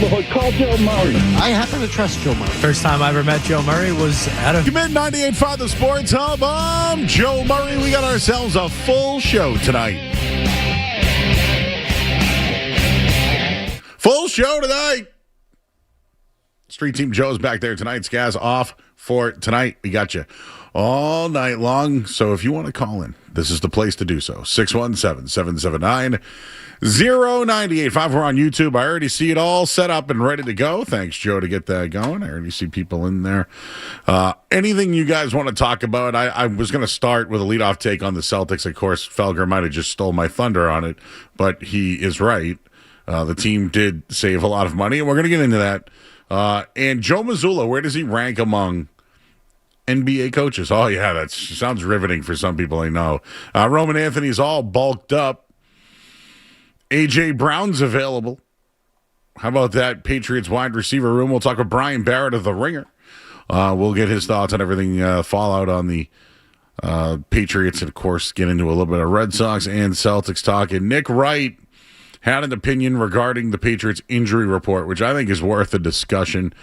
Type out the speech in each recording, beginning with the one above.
boy. Call Joe Murray. I happen to trust Joe Murray. First time I ever met Joe Murray was at a Commit 98.5 The Sports Hub. I'm Joe Murray. We got ourselves a full show tonight. Full show tonight. Street Team Joe's back there tonight. Skaz off for tonight. We got you all night long. So if you want to call in, this is the place to do so. 617-779-0985. We're on YouTube. I already see it all set up and ready to go. Thanks, Joe, to get that going. I already see people in there. Anything you guys want to talk about? I was going to start with a leadoff take on the Celtics. Of course, Felger might have just stole my thunder on it, but he is right. The team did save a lot of money, and we're going to get into that. And Joe Mazzulla, where does he rank among NBA coaches? Oh, yeah, that sounds riveting for some people I know. Roman Anthony's all bulked up. A.J. Brown's available. How about that Patriots wide receiver room? We'll talk with Brian Barrett of The Ringer. We'll get his thoughts on everything, fallout on the Patriots, and, of course, get into a little bit of Red Sox and Celtics talk. And Nick Wright had an opinion regarding the Patriots injury report, which I think is worth a discussion.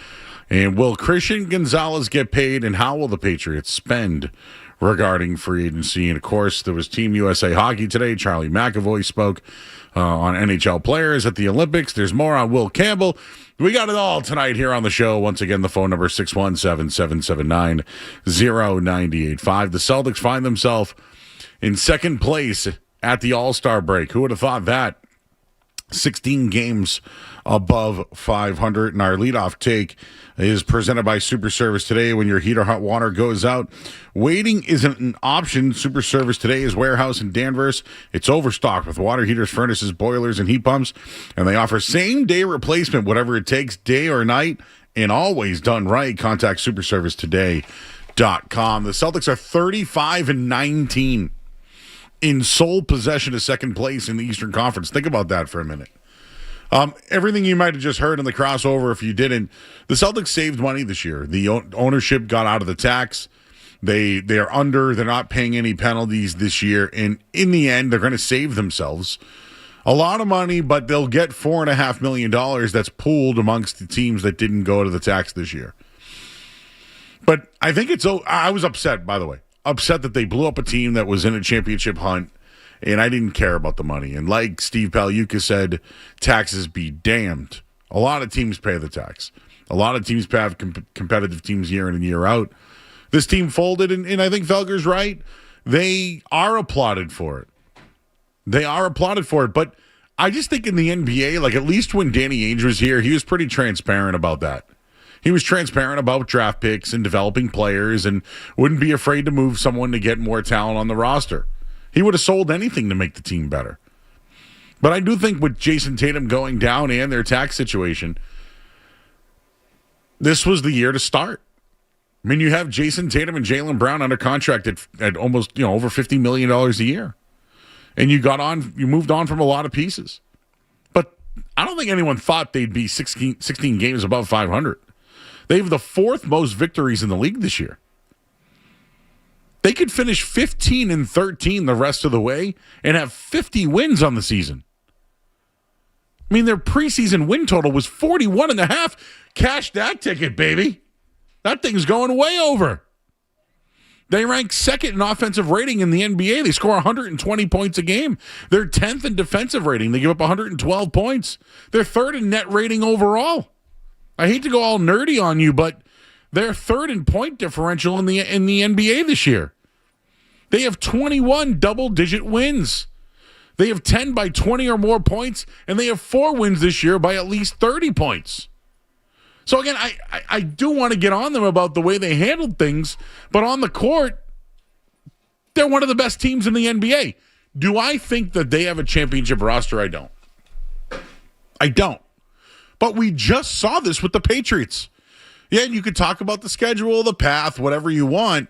And will Christian Gonzalez get paid, and how will the Patriots spend regarding free agency? And, of course, there was Team USA Hockey today. Charlie McAvoy spoke on NHL players at the Olympics. There's more on Will Campbell. We got it all tonight here on the show. Once again, the phone number 617-779-0985. The Celtics find themselves in second place at the All-Star break. Who would have thought that? 16 games above 500. And our leadoff take is presented by Super Service Today. When your heat or hot water goes out, waiting isn't an option. Super Service Today is warehouse in Danvers. It's overstocked with water heaters, furnaces, boilers, and heat pumps. And they offer same-day replacement, whatever it takes, day or night, and always done right. Contact superservicetoday.com. The Celtics are 35-19. in sole possession of second place in the Eastern Conference. Think about that for a minute. Everything you might have just heard in the crossover, if you didn't, the Celtics saved money this year. The ownership got out of the tax. They're not paying any penalties this year. And in the end, they're going to save themselves a lot of money, but they'll get $4.5 million that's pooled amongst the teams that didn't go to the tax this year. But I think I was upset, by the way. Upset that they blew up a team that was in a championship hunt, and I didn't care about the money. And like Steve Pagliuca said, taxes be damned. A lot of teams pay the tax. A lot of teams have competitive teams year in and year out. This team folded, and I think Felger's right. They are applauded for it. But I just think in the NBA, like at least when Danny Ainge was here, he was pretty transparent about that. He was transparent about draft picks and developing players and wouldn't be afraid to move someone to get more talent on the roster. He would have sold anything to make the team better. But I do think with Jason Tatum going down and their tax situation, this was the year to start. I mean, you have Jason Tatum and Jaylen Brown under contract at almost, over $50 million a year. And you moved on from a lot of pieces. But I don't think anyone thought they'd be 16 games above 500. They have the fourth most victories in the league this year. They could finish 15-13 the rest of the way and have 50 wins on the season. I mean, their preseason win total was 41.5. Cash that ticket, baby. That thing's going way over. They rank second in offensive rating in the NBA. They score 120 points a game. They're 10th in defensive rating. They give up 112 points. They're third in net rating overall. I hate to go all nerdy on you, but they're third in point differential in the NBA this year. They have 21 double-digit wins. They have 10 by 20 or more points, and they have 4 wins this year by at least 30 points. So, again, I do want to get on them about the way they handled things, but on the court, they're one of the best teams in the NBA. Do I think that they have a championship roster? I don't. But we just saw this with the Patriots. Yeah, and you could talk about the schedule, the path, whatever you want.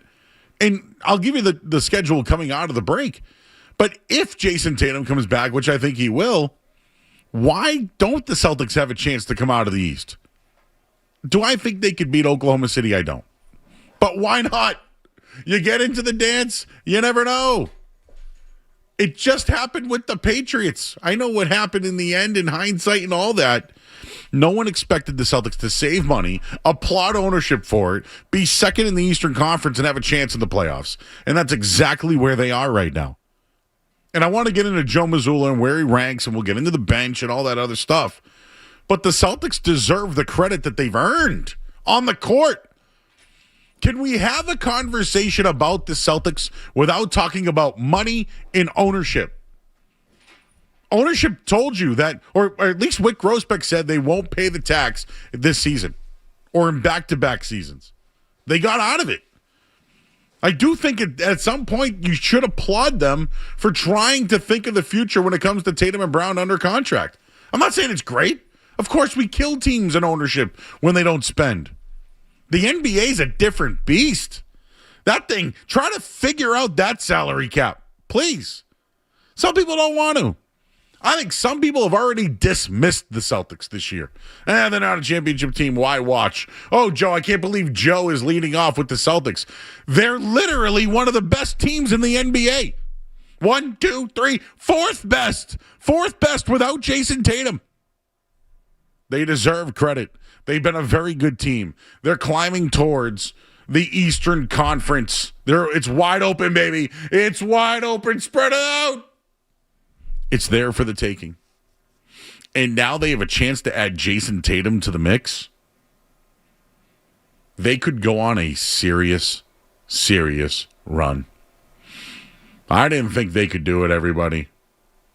And I'll give you the schedule coming out of the break. But if Jason Tatum comes back, which I think he will, why don't the Celtics have a chance to come out of the East? Do I think they could beat Oklahoma City? I don't. But why not? You get into the dance, you never know. It just happened with the Patriots. I know what happened in the end in hindsight and all that. No one expected the Celtics to save money, applaud ownership for it, be second in the Eastern Conference, and have a chance in the playoffs. And that's exactly where they are right now. And I want to get into Joe Mazzulla and where he ranks, and we'll get into the bench and all that other stuff. But the Celtics deserve the credit that they've earned on the court. Can we have a conversation about the Celtics without talking about money and ownership? Ownership told you that, or at least Wick Grossbeck said they won't pay the tax this season or in back-to-back seasons. They got out of it. I do think at some point you should applaud them for trying to think of the future when it comes to Tatum and Brown under contract. I'm not saying it's great. Of course, we kill teams in ownership when they don't spend. The NBA is a different beast. That thing, try to figure out that salary cap, please. Some people don't want to. I think some people have already dismissed the Celtics this year. They're not a championship team. Why watch? Oh, Joe, I can't believe Joe is leading off with the Celtics. They're literally one of the best teams in the NBA. 1, 2, 3, fourth best. Fourth best without Jason Tatum. They deserve credit. They've been a very good team. They're climbing towards the Eastern Conference. It's wide open, baby. It's wide open. Spread it out. It's there for the taking. And now they have a chance to add Jason Tatum to the mix. They could go on a serious, serious run. I didn't think they could do it, everybody.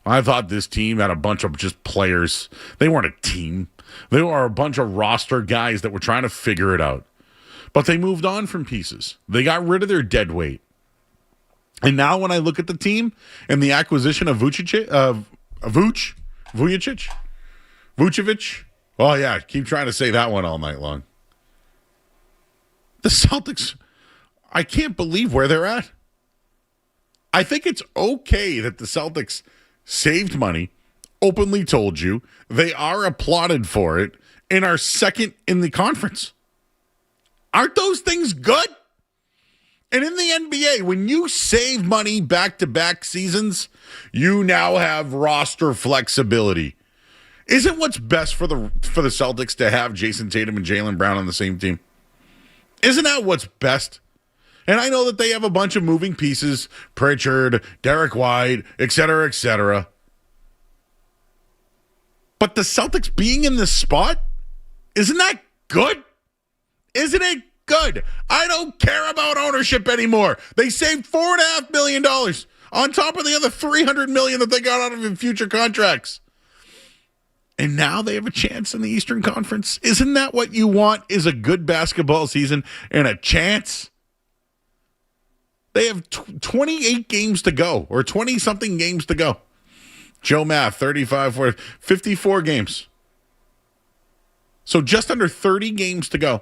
I thought this team had a bunch of just players. They weren't a team. They were a bunch of roster guys that were trying to figure it out. But they moved on from pieces. They got rid of their dead weight. And now when I look at the team and the acquisition of Vucevic, oh yeah, keep trying to say that one all night long. The Celtics, I can't believe where they're at. I think it's okay that the Celtics saved money, openly told you, they are applauded for it, and are second in the conference. Aren't those things good? And in the NBA, when you save money back-to-back seasons, you now have roster flexibility. Isn't what's best for the Celtics to have Jason Tatum and Jaylen Brown on the same team? Isn't that what's best? And I know that they have a bunch of moving pieces, Pritchard, Derek White, et cetera, et cetera. But the Celtics being in this spot, isn't that good? Isn't it good? I don't care about ownership anymore. They saved $4.5 million on top of the other $300 million that they got out of in future contracts. And now they have a chance in the Eastern Conference. Isn't that what you want, is a good basketball season and a chance? They have 28 games to go, or 20-something games to go. Joe Math, 54 games. So just under 30 games to go.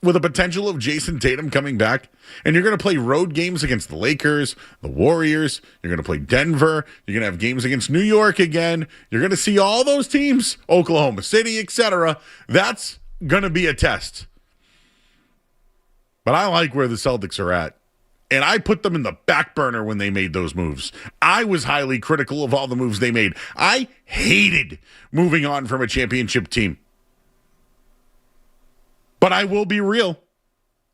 With a potential of Jason Tatum coming back. And you're going to play road games against the Lakers, the Warriors. You're going to play Denver. You're going to have games against New York again. You're going to see all those teams, Oklahoma City, etc. That's going to be a test. But I like where the Celtics are at. And I put them in the back burner when they made those moves. I was highly critical of all the moves they made. I hated moving on from a championship team. But I will be real.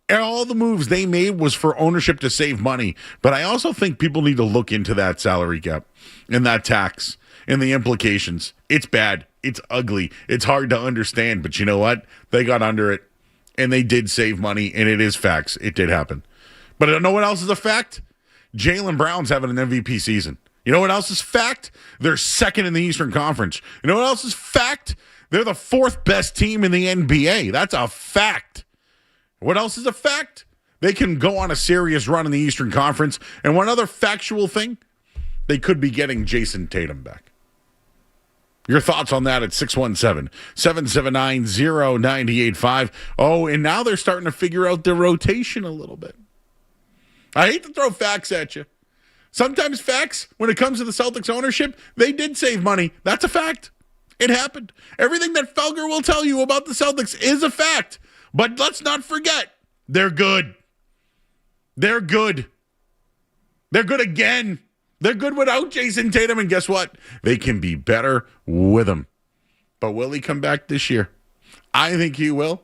And all the moves they made was for ownership to save money. But I also think people need to look into that salary cap and that tax and the implications. It's bad. It's ugly. It's hard to understand. But you know what? They got under it. And they did save money. And it is facts. It did happen. But you know what else is a fact? Jaylen Brown's having an MVP season. You know what else is fact? They're second in the Eastern Conference. You know what else is fact? They're the fourth best team in the NBA. That's a fact. What else is a fact? They can go on a serious run in the Eastern Conference. And one other factual thing, they could be getting Jason Tatum back. Your thoughts on that at 617-779-0985. Oh, and now they're starting to figure out their rotation a little bit. I hate to throw facts at you. Sometimes facts, when it comes to the Celtics ownership, they did save money. That's a fact. It happened. Everything that Felger will tell you about the Celtics is a fact. But let's not forget, they're good. They're good. They're good again. They're good without Jason Tatum. And guess what? They can be better with him. But will he come back this year? I think he will.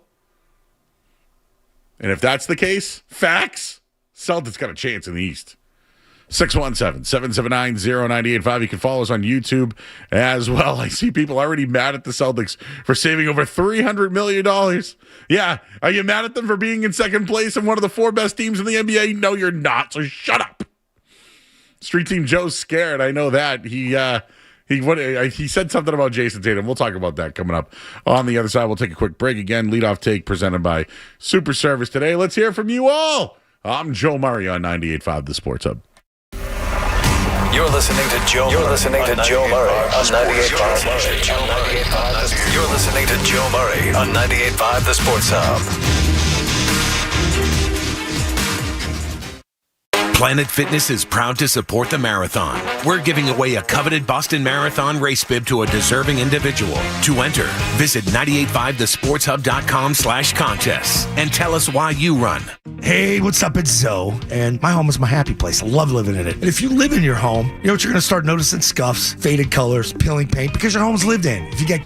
And if that's the case, facts, Celtics got a chance in the East. 617-779-0985. You can follow us on YouTube as well. I see people already mad at the Celtics for saving over $300 million. Yeah. Are you mad at them for being in second place and one of the 4 best teams in the NBA? No, you're not. So shut up. Street Team Joe's scared. I know that. He said something about Jason Tatum. We'll talk about that coming up. On the other side, we'll take a quick break. Again, leadoff take presented by Super Service today. Let's hear from you all. I'm Joe Murray on 98.5 The Sports Hub. You're listening to Joe. You're listening to Joe Murray on 98.5. You're listening to Joe Murray on 98.5 The Sports Hub. Planet Fitness is proud to support the marathon. We're giving away a coveted Boston Marathon race bib to a deserving individual. To enter, visit 985thesportshub.com/contests and tell us why you run. Hey, what's up? It's Zoe, and my home is my happy place. I love living in it. And if you live in your home, you know what you're going to start noticing? Scuffs, faded colors, peeling paint, because your home's lived in. If you get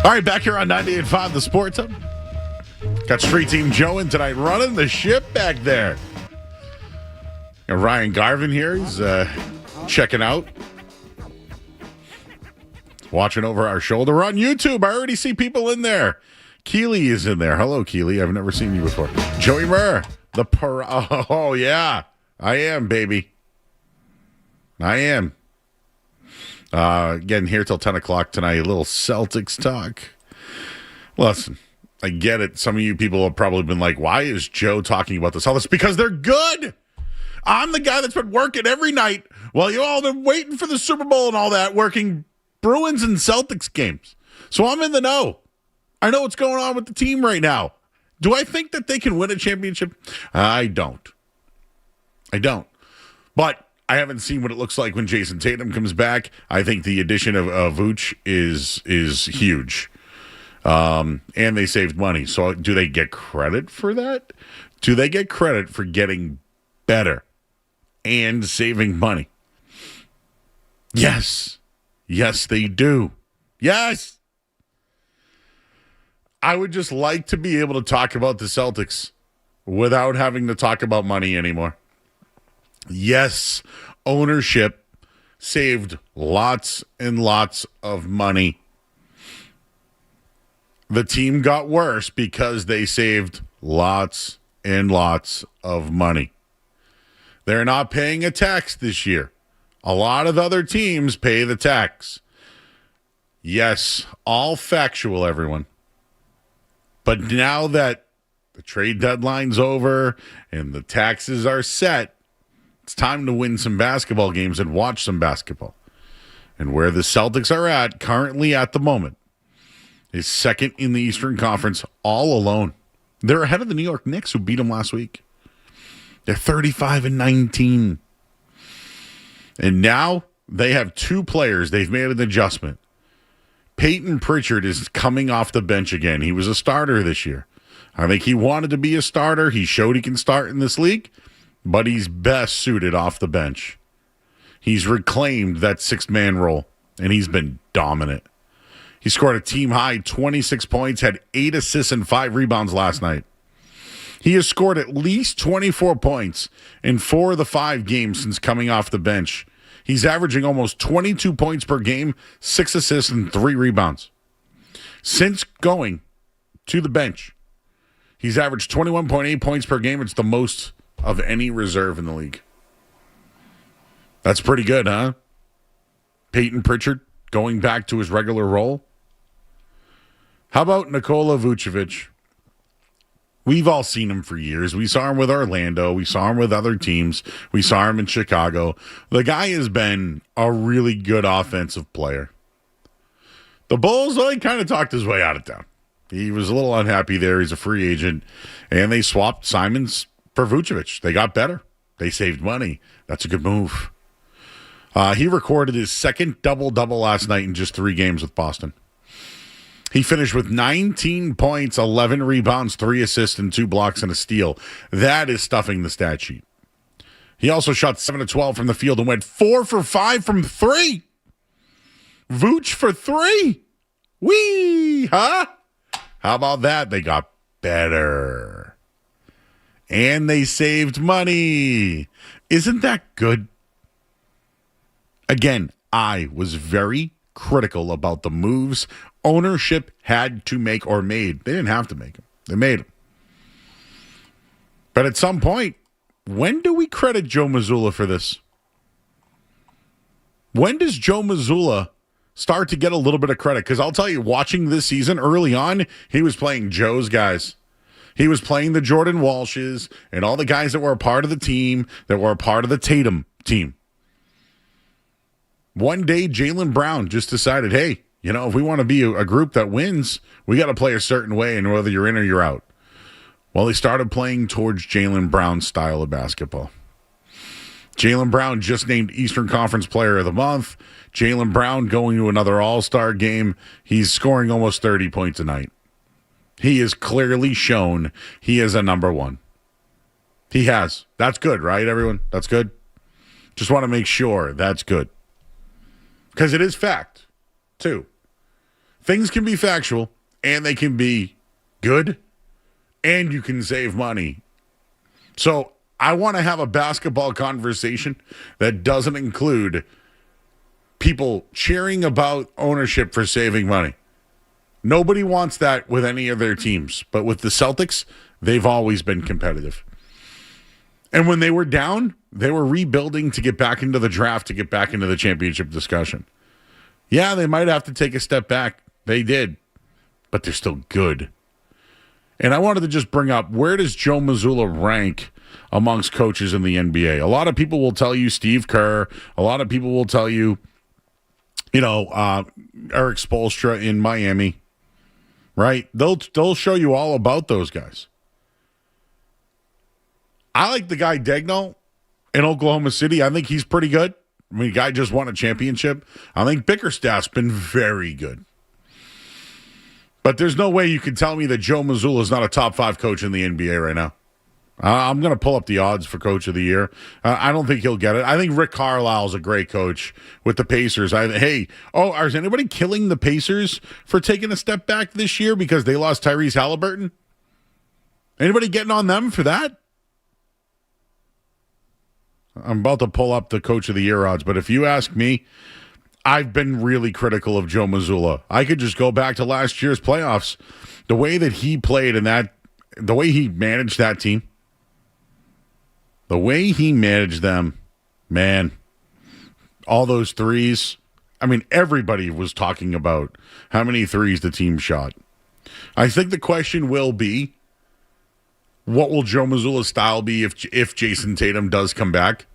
All right, back here on 98.5 The Sports Hub. Got Street Team Joe in tonight, running the ship back there. And Ryan Garvin here. He's checking out. Watching over our shoulder. We're on YouTube. I already see people in there. Keely is in there. Hello, Keely. I've never seen you before. Joey Murr. Oh, yeah. I am, baby. I am. Getting here till 10 o'clock tonight. A little Celtics talk. Listen, I get it. Some of you people have probably been like, why is Joe talking about the Celtics? Because they're good. I'm the guy that's been working every night while you all been waiting for the Super Bowl and all that, working Bruins and Celtics games. So I'm in the know. I know what's going on with the team right now. Do I think that they can win a championship? I don't. But I haven't seen what it looks like when Jason Tatum comes back. I think the addition of Vooch is huge. And they saved money. So do they get credit for that? Do they get credit for getting better and saving money? Yes. Yes, they do. Yes. I would just like to be able to talk about the Celtics without having to talk about money anymore. Yes, ownership saved lots and lots of money. The team got worse because they saved lots and lots of money. They're not paying a tax this year. A lot of other teams pay the tax. Yes, all factual, everyone. But now that the trade deadline's over and the taxes are set, it's time to win some basketball games and watch some basketball. And where the Celtics are at currently at the moment is second in the Eastern Conference all alone. They're ahead of the New York Knicks, who beat them last week. They're 35-19. And now they have two players. They've made an adjustment. Peyton Pritchard is coming off the bench again. He was a starter this year. I think he wanted to be a starter. He showed he can start in this league, but he's best suited off the bench. He's reclaimed that sixth-man role, and he's been dominant. He scored a team-high 26 points, had 8 assists and 5 rebounds last night. He has scored at least 24 points in 4 of the 5 games since coming off the bench. He's averaging almost 22 points per game, 6 assists, and 3 rebounds. Since going to the bench, he's averaged 21.8 points per game. It's the most of any reserve in the league. That's pretty good, huh? Peyton Pritchard going back to his regular role. How about Nikola Vucevic? We've all seen him for years. We saw him with Orlando. We saw him with other teams. We saw him in Chicago. The guy has been a really good offensive player. The Bulls, well, he kind of talked his way out of town. He was a little unhappy there. He's a free agent. And they swapped Simons for Vucevic. They got better. They saved money. That's a good move. He recorded his second double-double last night in just 3 games with Boston. He finished with 19 points, 11 rebounds, 3 assists, and 2 blocks and a steal. That is stuffing the stat sheet. He also shot 7 of 12 from the field and went 4 for 5 from 3. Vooch for 3. Whee! Huh? How about that? They got better. And they saved money. Isn't that good? Again, I was very critical about the moves ownership had to make or made. They didn't have to make them. They made them. But at some point, when do we credit Joe Mazzulla for this? When does Joe Mazzulla start to get a little bit of credit? Because I'll tell you, watching this season early on, he was playing Joe's guys. He was playing the Jordan Walshes and all the guys that were a part of the team, that were a part of the Tatum team. One day, Jaylen Brown just decided, hey, you know, if we want to be a group that wins, we got to play a certain way, and whether you're in or you're out. Well, he started playing towards Jaylen Brown's style of basketball. Jaylen Brown just named Eastern Conference Player of the Month. Jaylen Brown going to another All-Star game. He's scoring almost 30 points a night. He has clearly shown he is a number one. He has. That's good, right, everyone? That's good? Just want to make sure that's good. Because it is fact, too. things can be factual, and they can be good, and you can save money. So I want to have a basketball conversation that doesn't include people cheering about ownership for saving money. Nobody wants that with any of their teams. But with the Celtics, they've always been competitive. And when they were down, they were rebuilding to get back into the draft, to get back into the championship discussion. Yeah, they might have to take a step back. They did. But they're still good. And I wanted to just bring up, where does Joe Mazzulla rank amongst coaches in the NBA? A lot of people will tell you Steve Kerr. A lot of people will tell you, Eric Spoelstra in Miami, right? They'll show you all about those guys. I like the guy Daigneault in Oklahoma City. I think he's pretty good. I mean, the guy just won a championship. I think Bickerstaff's been very good. But there's no way you can tell me that Joe Mazzulla is not a top 5 coach in the NBA right now. I'm going to pull up the odds for Coach of the Year. I don't think he'll get it. I think Rick Carlisle's a great coach with the Pacers. Is anybody killing the Pacers for taking a step back this year because they lost Tyrese Halliburton? Anybody getting on them for that? I'm about to pull up the Coach of the Year odds, but if you ask me, I've been really critical of Joe Mazzulla. I could just go back to last year's playoffs. The way that he played the way he managed that team, the way he managed them, man, all those threes. I mean, everybody was talking about how many threes the team shot. I think the question will be, what will Joe Mazzulla's style be if Jason Tatum does come back?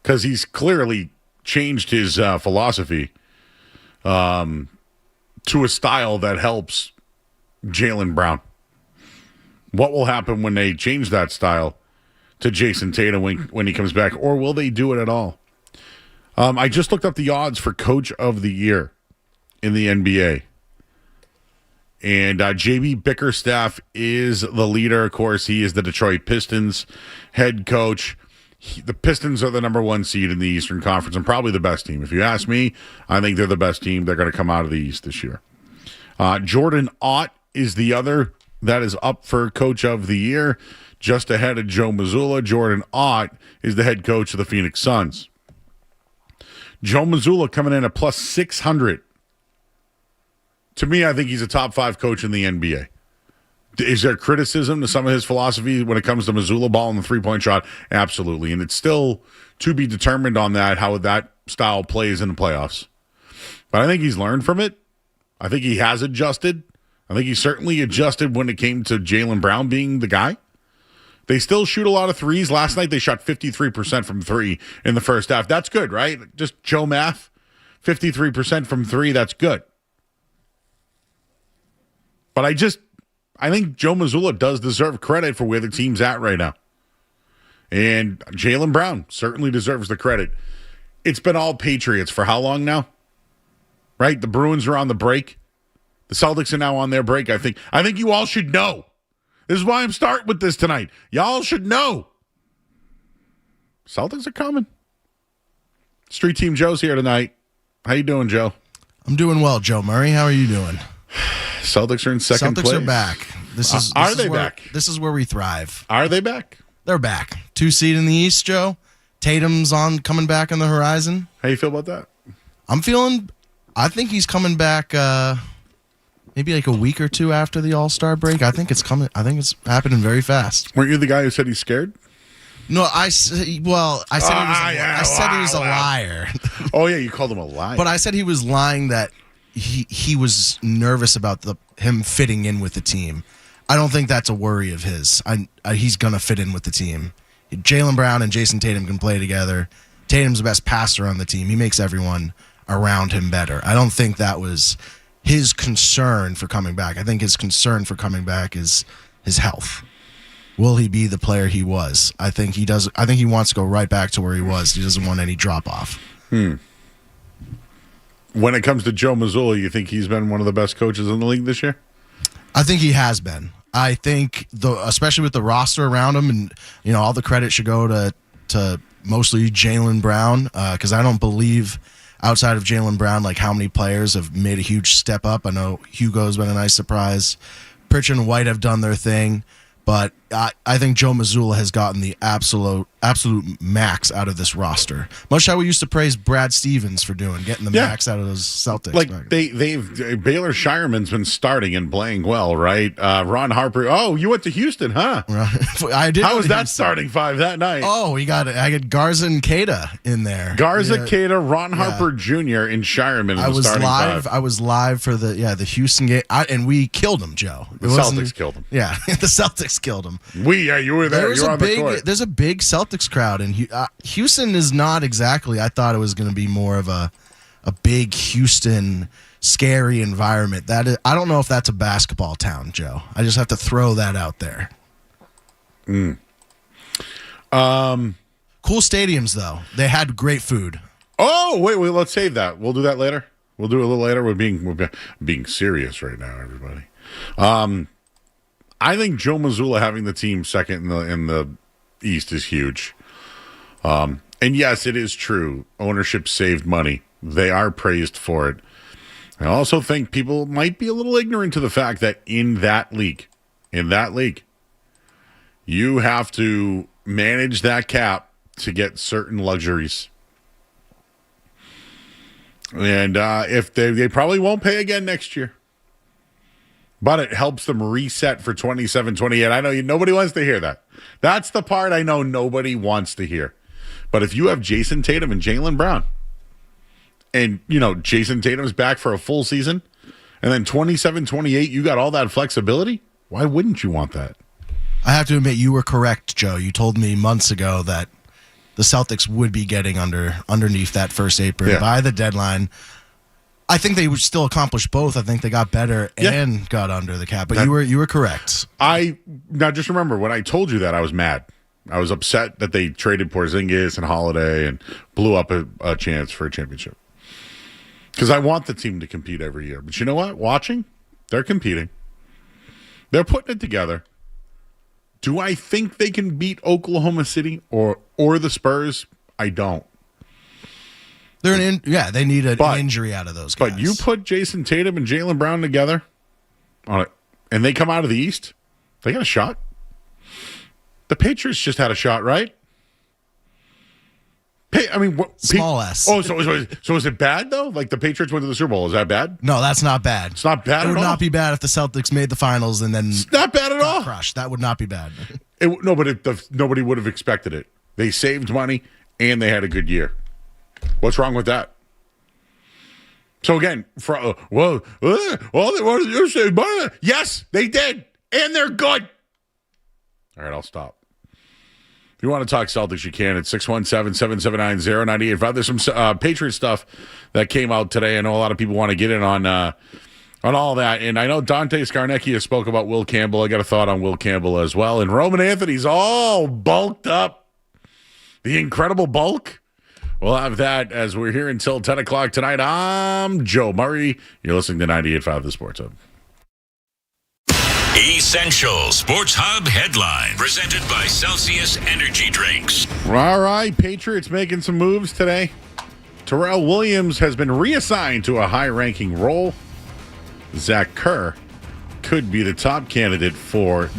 Because he's clearly changed his philosophy to a style that helps Jaylen Brown. What will happen when they change that style to Jason Tatum when he comes back? Or will they do it at all? I just looked up the odds for Coach of the Year in the NBA. And J.B. Bickerstaff is the leader. Of course, he is the Detroit Pistons head coach. The Pistons are the number 1 seed in the Eastern Conference and probably the best team. If you ask me, I think they're the best team. They're going to come out of the East this year. Jordan Ott is the other that is up for Coach of the Year, just ahead of Joe Mazzulla. Jordan Ott is the head coach of the Phoenix Suns. Joe Mazzulla coming in at plus 600. To me, I think he's a top 5 coach in the NBA. Is there criticism to some of his philosophy when it comes to Mazzulla ball and the three-point shot? Absolutely. And it's still to be determined on that, how that style plays in the playoffs. But I think he's learned from it. I think he has adjusted. I think he certainly adjusted when it came to Jaylen Brown being the guy. They still shoot a lot of threes. Last night they shot 53% from 3 in the first half. That's good, right? Just Joe math. 53% from 3, that's good. But I think Joe Mazzulla does deserve credit for where the team's at right now. And Jaylen Brown certainly deserves the credit. It's been all Patriots for how long now? Right? The Bruins are on the break. The Celtics are now on their break. I think you all should know. This is why I'm starting with this tonight. Y'all should know. Celtics are coming. Street Team Joe's here tonight. How you doing, Joe? I'm doing well, Joe Murray. How are you doing? Celtics are in second place. Celtics are back. Are they back? This is where we thrive. Are they back? They're back. 2 seed in the East, Joe. Tatum's coming back on the horizon. How you feel about that? I think he's coming back maybe like a week or 2 after the All-Star break. I think it's coming. I think it's happening very fast. Weren't you the guy who said he's scared? No, I said he was a liar. Oh yeah, you called him a liar. But I said he was lying that he was nervous about him fitting in with the team. I don't think that's a worry of his. He's going to fit in with the team. Jaylen Brown and Jason Tatum can play together. Tatum's the best passer on the team. He makes everyone around him better. I don't think that was his concern for coming back. I think his concern for coming back is his health. Will he be the player he was? I think he does. I think he wants to go right back to where he was. He doesn't want any drop off. When it comes to Joe Mazzulla, you think he's been one of the best coaches in the league this year? I think he has been. I think, especially with the roster around him, and all the credit should go to mostly Jaylen Brown, because I outside of Jaylen Brown, like how many players have made a huge step up. I know Hugo's been a nice surprise. Pritchard and White have done their thing. But I think Joe Mazzulla has gotten the absolute max out of this roster. Much how we used to praise Brad Stevens for getting the max out of those Celtics. Like Baylor Shireman's been starting and playing well, right? Ron Harper. Oh, you went to Houston, huh? I did. How was that starting five that night? Oh, I got Garza and Queta in there. Queta, Ron Harper Jr. and Shireman. I was starting live. five. I was live for the Houston game, and we killed them, Joe. The Celtics killed them. Yeah, the Celtics killed them. You were there. You were on the court. There's a big Celtics crowd, and Houston is not exactly. I thought it was going to be more of a big Houston, scary environment. I don't know if that's a basketball town, Joe. I just have to throw that out there. Cool stadiums, though. They had great food. Oh, wait, let's save that. We'll do that later. We'll do it a little later. We're being serious right now, everybody. I think Joe Mazzulla having the team second in the East is huge. And yes, it is true. Ownership saved money. They are praised for it. I also think people might be a little ignorant to the fact that in that league, you have to manage that cap to get certain luxuries. And if they probably won't pay again next year. But it helps them reset for 27-28. I know nobody wants to hear that. That's the part I know nobody wants to hear. But if you have Jason Tatum and Jaylen Brown, and, Jason Tatum's back for a full season, and then 27-28, you got all that flexibility, why wouldn't you want that? I have to admit, you were correct, Joe. You told me months ago that the Celtics would be getting underneath that first apron by the deadline. I think they would still accomplish both. I think they got better and got under the cap. But you were correct. Now just remember, when I told you that, I was mad. I was upset that they traded Porzingis and Holiday and blew up a chance for a championship. Because I want the team to compete every year. But you know what? Watching, they're competing. They're putting it together. Do I think they can beat Oklahoma City or the Spurs? I don't. They need an injury out of those guys. But you put Jason Tatum and Jaylen Brown together on it, and they come out of the East, they got a shot. The Patriots just had a shot, right? Small S. Oh, so is it bad, though? Like the Patriots went to the Super Bowl. Is that bad? No, that's not bad. It's not bad at all? It would not be bad if the Celtics made the finals and then it's not bad at all. Crushed. That would not be bad. Nobody would have expected it. They saved money, and they had a good year. What's wrong with that? So again, they wanted to save money. Yes, they did, and they're good. All right, I'll stop. If you want to talk Celtics, you can at 617-779-0985. There's some Patriot stuff that came out today. I know a lot of people want to get in on all that, and I know Dante Scarnecchia spoke about Will Campbell. I got a thought on Will Campbell as well, and Roman Anthony's all bulked up. The incredible bulk. We'll have that as we're here until 10 o'clock tonight. I'm Joe Murray. You're listening to 98.5 The Sports Hub. Essential Sports Hub headline presented by Celsius Energy Drinks. All right, Patriots making some moves today. Terrell Williams has been reassigned to a high-ranking role. Zach Kerr could be the top candidate for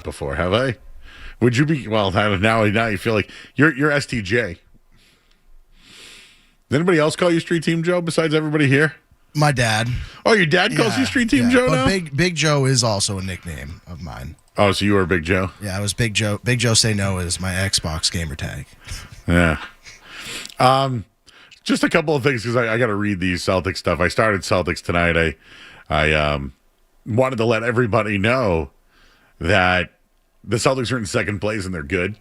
before, have I? Would you be? Well, now you feel like you're STJ. Does anybody else call you Street Team Joe besides everybody here? My dad. Oh, your dad calls you Street Team Joe now? Big Joe is also a nickname of mine. Oh, so you were Big Joe? Yeah, I was Big Joe. Big Joe Say No is my Xbox gamer tag. Yeah. Just a couple of things because I got to read these Celtics stuff. I started Celtics tonight. I wanted to let everybody know that the Celtics are in second place and they're good.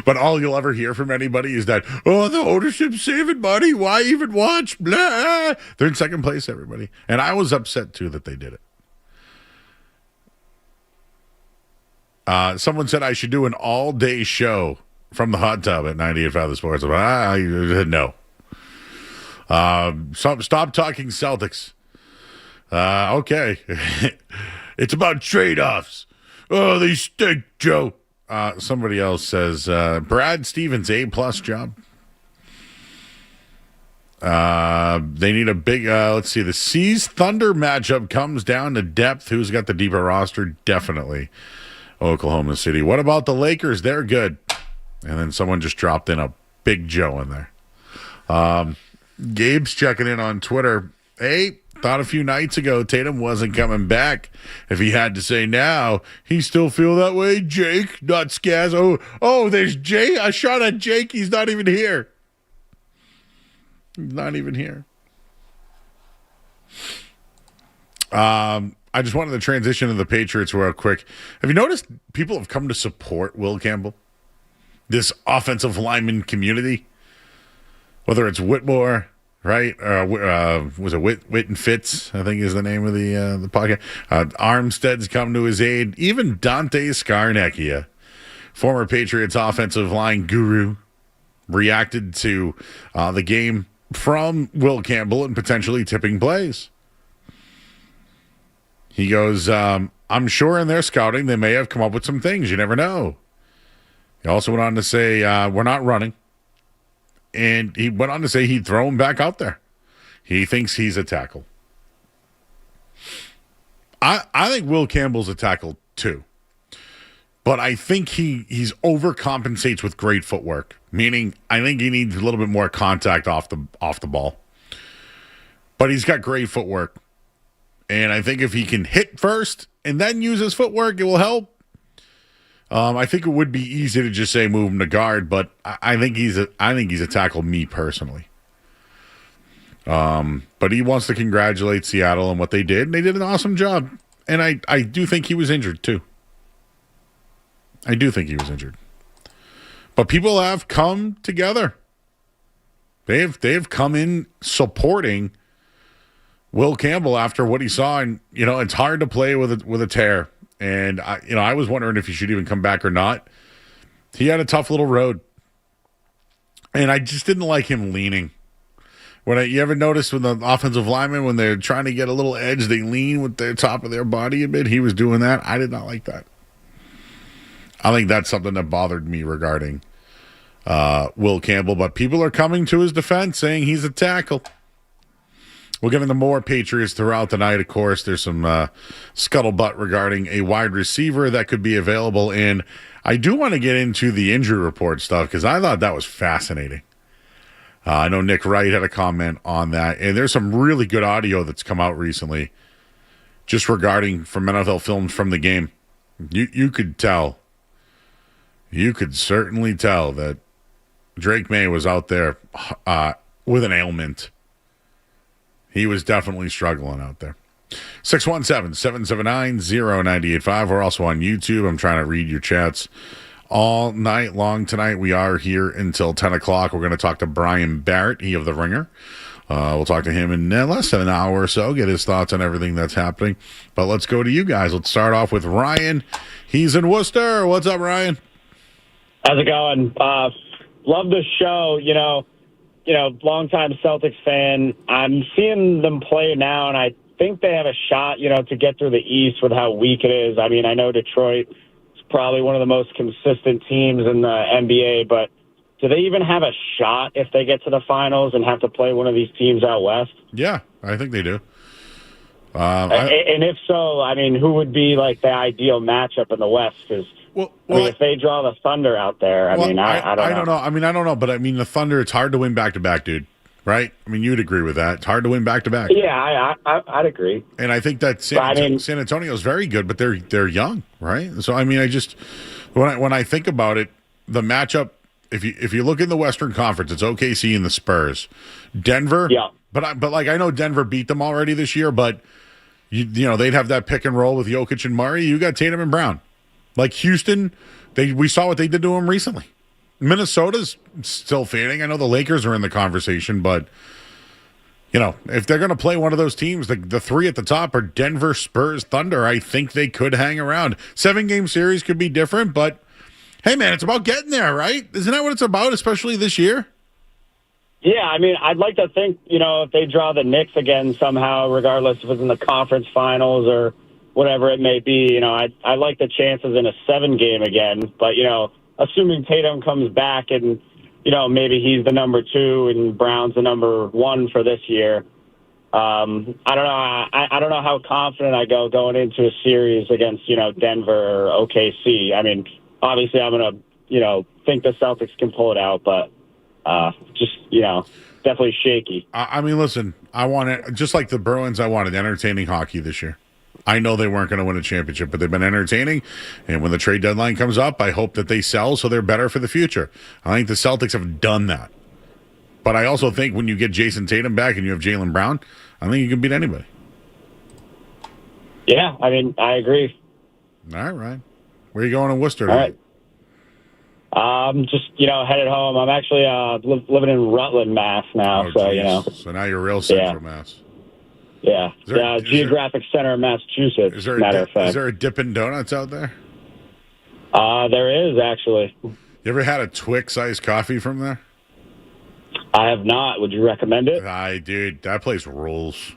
But all you'll ever hear from anybody is that, oh, the ownership's saving money. Why even watch? Blah. They're in second place, everybody. And I was upset, too, that they did it. Someone said I should do an all-day show from the hot tub at 98.5 The Sports. No. Stop talking Celtics. Okay. It's about trade-offs. Oh, they stink, Joe. Somebody else says, Brad Stevens, A-plus job. They need a big, let's see, the Seas Thunder matchup comes down to depth. Who's got the deeper roster? Definitely Oklahoma City. What about the Lakers? They're good. And then someone just dropped in a Big Joe in there. Gabe's checking in on Twitter. Hey, thought a few nights ago Tatum wasn't coming back. If he had to say now, he still feel that way, Jake, not Skaz. Oh, there's Jake. I shot at Jake. He's not even here. He's not even here. I just wanted to transition to the Patriots real quick. Have you noticed people have come to support Will Campbell? This offensive lineman community? Whether it's Whitmore, right? Was it Whit and Fitz, I think is the name of the podcast. Armstead's come to his aid. Even Dante Scarnecchia, former Patriots offensive line guru, reacted to the game from Will Campbell and potentially tipping plays. He goes, I'm sure in their scouting they may have come up with some things. You never know. He also went on to say, we're not running. And he went on to say he'd throw him back out there. He thinks he's a tackle. I think Will Campbell's a tackle too. But I think he's overcompensates with great footwork. Meaning, I think he needs a little bit more contact off the ball. But he's got great footwork. And I think if he can hit first and then use his footwork, it will help. I think it would be easy to just say move him to guard, but I think he's a tackle, me personally. But he wants to congratulate Seattle on what they did, and they did an awesome job. And I do think he was injured too. I do think he was injured. But people have come together. They have come in supporting Will Campbell after what he saw, and it's hard to play with a tear. And I was wondering if he should even come back or not. He had a tough little road, and I just didn't like him leaning. You ever notice when the offensive linemen, when they're trying to get a little edge, they lean with the top of their body a bit? He was doing that. I did not like that. I think that's something that bothered me regarding Will Campbell. But people are coming to his defense, saying he's a tackle. We'll get into more Patriots throughout the night. Of course, there's some scuttlebutt regarding a wide receiver that could be available. And I do want to get into the injury report stuff because I thought that was fascinating. I know Nick Wright had a comment on that. And there's some really good audio that's come out recently just regarding from NFL films from the game. You could tell. You could certainly tell that Drake May was out there with an ailment. He was definitely struggling out there. 617-779-0985. We're also on YouTube. I'm trying to read your chats all night long tonight. We are here until 10 o'clock. We're going to talk to Brian Barrett, he of The Ringer. We'll talk to him in less than an hour or so, get his thoughts on everything that's happening. But let's go to you guys. Let's start off with Ryan. He's in Worcester. What's up, Ryan? How's it going? Love the show. Longtime Celtics fan. I'm seeing them play now, and I think they have a shot, to get through the East with how weak it is. I mean, I know Detroit is probably one of the most consistent teams in the NBA, but do they even have a shot if they get to the finals and have to play one of these teams out west? Yeah, I think they do. And if so, I mean, who would be like the ideal matchup in the West? Because if they draw the Thunder out there, I don't know. I don't know. I mean, I don't know, but I mean, the Thunder, it's hard to win back-to-back, dude. Right? I mean, you'd agree with that. It's hard to win back-to-back. Yeah, I'd agree. And I think that San Antonio is very good, but they're young, right? So I mean, when I think about it, the matchup, if you look in the Western Conference, it's OKC and the Spurs, Denver. Yeah. But I know Denver beat them already this year, but you know they'd have that pick and roll with Jokic and Murray. You got Tatum and Brown, like Houston. We saw what they did to them recently. Minnesota's still fading. I know the Lakers are in the conversation, but you know, if they're going to play one of those teams, the three at the top are Denver, Spurs, Thunder. I think they could hang around. 7-game series could be different, but hey, man, it's about getting there, right? Isn't that what it's about, especially this year? Yeah, I mean, I'd like to think, you know, if they draw the Knicks again somehow, regardless if it's in the conference finals or whatever it may be, you know, I like the chances in a 7-game again, but, you know, assuming Tatum comes back and, you know, maybe he's the number 2 and Brown's the number 1 for this year. I don't know. I don't know how confident I go going into a series against, you know, Denver or OKC. I mean, obviously I'm going to, you know, think the Celtics can pull it out, but just, you know, definitely shaky. I mean, listen, I want it, just like the Bruins, I wanted entertaining hockey this year. I know they weren't going to win a championship, but they've been entertaining. And when the trade deadline comes up, I hope that they sell so they're better for the future. I think the Celtics have done that. But I also think when you get Jason Tatum back and you have Jaylen Brown, I think you can beat anybody. Yeah, I mean, I agree. All right, Ryan. Where are you going in Worcester today? All right. Just, you know, headed home. I'm actually living in Rutland, Mass now, Oh, so, geez. you know. So now you're real central Mass. Yeah, geographic center of Massachusetts, Is there matter of fact. Is there a Dippin' Donuts out there? There is, actually. You ever had a Twix iced coffee from there? I have not. Would you recommend it? Dude, that place rules.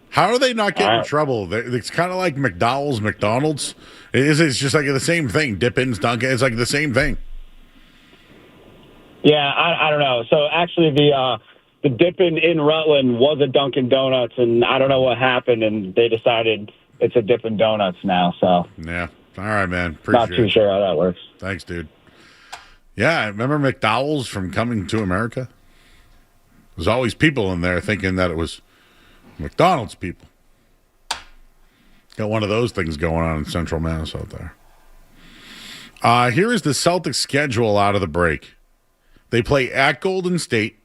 How are they not getting in trouble? It's kind of like McDonald's. It's just like the same thing. Dip-ins, Dunkin', it's like the same thing. Yeah, I don't know. So actually the Dippin' in Rutland was a Dunkin' Donuts, and I don't know what happened, and they decided it's a Dippin' Donuts now. So yeah. All right, man. Not too sure how that works. Thanks, dude. Yeah, remember McDowell's from Coming to America? There's always people in there thinking that it was McDonald's people. Got one of those things going on in Central Mass out there. Here is the Celtics schedule out of the break. They play at Golden State,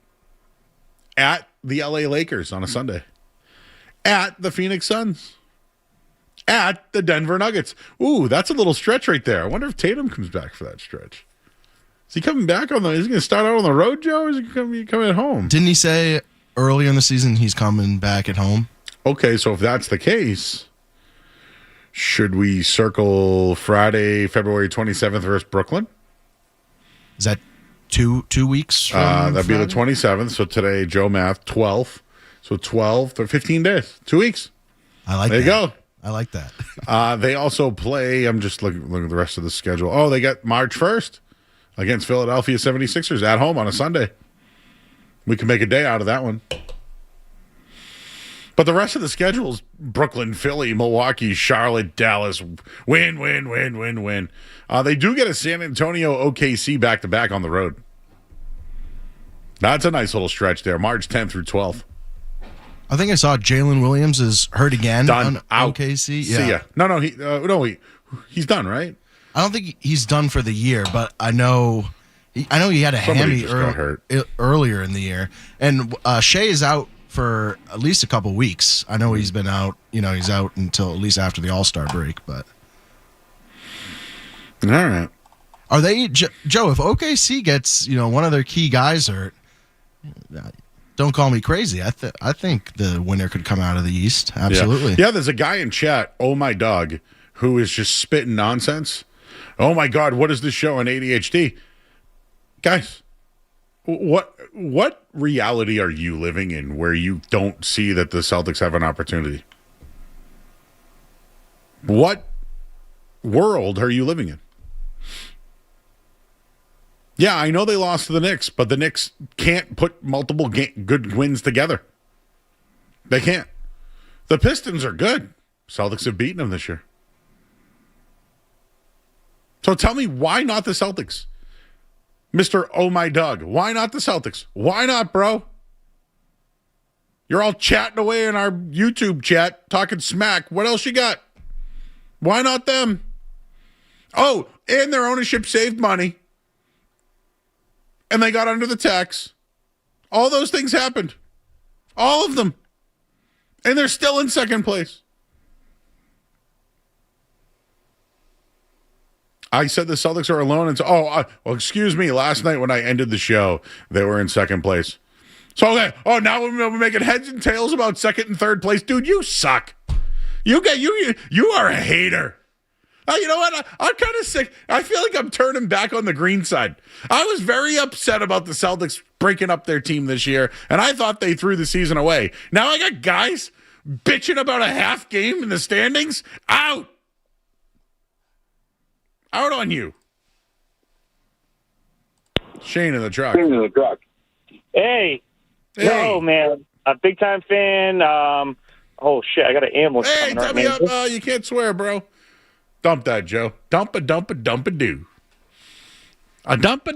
at the LA Lakers on a Sunday, at the Phoenix Suns, at the Denver Nuggets. Ooh, that's a little stretch right there. I wonder if Tatum comes back for that stretch. Is he coming back is he going to start out on the road, Joe, or is he coming at home? Didn't he say earlier in the season he's coming back at home? Okay, so if that's the case, should we circle Friday, February 27th versus Brooklyn? Is that two weeks from that'd Friday? be the 27th. So today, Joe math, 12th. So 12 or 15 days, 2 weeks. I like there that. You go. I like that. They also play, I'm just looking at the rest of the schedule. Oh, they got March 1st against Philadelphia 76ers at home on a Sunday. We can make a day out of that one. But the rest of the schedule is Brooklyn, Philly, Milwaukee, Charlotte, Dallas. Win. They do get a San Antonio OKC back-to-back on the road. That's a nice little stretch there, March 10th through 12th. I think I saw Jalen Williams is hurt again. Done. On Out. OKC. See ya. No, he's done, right? I don't think he's done for the year, but I know he had a hammy earlier in the year, and Shea is out for at least a couple weeks. I know he's been out. You know, he's out until at least after the All-Star break. But all right, are they Joe? If OKC gets one of their key guys hurt, don't call me crazy. I think the winner could come out of the East. Absolutely. Yeah, there's a guy in chat, oh my dog, who is just spitting nonsense. Oh my God, what is this show on ADHD? Guys, what reality are you living in where you don't see that the Celtics have an opportunity? What world are you living in? Yeah, I know they lost to the Knicks, but the Knicks can't put multiple good wins together. They can't. The Pistons are good. Celtics have beaten them this year. So tell me, why not the Celtics? Mr. Oh My Doug, why not the Celtics? Why not, bro? You're all chatting away in our YouTube chat, talking smack. What else you got? Why not them? Oh, and their ownership saved money. And they got under the tax. All those things happened. All of them. And they're still in second place. I said the Celtics are alone. And well, excuse me. Last night when I ended the show, they were in second place. So, okay. Oh, now we're making heads and tails about second and third place. Dude, you suck. You are a hater. You know what? I'm kind of sick. I feel like I'm turning back on the green side. I was very upset about the Celtics breaking up their team this year, and I thought they threw the season away. Now I got guys bitching about a half game in the standings. Out. Out on you. Shane in the truck. Hey. Yo, man. A big-time fan. Oh, shit. I got an ambulance coming tell me up. You can't swear, bro. Dump that, Joe. Dump a do. A dump a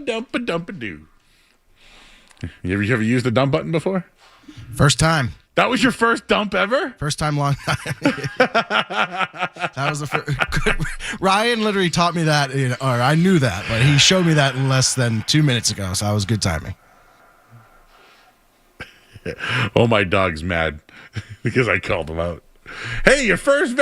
do. You ever used the dump button before? First time. That was your first dump ever? First time, long time. That was the first. Ryan literally taught me that, or I knew that, but he showed me that in less than 2 minutes ago, so that was good timing. Oh, my dog's mad because I called him out. Hey, your first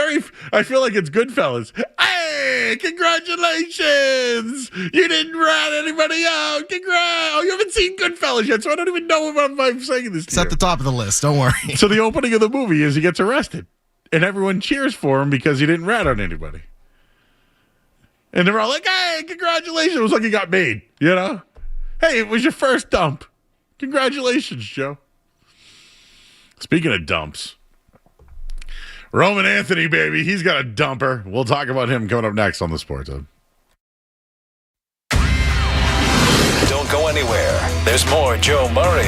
I feel like it's Goodfellas. Hey, congratulations! You didn't rat anybody out. Congrats! Oh, you haven't seen Goodfellas yet, so I don't even know if I'm saying this to It's at the top of the list. Don't worry. So the opening of the movie is he gets arrested, and everyone cheers for him because he didn't rat on anybody. And they're all like, hey, congratulations. It was like he got made, you know? Hey, it was your first dump. Congratulations, Joe. Speaking of dumps, Roman Anthony, baby, he's got a dumper. We'll talk about him coming up next on the Sports Hub. Don't go anywhere. There's more Joe Murray.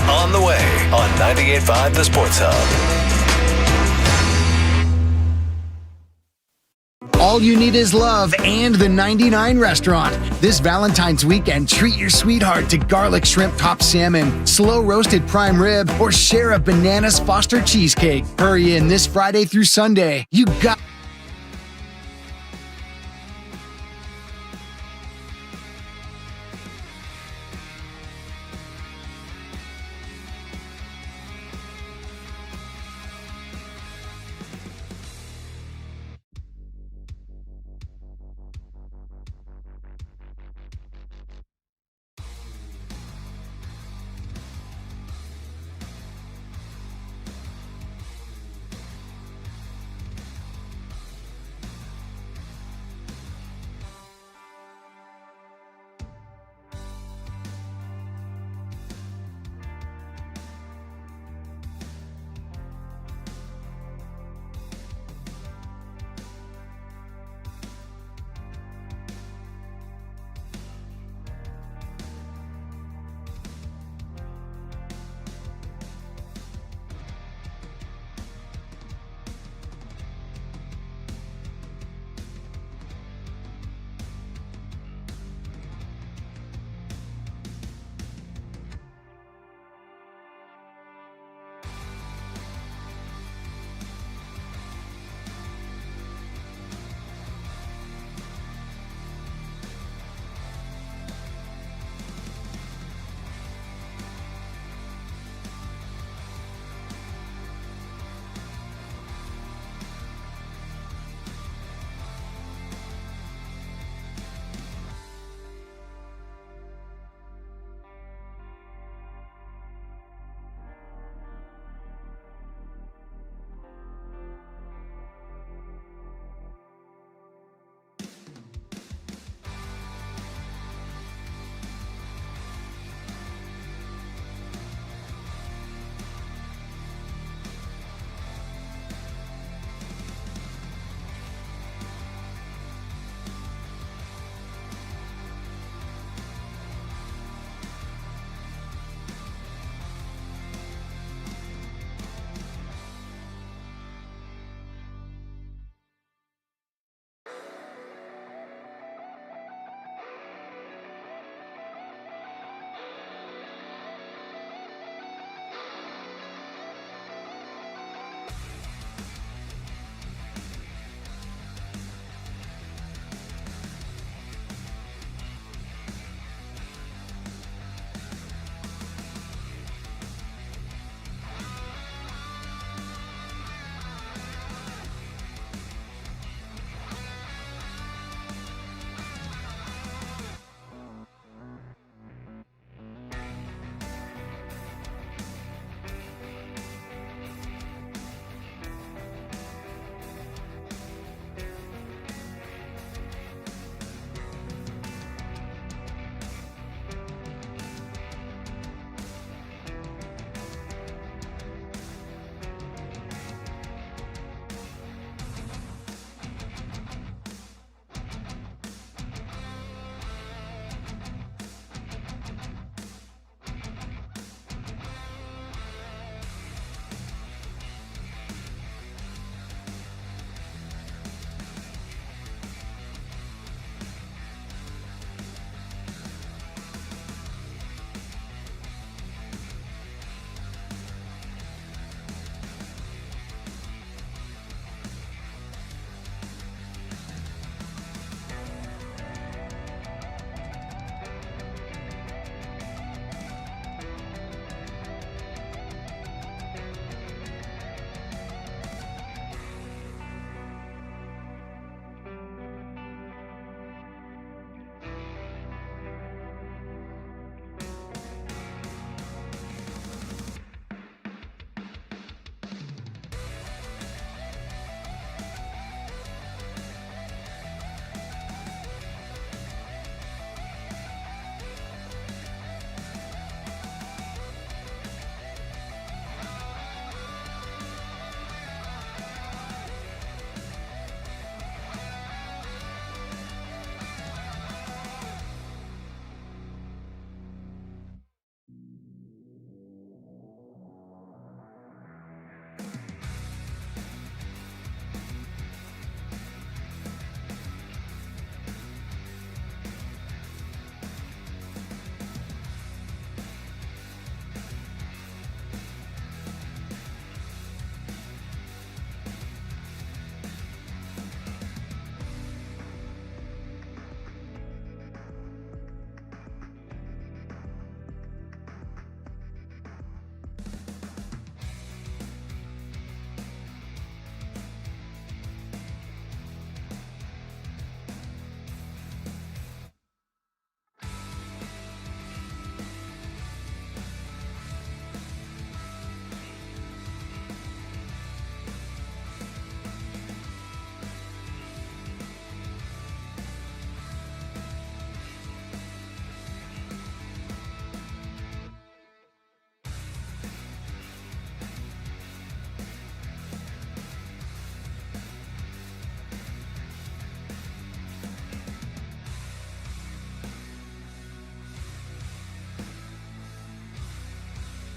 On the way on 98.5 The Sports Hub. All you need is love and the 99 restaurant. This Valentine's weekend, treat your sweetheart to garlic shrimp top salmon, slow roasted prime rib, or share a bananas Foster cheesecake. Hurry in this Friday through Sunday. You got...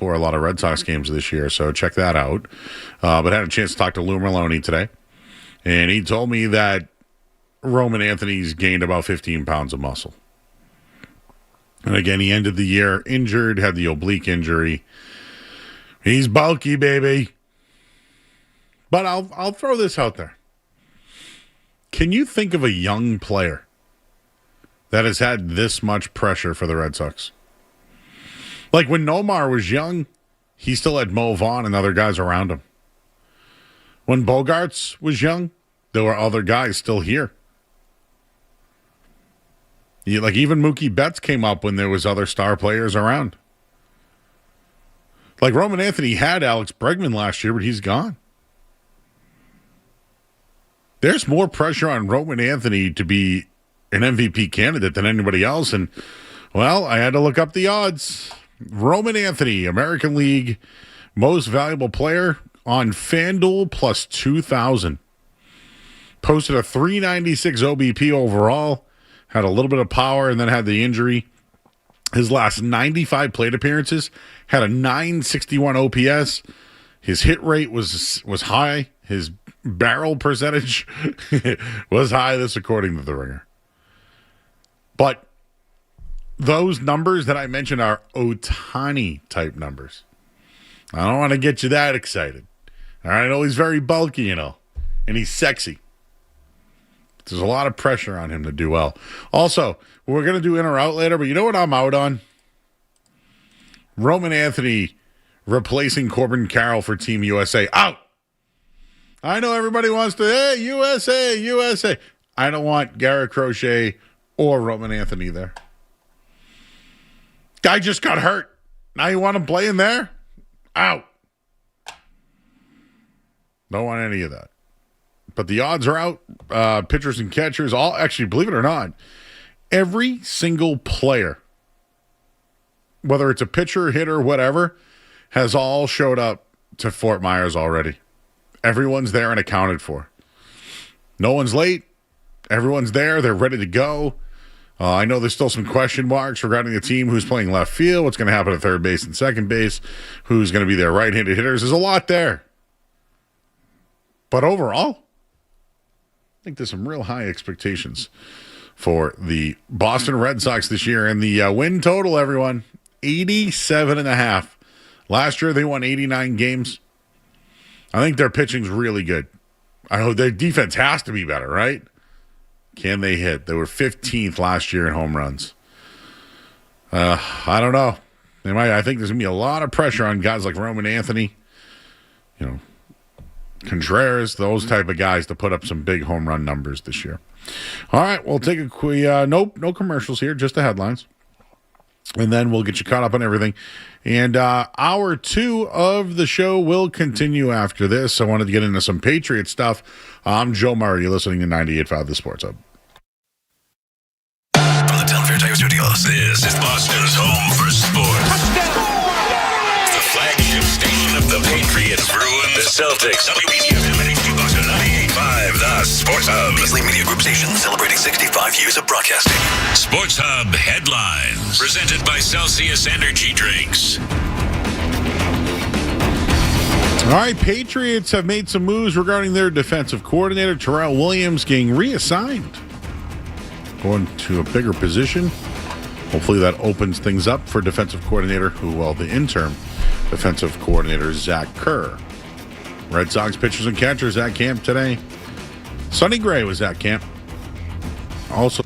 for a lot of Red Sox games this year, so check that out. But had a chance to talk to Lou Merlone today, and he told me that Roman Anthony's gained about 15 pounds of muscle. And again, he ended the year injured, had the oblique injury. He's bulky, baby. But I'll throw this out there. Can you think of a young player that has had this much pressure for the Red Sox? Like when Nomar was young, he still had Mo Vaughn and other guys around him. When Bogarts was young, there were other guys still here. Like even Mookie Betts came up when there was other star players around. Like Roman Anthony had Alex Bregman last year, but he's gone. There's more pressure on Roman Anthony to be an MVP candidate than anybody else. And, well, I had to look up the odds. Roman Anthony, American League most valuable player on FanDuel plus 2,000. Posted a 396 OBP overall. Had a little bit of power and then had the injury. His last 95 plate appearances had a 961 OPS. His hit rate was high. His barrel percentage was high. This according to the Ringer. But those numbers that I mentioned are Ohtani type numbers. I don't want to get you that excited. All right, I know he's very bulky, and he's sexy. There's a lot of pressure on him to do well. Also, we're going to do in or out later, but you know what I'm out on? Roman Anthony replacing Corbin Carroll for Team USA. Out! I know everybody wants to, hey, USA, USA. I don't want Garrett Crochet or Roman Anthony there. Guy just got hurt. Now you want him playing there? Out. Don't want any of that. But the odds are out. Pitchers and catchers, all actually, believe it or not, every single player, whether it's a pitcher, hitter, whatever, has all showed up to Fort Myers already. Everyone's there and accounted for. No one's late. Everyone's there. They're ready to go. I know there's still some question marks regarding the team, who's playing left field, what's going to happen at third base and second base, who's going to be their right-handed hitters. There's a lot there. But overall, I think there's some real high expectations for the Boston Red Sox this year. And the win total, everyone, 87.5. Last year, they won 89 games. I think their pitching's really good. I know their defense has to be better, right? Can they hit? They were 15th last year in home runs. I don't know. I think there's going to be a lot of pressure on guys like Roman Anthony, Contreras, those type of guys to put up some big home run numbers this year. All right, we'll take a quick, no commercials here, just the headlines. And then we'll get you caught up on everything. And hour 2 of the show will continue after this. I wanted to get into some Patriot stuff. I'm Joe Murray. You're listening to 98.5 The Sports Hub. From the Town Fair Tire Studios, this is Boston's home for sports. Touchdown! The flagship station of the Patriots, Bruins, the Celtics. WBCFM Boston 98.5 The Sports Hub. Beasley Media Group station celebrating 65 years of broadcasting. Sports Hub headlines presented by Celsius Energy Drinks. All right, Patriots have made some moves regarding their defensive coordinator, Terrell Williams, getting reassigned, going to a bigger position. Hopefully that opens things up for defensive coordinator, the interim defensive coordinator, Zach Kerr. Red Sox pitchers and catchers at camp today. Sonny Gray was at camp. Also,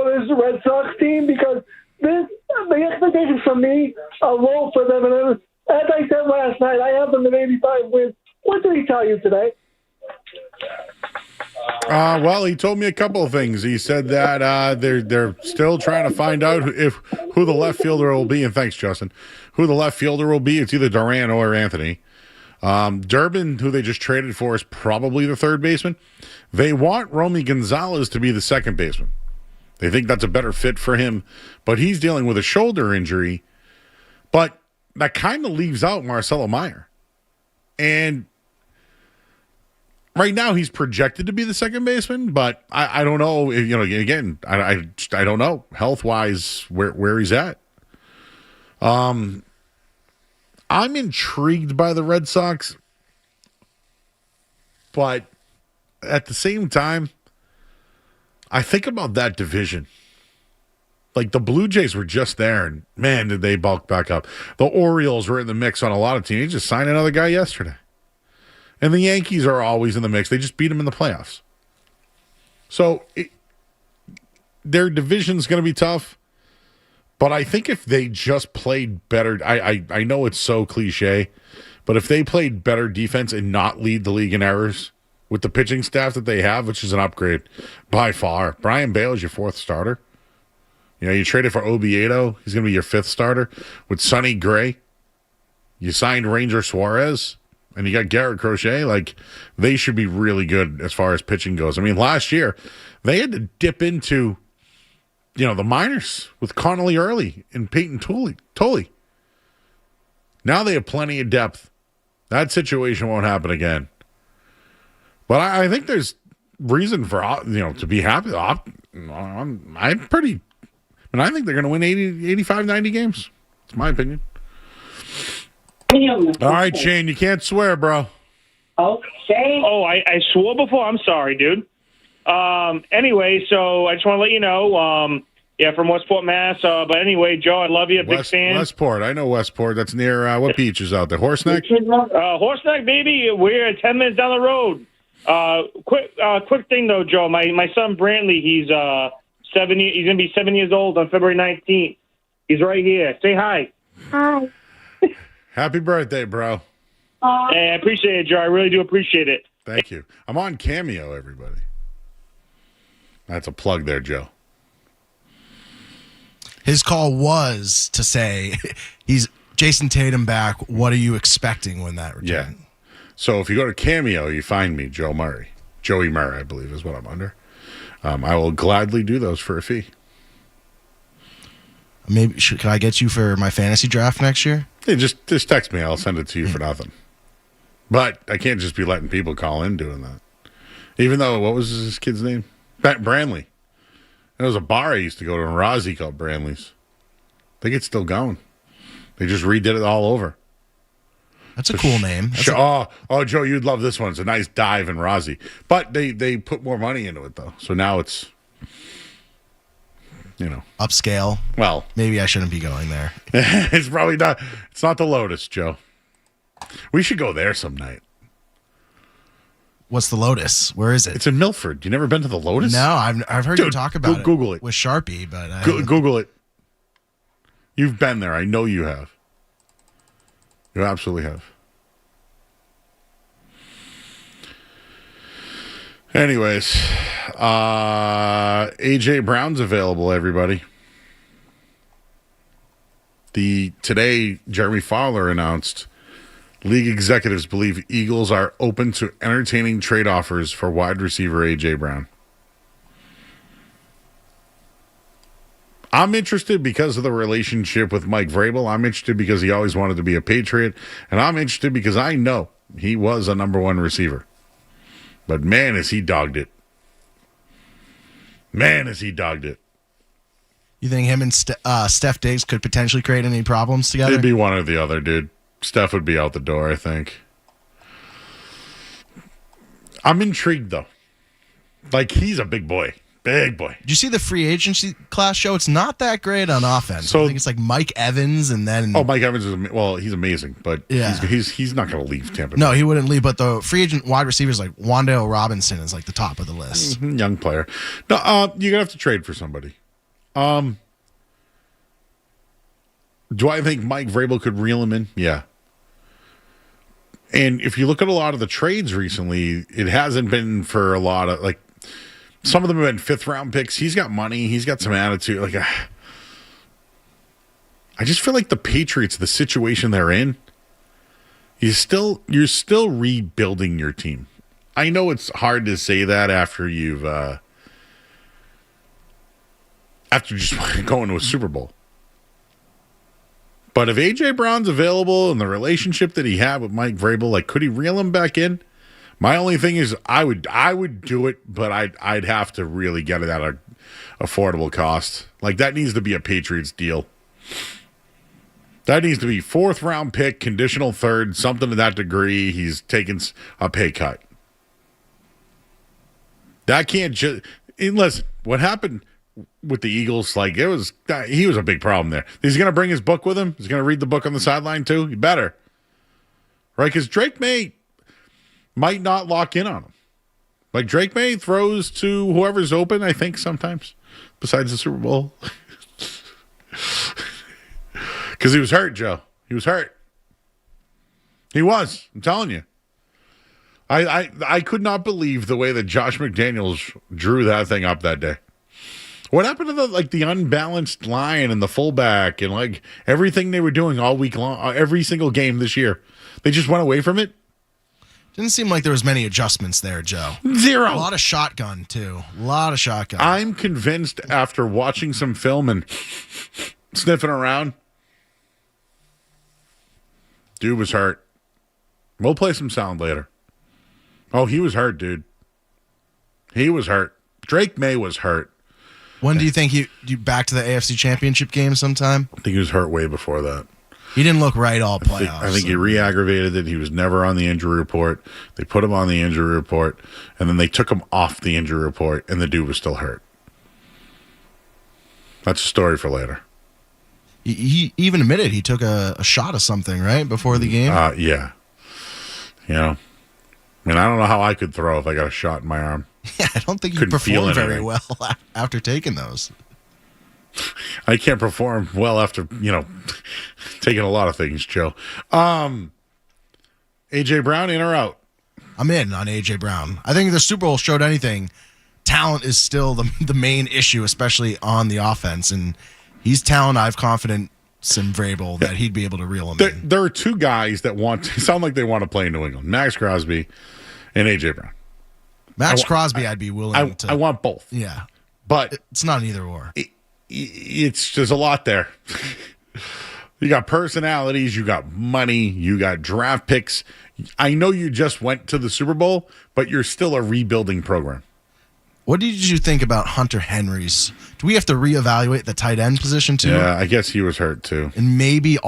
this Red Sox team because the expectations from me are low for them. And as I said last night, I have them at 85 wins. What did he tell you today? Well, he told me a couple of things. He said that they're still trying to find out who the left fielder will be. And thanks, Justin. Who the left fielder will be? It's either Duran or Anthony. Durbin, who they just traded for, is probably the third baseman. They want Romy Gonzalez to be the second baseman. They think that's a better fit for him, but he's dealing with a shoulder injury. But that kind of leaves out Marcelo Meyer. And right now he's projected to be the second baseman, but I don't know. Again, I don't know health-wise where he's at. I'm intrigued by the Red Sox, but at the same time, I think about that division. Like, the Blue Jays were just there, and man, did they bulk back up. The Orioles were in the mix on a lot of teams. They just signed another guy yesterday. And the Yankees are always in the mix. They just beat them in the playoffs. So their division's going to be tough. But I think if they just played better, I know it's so cliche, but if they played better defense and not lead the league in errors with the pitching staff that they have, which is an upgrade by far. Brian Bale is your fourth starter. You traded for Oviedo. He's going to be your fifth starter. With Sonny Gray, you signed Ranger Suarez, and you got Garrett Crochet. Like, they should be really good as far as pitching goes. I mean, last year, they had to dip into the minors with Connolly Early and Peyton Tolley. Now they have plenty of depth. That situation won't happen again. But I think there's reason for to be happy. I think they're going to win 80, 85, 90 games. It's my opinion. All right, Shane, you can't swear, bro. Okay. Oh, I swore before. I'm sorry, dude. Anyway, so I just want to let you know, from Westport, Mass. But anyway, Joe, I love you. Big fan. Westport. I know Westport. That's near, what beach is out there? Horseneck? Horseneck, baby. We're 10 minutes down the road. Quick thing, though, Joe. My son, Brantley, he's 7 years. He's going to be 7 years old on February 19th. He's right here. Say hi. Hi. Happy birthday, bro. Hey, I appreciate it, Joe. I really do appreciate it. Thank you. I'm on Cameo, everybody. That's a plug there, Joe. His call was to say, he's Jason Tatum back. What are you expecting when that returns? Yeah. So if you go to Cameo, you find me, Joe Murray. Joey Murray, I believe, is what I'm under. I will gladly do those for a fee. Maybe can I get you for my fantasy draft next year? Yeah, just text me. I'll send it to you for nothing. But I can't just be letting people call in doing that. Even though, what was his kid's name? Brantley. There was a bar I used to go to in Rossi called Brantley's. I think it's still going. They just redid it all over. That's a cool name. Joe, you'd love this one. It's a nice dive in Rossi. But they put more money into it, though. So now it's, upscale. Well, maybe I shouldn't be going there. It's probably not. It's not the Lotus, Joe. We should go there some night. What's the Lotus? Where is it? It's in Milford. You never been to the Lotus? No, I've heard you talk about it. Google it with Sharpie, but Google it. You've been there. I know you have. You absolutely have. Anyways, AJ Brown's available, everybody. Today, Jeremy Fowler announced league executives believe Eagles are open to entertaining trade offers for wide receiver AJ Brown. I'm interested because of the relationship with Mike Vrabel. I'm interested because he always wanted to be a Patriot. And I'm interested because I know he was a number one receiver. But man, has he dogged it. Man, has he dogged it. You think him and Steph Diggs could potentially create any problems together? It'd be one or the other, dude. Steph would be out the door, I think. I'm intrigued, though. Like, he's a big boy. Big boy. Did you see the free agency class show? It's not that great on offense. So, I think it's like Mike Evans and then... Oh, Mike Evans is... Well, he's amazing, but yeah. he's not going to leave Tampa Bay. No, he wouldn't leave, but the free agent wide receivers like Wan'Dale Robinson is like the top of the list. Mm-hmm, young player. No, you're going to have to trade for somebody. Do I think Mike Vrabel could reel him in? Yeah. And if you look at a lot of the trades recently, it hasn't been for a lot of, like, some of them have been 5th-round picks. He's got money. He's got some attitude. Like, I just feel like the Patriots, the situation they're in, you're still rebuilding your team. I know it's hard to say that after you've after just going to a Super Bowl. But if A.J. Brown's available and the relationship that he had with Mike Vrabel, like, could he reel him back in? My only thing is I would do it, but I'd have to really get it at an affordable cost. Like, that needs to be a Patriots deal. That needs to be 4th-round pick, conditional 3rd, something to that degree. He's taking a pay cut. That can't just – listen, what happened – with the Eagles, like, he was a big problem there. He's going to bring his book with him. He's going to read the book on the sideline too. You better, right? Because Drake May might not lock in on him. Like, Drake May throws to whoever's open, I think, sometimes, besides the Super Bowl. Because he was hurt, Joe. He was hurt. He was. I'm telling you. I could not believe the way that Josh McDaniels drew that thing up that day. What happened to the unbalanced line and the fullback and, like, everything they were doing all week long, every single game this year? They just went away from it? Didn't seem like there was many adjustments there, Joe. Zero. A lot of shotgun, too. A lot of shotgun. I'm convinced after watching some film and sniffing around, dude was hurt. We'll play some sound later. Oh, he was hurt, dude. He was hurt. Drake May was hurt. When do you think you back to the AFC Championship game sometime? I think he was hurt way before that. He didn't look right all playoffs. I think he re-aggravated it. He was never on the injury report. They put him on the injury report, and then they took him off the injury report, and the dude was still hurt. That's a story for later. He even admitted he took a shot of something, right, before the game? Yeah. You know, I mean, I don't know how I could throw if I got a shot in my arm. Yeah, I don't think you performed very well after taking those. I can't perform well after, taking a lot of things, Joe. A.J. Brown, in or out? I'm in on A.J. Brown. I think the Super Bowl showed anything. Talent is still the main issue, especially on the offense. And he's talent. I have confidence in Vrabel that he'd be able to reel him in. There are two guys that sound like they want to play in New England. Max Crosby and A.J. Brown. Max Crosby, I'd be willing to. I want both. Yeah. But it's not an either or. There's a lot there. You got personalities, you got money, you got draft picks. I know you just went to the Super Bowl, but you're still a rebuilding program. What did you think about Hunter Henry's? Do we have to reevaluate the tight end position too? Yeah, I guess he was hurt too. And maybe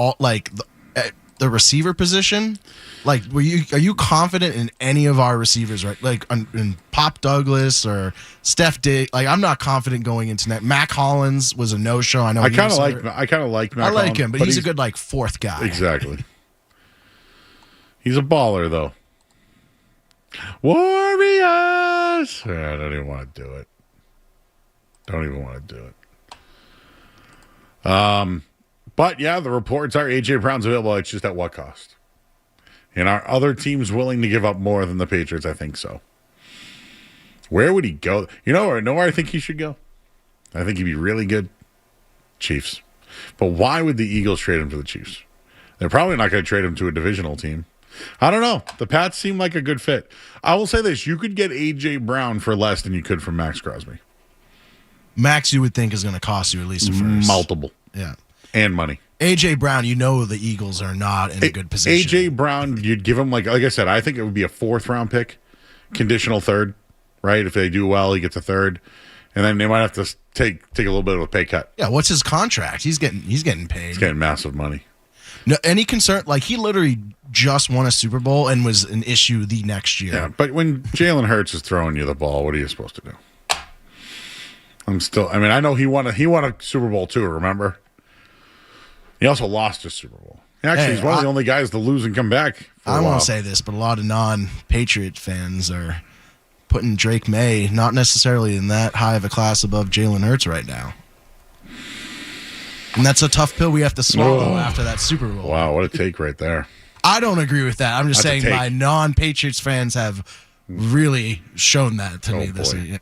the receiver position? Like, are you confident in any of our receivers, right? Like in Pop Douglas or Steph Diggs? Like, I'm not confident going into that. Mac Hollins was a no-show. I know. I kind of like Mac. I like Hollins, him, but he's a good fourth guy. Exactly. He's a baller though. Warriors. I don't even want to do it. Don't even want to do it. But yeah, the reports are A.J. Brown's available. It's just at what cost? And are other teams willing to give up more than the Patriots? I think so. Where would he go? Know where I think he should go? I think he'd be really good. Chiefs. But why would the Eagles trade him to the Chiefs? They're probably not going to trade him to a divisional team. I don't know. The Pats seem like a good fit. I will say this. You could get A.J. Brown for less than you could from Max Crosby. Max, you would think, is going to cost you at least a first. Multiple. Yeah. And money. A.J. Brown, the Eagles are not in a good position. A.J. Brown, you'd give him, like I said, I think it would be a 4th-round pick, conditional 3rd, right? If they do well, he gets a 3rd. And then they might have to take a little bit of a pay cut. Yeah, what's his contract? He's getting paid. He's getting massive money. No, any concern? Like, he literally just won a Super Bowl and was an issue the next year. Yeah, but when Jalen Hurts is throwing you the ball, what are you supposed to do? I know he won a Super Bowl too, remember? He also lost his Super Bowl. Actually, he's one of the only guys to lose and come back. I don't want to say this, but a lot of non-Patriot fans are putting Drake May not necessarily in that high of a class above Jalen Hurts right now. And that's a tough pill we have to swallow after that Super Bowl. Wow, what a take right there. I don't agree with that. I'm just That's a saying take. my non-Patriots fans have really shown that to me this boy. year.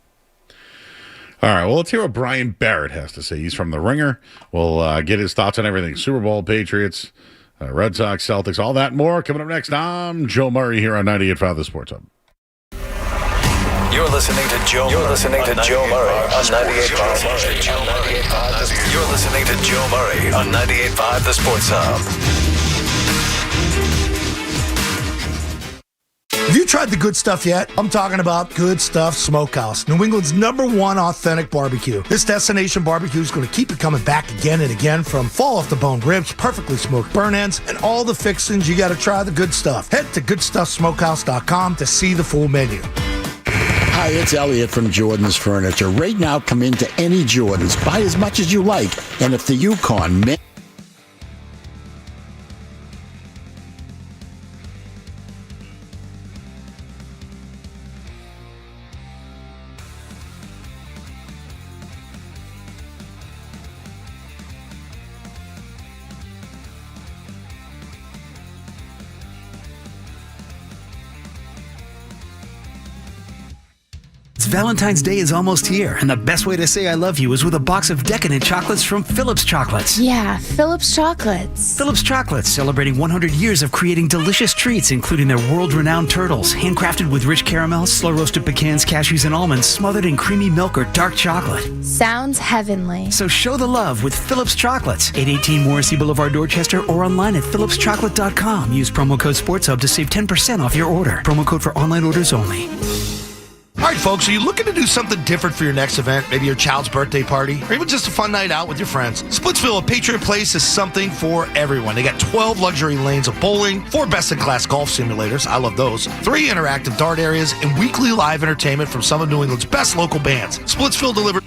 All right, well, let's hear what Brian Barrett has to say. He's from The Ringer. We'll get his thoughts on everything. Super Bowl, Patriots, Red Sox, Celtics, all that and more. Coming up next, I'm Joe Murray here on 98.5 The Sports Hub. You're listening to Joe. You're listening to Joe Murray on 98.5. You're listening to Joe Murray on 98.5 The Sports Hub. Have you tried the Good Stuff yet? I'm talking about Good Stuff Smokehouse, New England's #1 authentic barbecue. This destination barbecue is going to keep you coming back again and again, from fall off the bone ribs, perfectly smoked burn ends, and all the fixings. You got to try the good stuff. Head to goodstuffsmokehouse.com to see the full menu. Hi, it's Elliot from Jordan's Furniture. Right now, come into any Jordan's, buy as much as you like, and if the Yukon... Valentine's Day is almost here, and the best way to say I love you is with a box of decadent chocolates from Phillips Chocolates. Yeah, Phillips Chocolates. Phillips Chocolates, celebrating 100 years of creating delicious treats, including their world-renowned turtles, handcrafted with rich caramel, slow-roasted pecans, cashews, and almonds, smothered in creamy milk or dark chocolate. Sounds heavenly. So show the love with Phillips Chocolates. 818 Morrissey Boulevard, Dorchester, or online at phillipschocolate.com. Use promo code SportsHub to save 10% off your order. Promo code for online orders only. All right, folks, are you looking to do something different for your next event? Maybe your child's birthday party, or even just a fun night out with your friends? Splitsville at Patriot Place is something for everyone. They got 12 luxury lanes of bowling, 4 best-in-class golf simulators, I love those, 3 interactive dart areas, and weekly live entertainment from some of New England's best local bands. Splitsville delivered...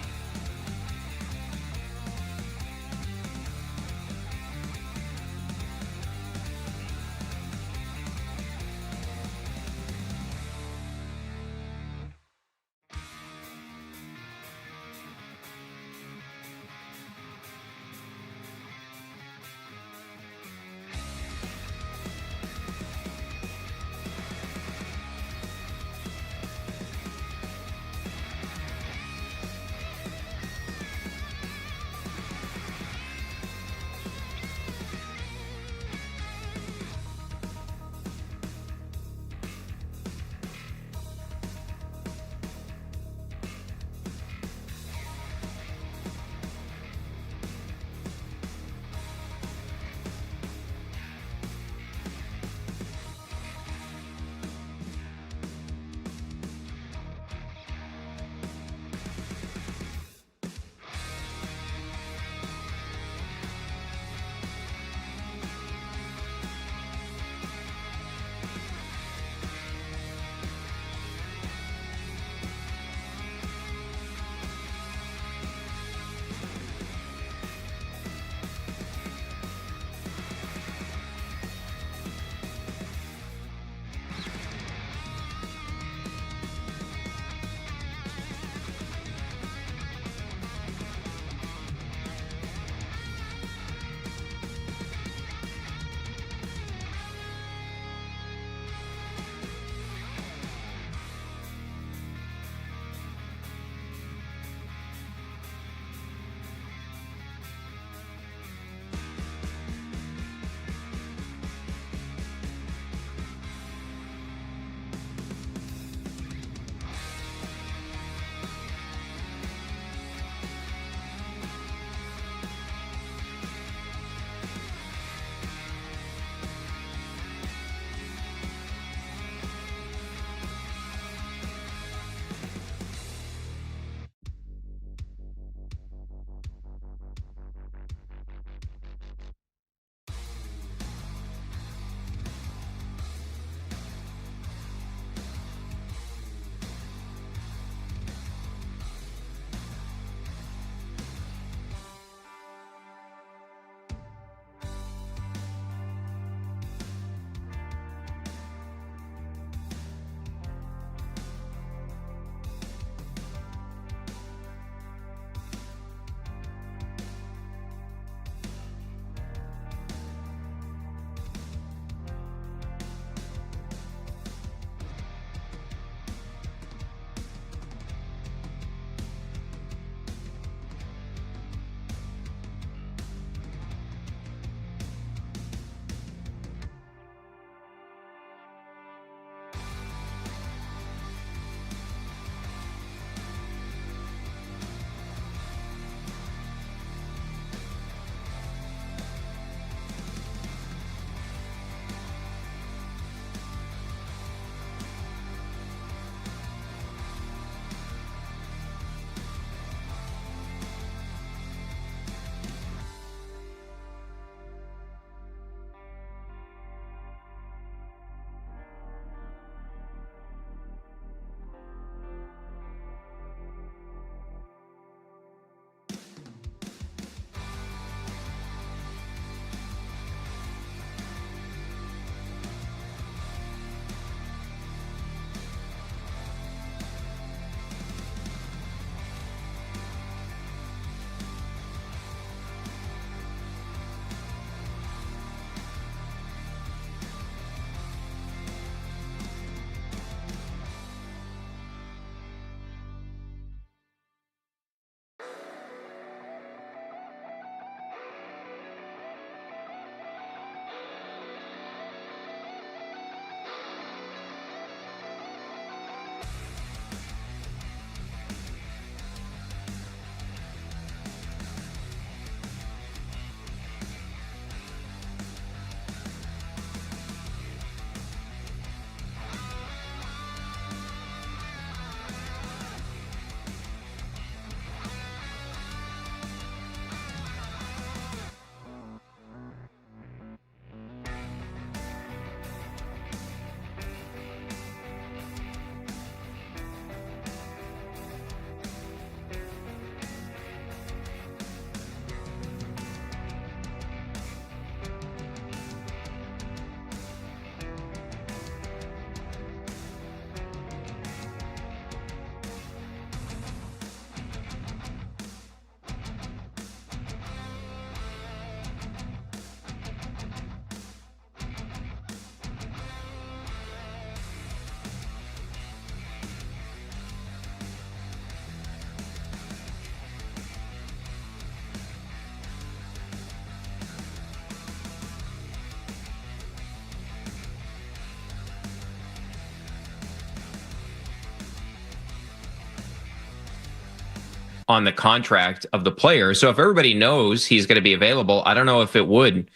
on the contract of the player. So if everybody knows he's going to be available, I don't know if it would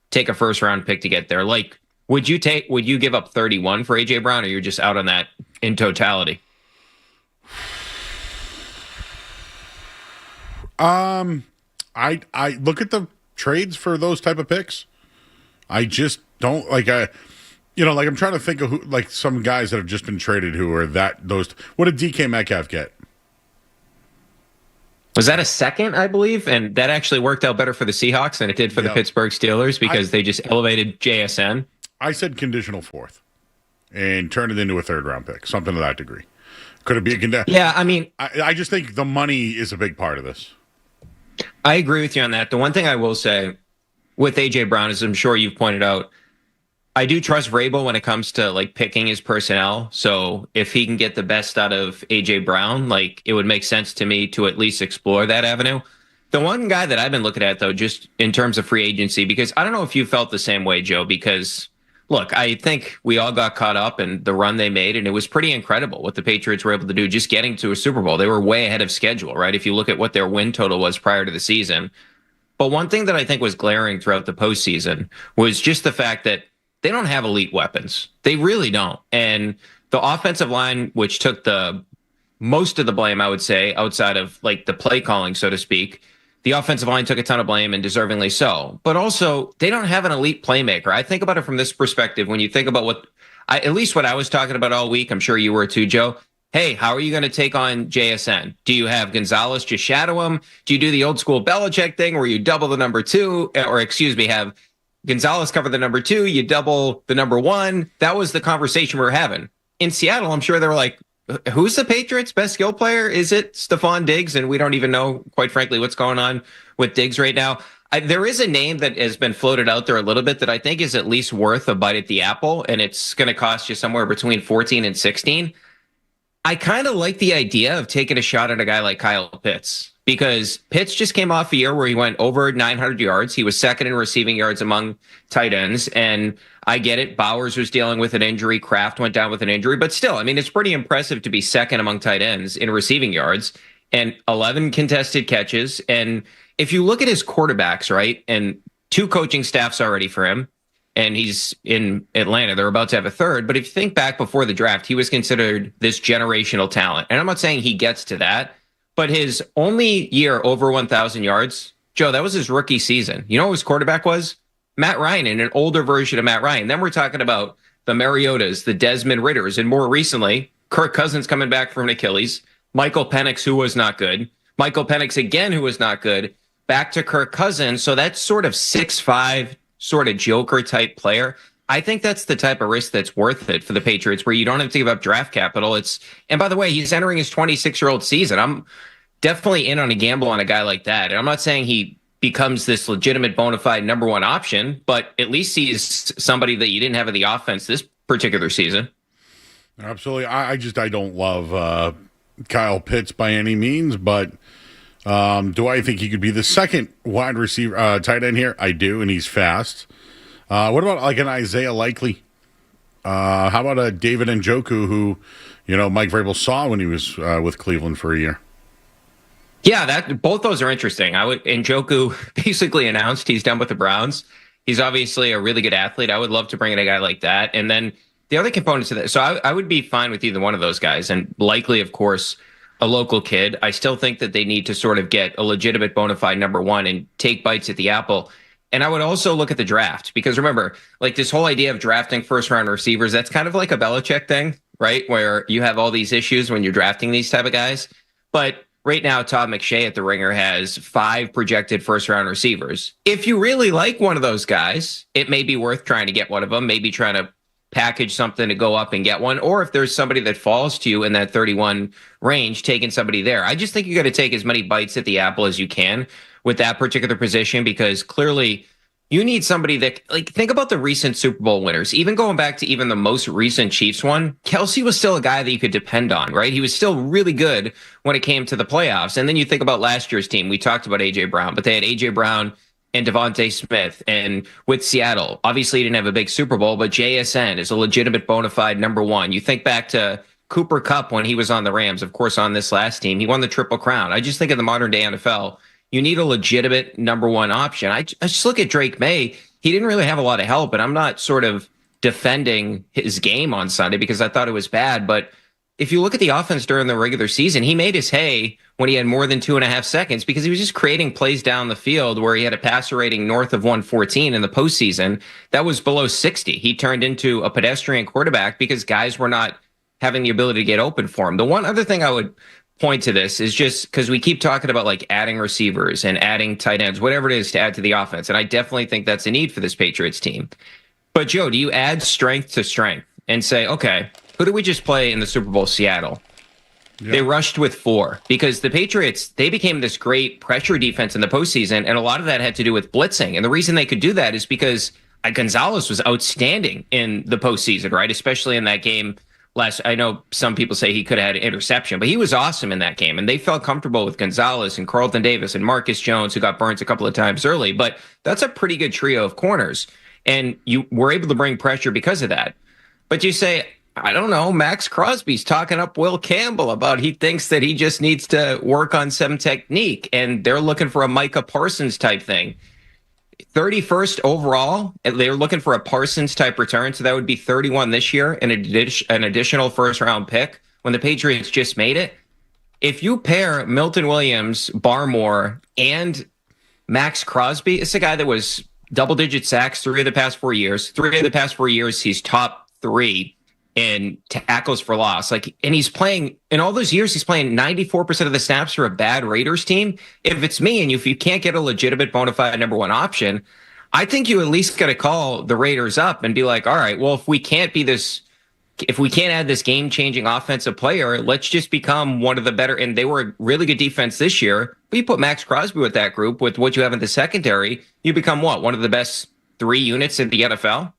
take a first round pick to get there. Like, would you give up 31 for AJ Brown, or you're just out on that in totality? I look at the trades for those type of picks. I just don't like I'm trying to think of who, like some guys that have just been traded who are those. What did DK Metcalf get? Was that a second, I believe? And that actually worked out better for the Seahawks than it did for the Pittsburgh Steelers because they just elevated JSN. I said conditional fourth and turned it into a third round pick, something to that degree. Could it be a condition? Yeah, I mean, I just think the money is a big part of this. I agree with you on that. The one thing I will say with AJ Brown is, I'm sure you've pointed out, I do trust VRABEL when it comes to like picking his personnel. So if he can get the best out of AJ Brown, like it would make sense to me to at least explore that avenue. The one guy that I've been looking at, though, just in terms of free agency, because I don't know if you felt the same way, Joe, because look, I think we all got caught up in the run they made, and it was pretty incredible what the Patriots were able to do just getting to a Super Bowl. They were way ahead of schedule, right? If you look at what their win total was prior to the season. But one thing that I think was glaring throughout the postseason was just the fact that they don't have elite weapons. They really don't. And the offensive line, which took the most of the blame, I would say, outside of like the play calling, so to speak, the offensive line took a ton of blame, and deservingly so. But also, they don't have an elite playmaker. I think about it from this perspective. When you think about at least what I was talking about all week, I'm sure you were too, Joe. Hey, how are you going to take on JSN? Do you have Gonzalez just shadow him? Do you do the old school Belichick thing where you double the number two, have Gonzalez cover the number two, you double the number one? That was the conversation we were having. In Seattle, I'm sure they were like, who's the Patriots' best skill player? Is it Stephon Diggs? And we don't even know, quite frankly, what's going on with Diggs right now. There is a name that has been floated out there a little bit that I think is at least worth a bite at the apple, and it's going to cost you somewhere between 14 and 16. I kind of like the idea of taking a shot at a guy like Kyle Pitts, because Pitts just came off a year where he went over 900 yards. He was second in receiving yards among tight ends. And I get it. Bowers was dealing with an injury. Kraft went down with an injury. But still, I mean, it's pretty impressive to be second among tight ends in receiving yards and 11 contested catches. And if you look at his quarterbacks, right, and 2 coaching staffs already for him, and he's in Atlanta. They're about to have a third. But if you think back before the draft, he was considered this generational talent. And I'm not saying he gets to that, but his only year over 1,000 yards, Joe, that was his rookie season. You know who his quarterback was? Matt Ryan, and an older version of Matt Ryan. Then we're talking about the Mariotas, the Desmond Ritters, and more recently, Kirk Cousins coming back from an Achilles, Michael Penix, who was not good, Michael Penix again, who was not good, back to Kirk Cousins. So that's sort of 6'5", sort of Joker type player. I think that's the type of risk that's worth it for the Patriots, where you don't have to give up draft capital. And by the way, he's entering his 26-year-old season. I'm definitely in on a gamble on a guy like that. And I'm not saying he becomes this legitimate bona fide number one option, but at least he's somebody that you didn't have in the offense this particular season. Absolutely. I don't love Kyle Pitts by any means, but do I think he could be the second wide receiver tight end here? I do, and he's fast. What about like an Isaiah Likely? How about a David Njoku, who, Mike VRABEL saw when he was with Cleveland for a year? Yeah, both those are interesting. Njoku basically announced he's done with the Browns. He's obviously a really good athlete. I would love to bring in a guy like that. And then the other components of that, so I would be fine with either one of those guys. And Likely, of course, a local kid. I still think that they need to sort of get a legitimate bona fide number one and take bites at the apple. And I would also look at the draft, because remember, like this whole idea of drafting first-round receivers, that's kind of like a Belichick thing, right? Where you have all these issues when you're drafting these type of guys. But right now, Todd McShay at the Ringer has 5 projected first-round receivers. If you really like one of those guys, it may be worth trying to get one of them, maybe trying to package something to go up and get one. Or if there's somebody that falls to you in that 31 range, taking somebody there. I just think you got to take as many bites at the apple as you can with that particular position, because clearly you need somebody that, like, think about the recent Super Bowl winners, even going back to even the most recent Chiefs one. Kelsey was still a guy that you could depend on, right? He was still really good when it came to the playoffs. And then you think about last year's team. We talked about A.J. Brown, but they had A.J. Brown and Devontae Smith. And with Seattle, obviously he didn't have a big Super Bowl, but JSN is a legitimate bona fide number one. You think back to Cooper Kupp when he was on the Rams, of course, on this last team. He won the Triple Crown. I just think in the modern day NFL, you need a legitimate number one option. I just look at Drake May. He didn't really have a lot of help, and I'm not sort of defending his game on Sunday because I thought it was bad. But if you look at the offense during the regular season, he made his hay when he had more than 2.5 seconds because he was just creating plays down the field where he had a passer rating north of 114 in the postseason. That was below 60. He turned into a pedestrian quarterback because guys were not having the ability to get open for him. The one other thing I would point to this is just because we keep talking about like adding receivers and adding tight ends, whatever it is to add to the offense. And I definitely think that's a need for this Patriots team. But Joe, do you add strength to strength and say, okay, who did we just play in the Super Bowl? Seattle. Yeah. They rushed with 4 because the Patriots, they became this great pressure defense in the postseason. And a lot of that had to do with blitzing. And the reason they could do that is because Gonzalez was outstanding in the postseason, right? Especially in that game I know some people say he could have had an interception, but he was awesome in that game. And they felt comfortable with Gonzalez and Carlton Davis and Marcus Jones, who got burnt a couple of times early. But that's a pretty good trio of corners. And you were able to bring pressure because of that. But you say, I don't know, Max Crosby's talking up Will Campbell about he thinks that he just needs to work on some technique. And they're looking for a Micah Parsons type thing. 31st overall, they're looking for a Parsons type return. So that would be 31 this year and an additional first round pick when the Patriots just made it. If you pair Milton Williams, Barmore, and Max Crosby, it's a guy that was double-digit sacks 3 of the past 4 years. 3 of the past 4 years, he's top 3 in tackles for loss. And he's playing, in all those years, he's playing 94% of the snaps for a bad Raiders team. If it's me and if you can't get a legitimate bona fide number one option, I think you at least got to call the Raiders up and be like, all right, well, if we can't add this game-changing offensive player, let's just become one of the better. And they were a really good defense this year. But you put Max Crosby with that group, with what you have in the secondary, you become what? One of the best 3 units in the NFL?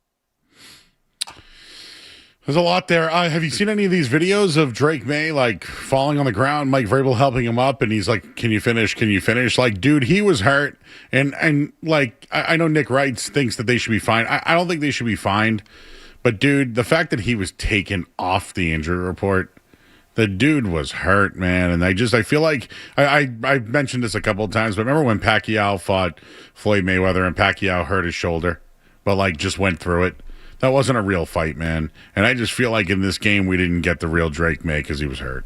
There's a lot there. Have you seen any of these videos of Drake May, like, falling on the ground, Mike Vrabel helping him up, and he's like, can you finish? Can you finish? Like, dude, he was hurt. And like, I know Nick Wright thinks that they should be fined. I don't think they should be fined. But, dude, the fact that he was taken off the injury report, the dude was hurt, man. And I feel like, I mentioned this a couple of times, but remember when Pacquiao fought Floyd Mayweather and Pacquiao hurt his shoulder, but, like, just went through it? That wasn't a real fight, man. And I just feel like in this game we didn't get the real Drake May because he was hurt.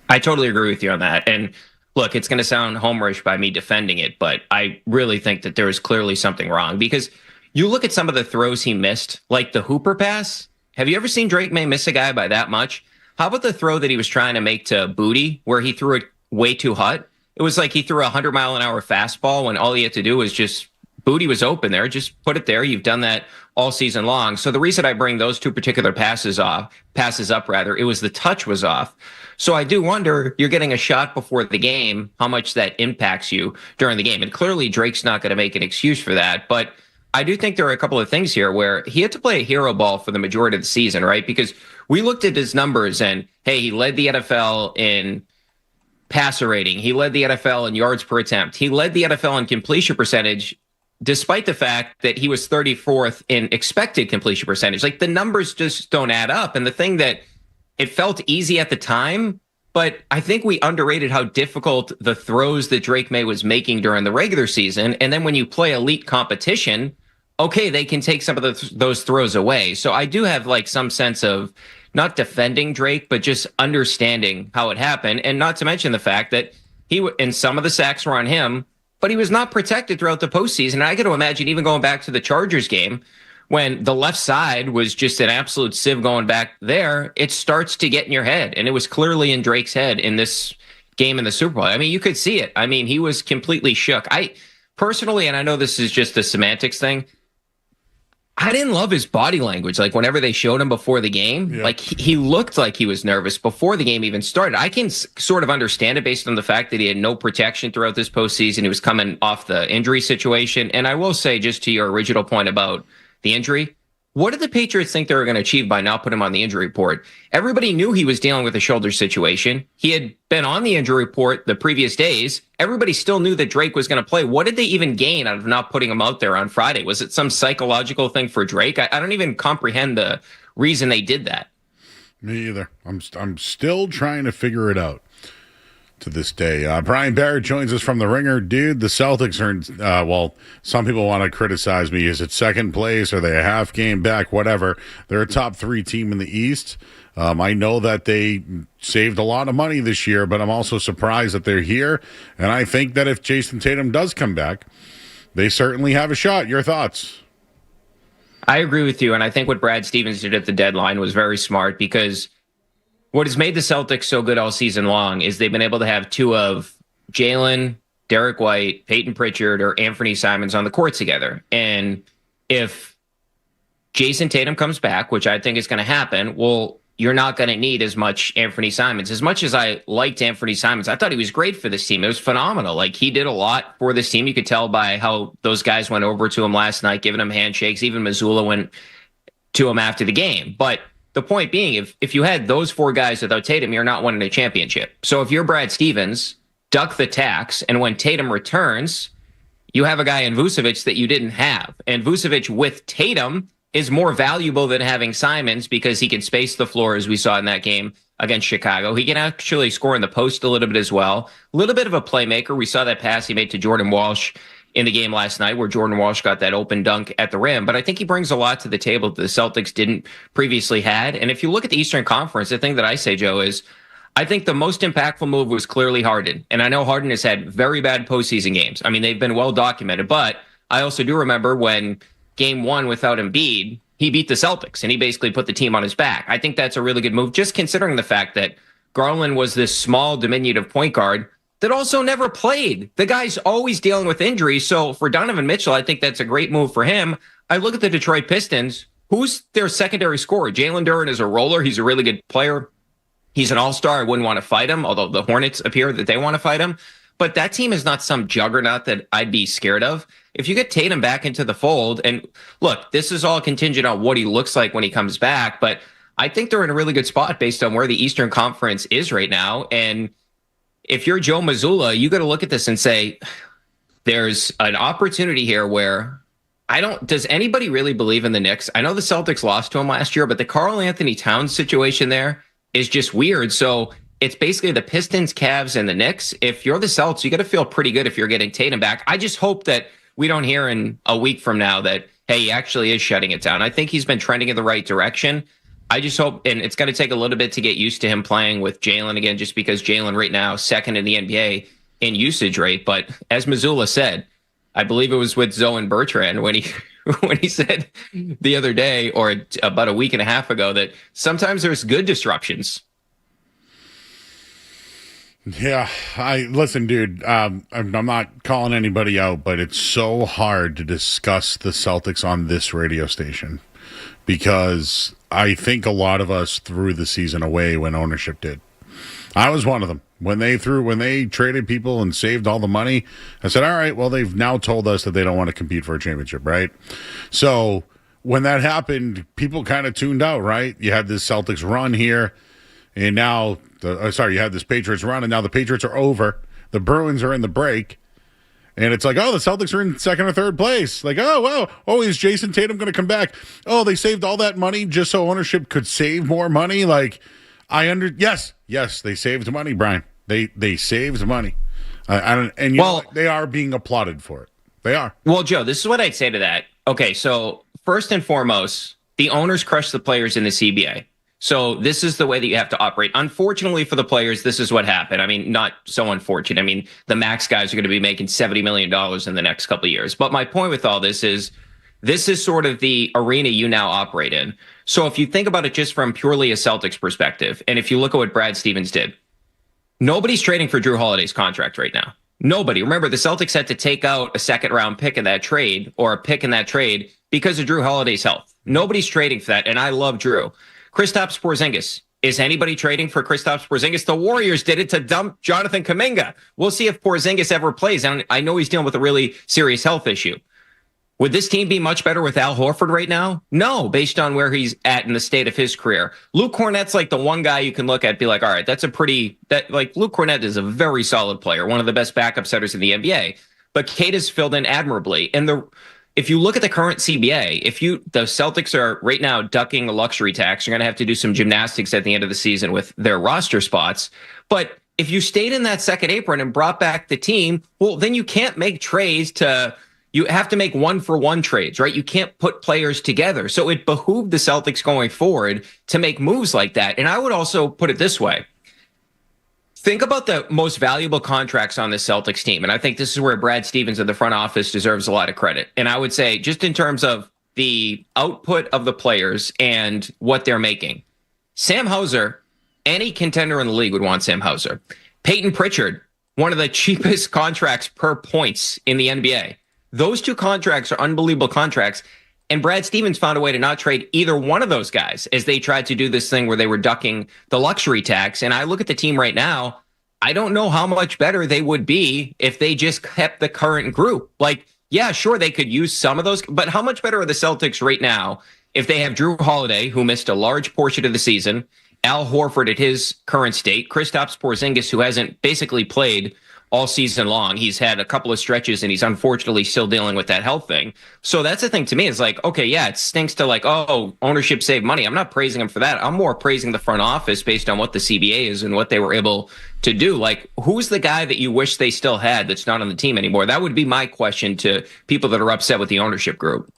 I totally agree with you on that. And look, it's going to sound homerish by me defending it, but I really think that there is clearly something wrong because you look at some of the throws he missed, like the Hooper pass. Have you ever seen Drake May miss a guy by that much? How about the throw that he was trying to make to Booty where he threw it way too hot? It was like he threw a 100-mile-an-hour fastball when all he had to do was just Booty was open there. Just put it there. You've done that all season long. So the reason I bring those 2 particular passes up, it was the touch was off. So I do wonder, you're getting a shot before the game, how much that impacts you during the game. And clearly Drake's not going to make an excuse for that. But I do think there are a couple of things here where he had to play a hero ball for the majority of the season, right? Because we looked at his numbers and, hey, he led the NFL in passer rating. He led the NFL in yards per attempt. He led the NFL in completion percentage, despite the fact that he was 34th in expected completion percentage. Like, the numbers just don't add up. And the thing that it felt easy at the time, but I think we underrated how difficult the throws that Drake May was making during the regular season. And then when you play elite competition, okay, they can take some of those throws away. So I do have like some sense of not defending Drake, but just understanding how it happened. And not to mention the fact that and some of the sacks were on him, but he was not protected throughout the postseason. And I got to imagine even going back to the Chargers game, when the left side was just an absolute sieve going back there, it starts to get in your head. And it was clearly in Drake's head in this game in the Super Bowl. I mean, you could see it. I mean, he was completely shook. I personally, and I know this is just a semantics thing, I didn't love his body language. Like, whenever they showed him before the game, like he looked like he was nervous before the game even started. I can sort of understand it based on the fact that he had no protection throughout this postseason. He was coming off the injury situation. And I will say, just to your original point about the injury, what did the Patriots think they were going to achieve by not putting him on the injury report? Everybody knew he was dealing with a shoulder situation. He had been on the injury report the previous days. Everybody still knew that Drake was going to play. What did they even gain out of not putting him out there on Friday? Was it some psychological thing for Drake? I don't even comprehend the reason they did that. Me either. I'm still trying to figure it out to this day. Brian Barrett joins us from the Ringer. Dude, the Celtics are, well, some people want to criticize me. Is it second place? Are they a half game back? Whatever. They're a top 3 team in the East. I know that they saved a lot of money this year, but I'm also surprised that they're here. And I think that if Jason Tatum does come back, they certainly have a shot. Your thoughts? I agree with you, and I think what Brad Stevens did at the deadline was very smart, because what has made the Celtics so good all season long is they've been able to have 2 of Jalen, Derek White, Peyton Pritchard, or Anthony Simons on the court together. And if Jason Tatum comes back, which I think is going to happen, well, you're not going to need as much Anthony Simons. As much as I liked Anthony Simons, I thought he was great for this team. It was phenomenal. Like, he did a lot for this team. You could tell by how those guys went over to him last night, giving him handshakes. Even Missoula went to him after the game. But the point being, if you had those 4 guys without Tatum, you're not winning a championship. So if you're Brad Stevens, duck the tax, and when Tatum returns, you have a guy in Vucevic that you didn't have. And Vucevic with Tatum is more valuable than having Simons, because he can space the floor, as we saw in that game against Chicago. He can actually score in the post a little bit as well. A little bit of a playmaker. We saw that pass he made to Jordan Walsh in the game last night, where Jordan Walsh got that open dunk at the rim. But I think he brings a lot to the table that the Celtics didn't previously had. And if you look at the Eastern Conference, the thing that I say, Joe, is I think the most impactful move was clearly Harden. And I know Harden has had very bad postseason games. I mean, they've been well documented. But I also do remember when game 1 without Embiid, he beat the Celtics, and he basically put the team on his back. I think that's a really good move, just considering the fact that Garland was this small, diminutive point guard that also never played. The guy's always dealing with injuries. So for Donovan Mitchell, I think that's a great move for him. I look at the Detroit Pistons. Who's their secondary scorer? Jalen Duren is a roller. He's a really good player. He's an all-star. I wouldn't want to fight him, although the Hornets appear that they want to fight him. But that team is not some juggernaut that I'd be scared of. If you get Tatum back into the fold, and look, this is all contingent on what he looks like when he comes back, but I think they're in a really good spot based on where the Eastern Conference is right now. And if you're Joe Mazzulla, you got to look at this and say, there's an opportunity here where does anybody really believe in the Knicks? I know the Celtics lost to him last year, but the Karl Anthony Towns situation there is just weird. So it's basically the Pistons, Cavs, and the Knicks. If you're the Celtics, you got to feel pretty good if you're getting Tatum back. I just hope that we don't hear in a week from now that, hey, he actually is shutting it down. I think he's been trending in the right direction. I just hope, and it's going to take a little bit to get used to him playing with Jalen again, just because Jalen right now, second in the NBA in usage rate. But as Mazzulla said, I believe it was with Zoe Bertrand when he said the other day, or about a week and a half ago, that sometimes there's good disruptions. Yeah, listen, dude, I'm not calling anybody out, but it's so hard to discuss the Celtics on this radio station, because I think a lot of us threw the season away when ownership did. I was one of them. When they traded people and saved all the money, I said, all right, well, they've now told us that they don't want to compete for a championship, right? So when that happened, people kind of tuned out, right? You had this Celtics run here, and now you had this Patriots run, and now the Patriots are over. The Bruins are in the break. And it's like, oh, the Celtics are in second or third place. Like, oh, wow. Oh, is Jason Tatum going to come back? Oh, they saved all that money just so ownership could save more money? Like, yes, they saved money, Brian. They saved money. They are being applauded for it. They are. Well, Joe, this is what I'd say to that. Okay, so first and foremost, the owners crush the players in the CBA. So this is the way that you have to operate. Unfortunately for the players, this is what happened. I mean, not so unfortunate. I mean, the max guys are going to be making $70 million in the next couple of years. But my point with all this is sort of the arena you now operate in. So if you think about it just from purely a Celtics perspective, and if you look at what Brad Stevens did, nobody's trading for Drew Holiday's contract right now. Nobody. Remember, the Celtics had to take out a second-round pick in that trade, or a pick in that trade, because of Drew Holiday's health. Nobody's trading for that, and I love Drew. Kristaps Porzingis. Is anybody trading for Kristaps Porzingis? The Warriors did it to dump Jonathan Kuminga. We'll see if Porzingis ever plays. And I know he's dealing with a really serious health issue. Would this team be much better with Al Horford right now? No, based on where he's at in the state of his career. Luke Cornett's like the one guy you can look at and be like, all right, Luke Cornett is a very solid player, one of the best backup setters in the NBA. But Kate has filled in admirably. And if you look at the current CBA, the Celtics are right now ducking the luxury tax. You're going to have to do some gymnastics at the end of the season with their roster spots. But if you stayed in that second apron and brought back the team, well, then you can't make trades you have to make 1-for-1 trades, right? You can't put players together. So it behooved the Celtics going forward to make moves like that. And I would also put it this way. Think about the most valuable contracts on the Celtics team. And I think this is where Brad Stevens of the front office deserves a lot of credit. And I would say just in terms of the output of the players and what they're making. Sam Hauser, any contender in the league would want Sam Hauser. Peyton Pritchard, one of the cheapest contracts per points in the NBA. Those two contracts are unbelievable contracts. And Brad Stevens found a way to not trade either one of those guys as they tried to do this thing where they were ducking the luxury tax. And I look at the team right now, I don't know how much better they would be if they just kept the current group. Like, yeah, sure, they could use some of those, but how much better are the Celtics right now if they have Drew Holiday, who missed a large portion of the season, Al Horford at his current state, Kristaps Porzingis, who hasn't basically played all season long. He's had a couple of stretches and he's unfortunately still dealing with that health thing. So that's the thing to me is like, okay, yeah, it stinks to like, oh, ownership saved money. I'm not praising him for that. I'm more praising the front office based on what the CBA is and what they were able to do. Like, who's the guy that you wish they still had that's not on the team anymore? That would be my question to people that are upset with the ownership group.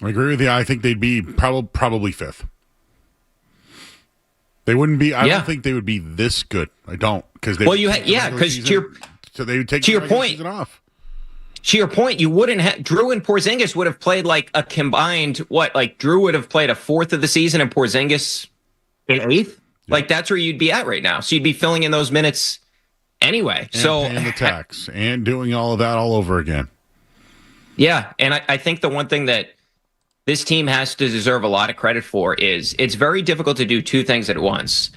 I agree with you. I think they'd be probably fifth. They wouldn't be. I don't think they would be this good. I don't because because to your point off. To your point, you wouldn't have Drew and Porzingis would have played like a combined Drew would have played a fourth of the season and Porzingis an eighth. Yep. Like that's where you'd be at right now. So you'd be filling in those minutes anyway. And so paying the tax and doing all of that all over again. Yeah, and I think the one thing that this team has to deserve a lot of credit for is it's very difficult to do two things at once.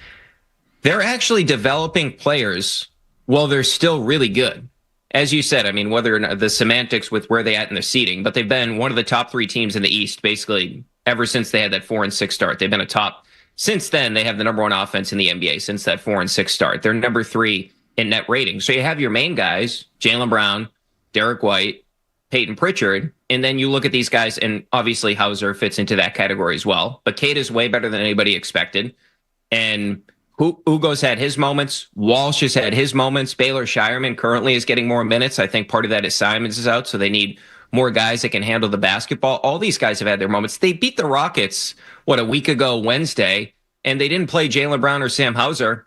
They're actually developing players while they're still really good. As you said, I mean, whether or not the semantics with where they at in the seeding, but they've been one of the top three teams in the East basically ever since they had that 4-6 start. They've been a top. Since then, they have the number one offense in the NBA since that 4-6 start. They're number 3 in net rating. So you have your main guys, Jaylen Brown, Derek White, Peyton Pritchard, and then you look at these guys, and obviously Hauser fits into that category as well. But Cade is way better than anybody expected. And Ugo's had his moments. Walsh has had his moments. Baylor Shireman currently is getting more minutes. I think part of that is Simons is out, so they need more guys that can handle the basketball. All these guys have had their moments. They beat the Rockets, a week ago Wednesday, and they didn't play Jaylen Brown or Sam Hauser.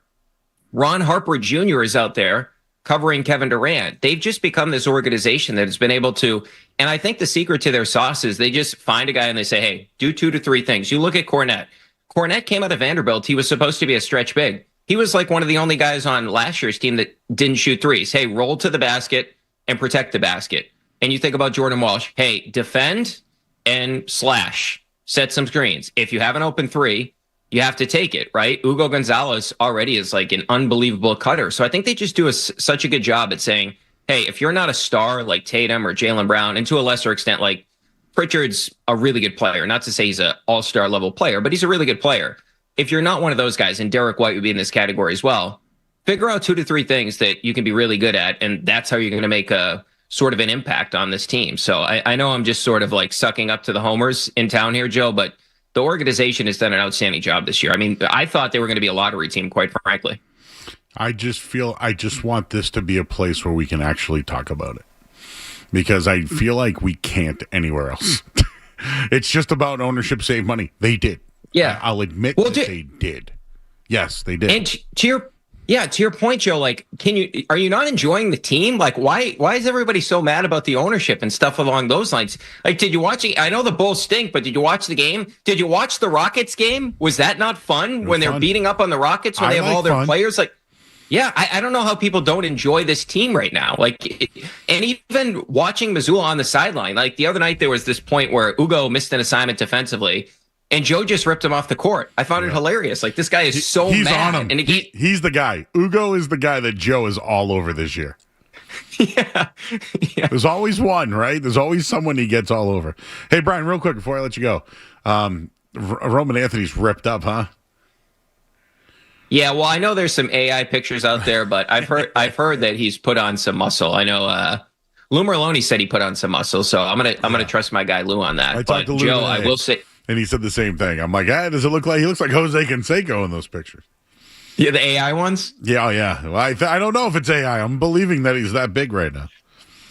Ron Harper Jr. is out there covering Kevin Durant. They've just become this organization that has been able to, and I think the secret to their sauce is they just find a guy and they say, hey, do 2 to 3 things. You look at Cornette. Cornette came out of Vanderbilt. He was supposed to be a stretch big. He was like one of the only guys on last year's team that didn't shoot threes. Hey, roll to the basket and protect the basket. And you think about Jordan Walsh. Hey, defend and slash. Set some screens. If you have an open three, you have to take it, right? Ugo Gonzalez already is like an unbelievable cutter. So I think they just do such a good job at saying, hey, if you're not a star like Tatum or Jaylen Brown, and to a lesser extent, like Pritchard's a really good player. Not to say he's an all-star level player, but he's a really good player. If you're not one of those guys, and Derek White would be in this category as well, figure out 2 to 3 things that you can be really good at, and that's how you're going to make a sort of an impact on this team. So I know I'm just sort of like sucking up to the homers in town here, Joe, but the organization has done an outstanding job this year. I mean, I thought they were going to be a lottery team, quite frankly. I just want this to be a place where we can actually talk about it, because I feel like we can't anywhere else. It's just about ownership save money. They did. Yeah. I'll admit that they did. Yes, they did. And to your point, Joe, like, are you not enjoying the team? Like, why is everybody so mad about the ownership and stuff along those lines? Like, did you watch it? I know the Bulls stink, but did you watch the game? Did you watch the Rockets game? Was that not fun when they're beating up on the Rockets when they have all their players? Like, yeah, I don't know how people don't enjoy this team right now. Like, and even watching Missoula on the sideline, like the other night, there was this point where Ugo missed an assignment defensively, and Joe just ripped him off the court. I found it hilarious. Like, this guy is he's mad. On him. And he's the guy. Ugo is the guy that Joe is all over this year. Yeah. There's always one, right? There's always someone he gets all over. Hey, Brian, real quick before I let you go. Roman Anthony's ripped up, huh? Yeah, well, I know there's some AI pictures out there, but I've heard that he's put on some muscle. I know Lou Merlone said he put on some muscle, so I'm gonna trust my guy Lou on that. I but talked to Lou Joe, today, I will say, and he said the same thing. I'm like, does it look like he looks like Jose Canseco in those pictures? yeah, the AI ones. Yeah, Well, I don't know if it's AI. I'm believing that he's that big right now.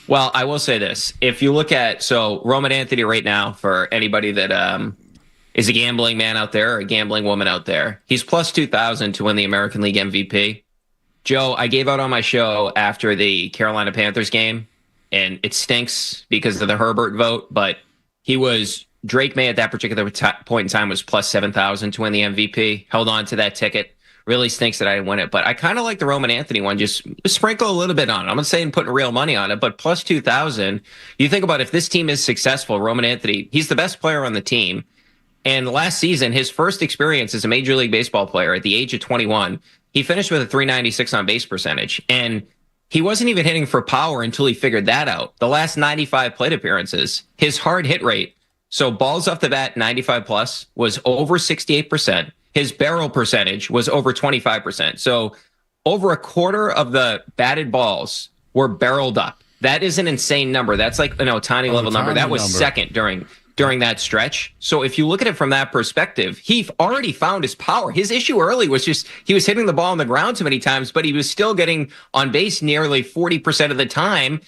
Well, I will say this: if you look at Roman Anthony right now, for anybody that is a gambling man out there or a gambling woman out there, he's plus 2,000 to win the American League MVP. Joe, I gave out on my show after the Carolina Panthers game, and it stinks because of the Herbert vote, but Drake May at that particular point in time was plus 7,000 to win the MVP. Held on to that ticket. Really stinks that I didn't win it, but I kind of like the Roman Anthony one. Just sprinkle a little bit on it. I'm not saying putting real money on it, but plus 2,000. You think about if this team is successful, Roman Anthony, he's the best player on the team. And last season, his first experience as a Major League Baseball player at the age of 21, he finished with a 396 on base percentage. And he wasn't even hitting for power until he figured that out. The last 95 plate appearances, his hard hit rate, so balls off the bat 95 plus, was over 68%. His barrel percentage was over 25%. So over a quarter of the batted balls were barreled up. That is an insane number. That's like tiny level number. That was second during that stretch. So if you look at it from that perspective, he already found his power. His issue early was just he was hitting the ball on the ground too many times, but he was still getting on base nearly 40% of the time.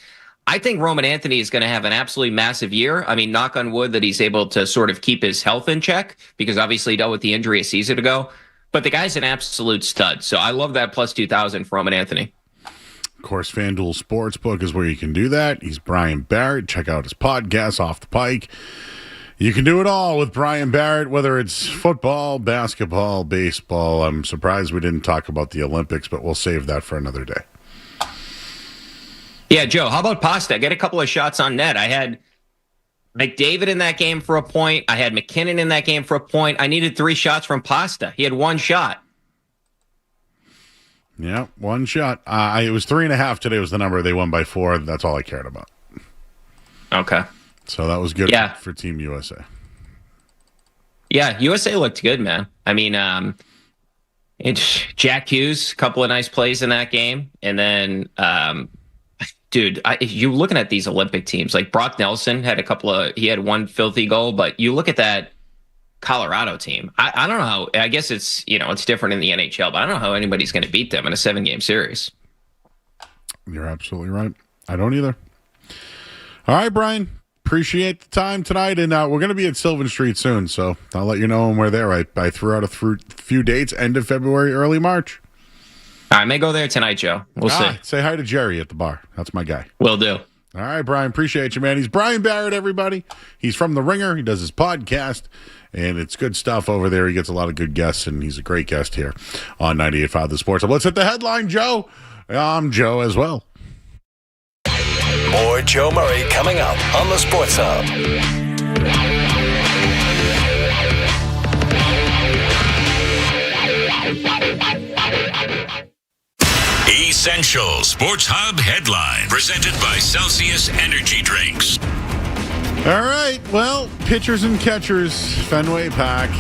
I think Roman Anthony is going to have an absolutely massive year. I mean, knock on wood that he's able to sort of keep his health in check, because obviously he dealt with the injury a season ago. But the guy's an absolute stud. So I love that plus 2,000 for Roman Anthony. Of course, FanDuel Sportsbook is where you can do that. He's Brian Barrett. Check out his podcast, Off the Pike. You can do it all with Brian Barrett, whether it's football, basketball, baseball. I'm surprised we didn't talk about the Olympics, but we'll save that for another day. Yeah, Joe, how about Pasta? Get a couple of shots on net. I had McDavid in that game for a point. I had McKinnon in that game for a point. I needed 3 shots from Pasta. He had 1 shot. Yeah, 1 shot. It was 3.5 today was the number. They won by 4. That's all I cared about. Okay. So that was good for Team USA. Yeah, USA looked good, man. I mean, Jack Hughes, a couple of nice plays in that game. And then, dude, you looking at these Olympic teams, like Brock Nelson had he had 1 filthy goal, but you look at that Colorado team. I don't know how, I guess it's different in the NHL, but I don't know how anybody's going to beat them in a 7-game series. You're absolutely right. I don't either. All right, Brian. Appreciate the time tonight, and we're going to be at Sylvan Street soon, so I'll let you know when we're there. I threw out a few dates, end of February, early March. I may go there tonight, Joe. We'll see. Say hi to Jerry at the bar. That's my guy. Will do. All right, Brian. Appreciate you, man. He's Brian Barrett, everybody. He's from The Ringer. He does his podcast, and it's good stuff over there. He gets a lot of good guests, and he's a great guest here on 98.5 The Sports Hub. Let's hit the headline, Joe. I'm Joe as well. More Joe Murray coming up on the Sports Hub. Essential Sports Hub headline presented by Celsius Energy Drinks. All right. Well, pitchers and catchers, Fenway Park.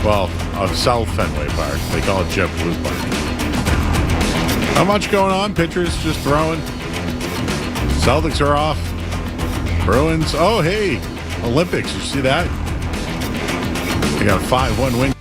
Well, South Fenway Park. They call it Jet Blue Park. Not much going on. Pitchers just throwing. Celtics are off. Bruins. Oh, hey. Olympics. You see that? They got a 5-1 win.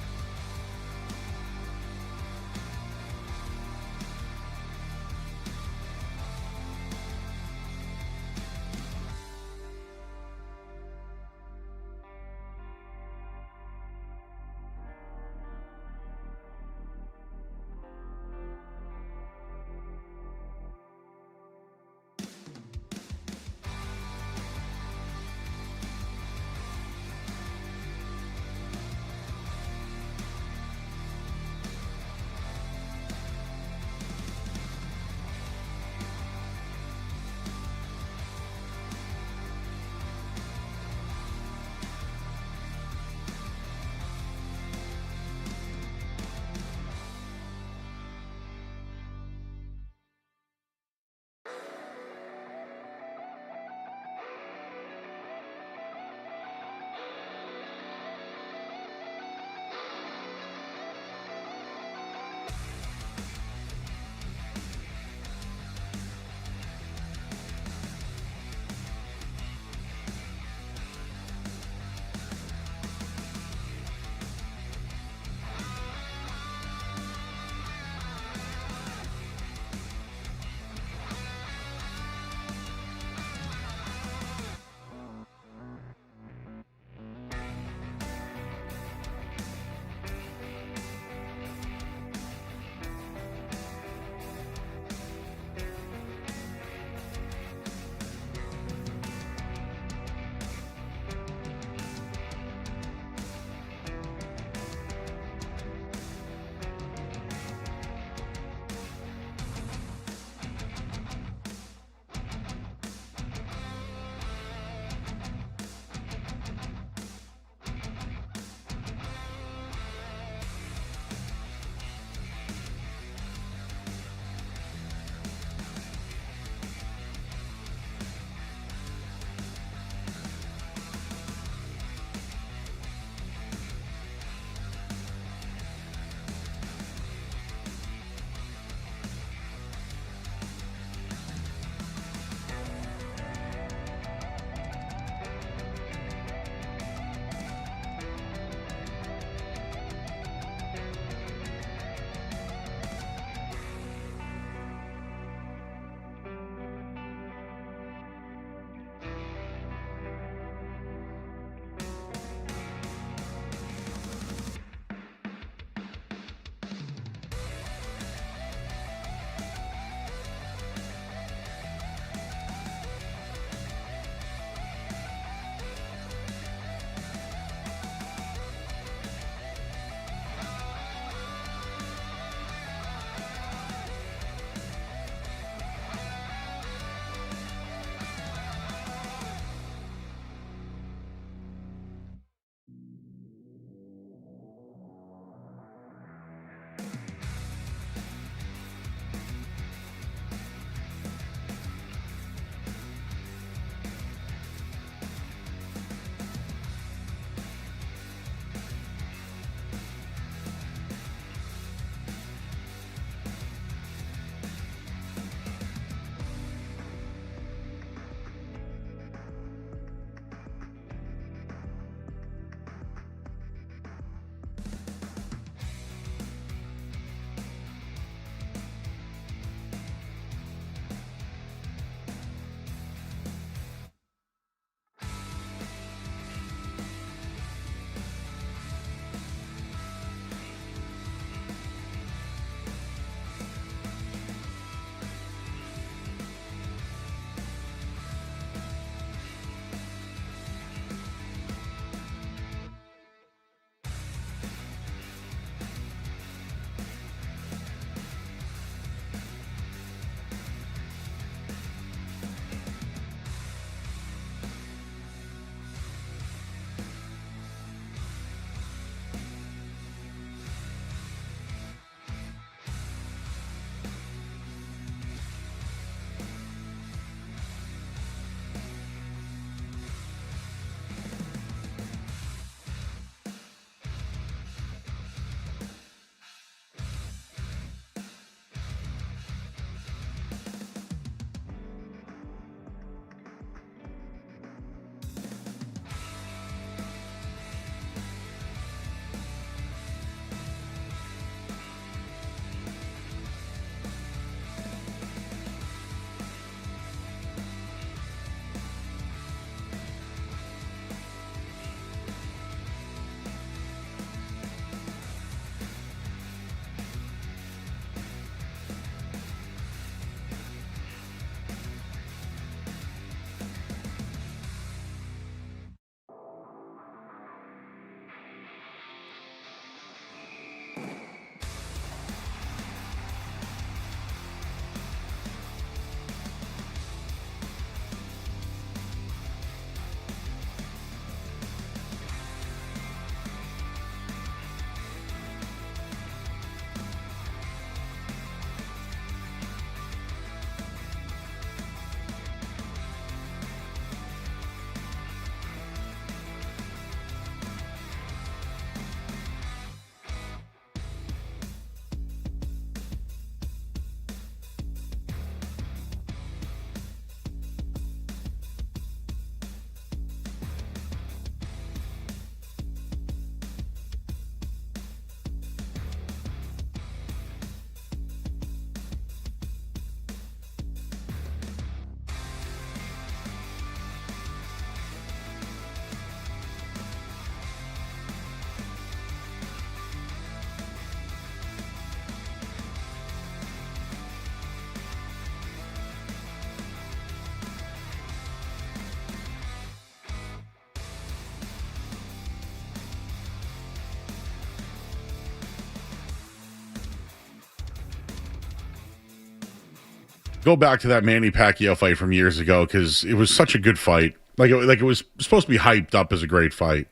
go back to that Manny Pacquiao fight from years ago because it was such a good fight. Like it was supposed to be hyped up as a great fight.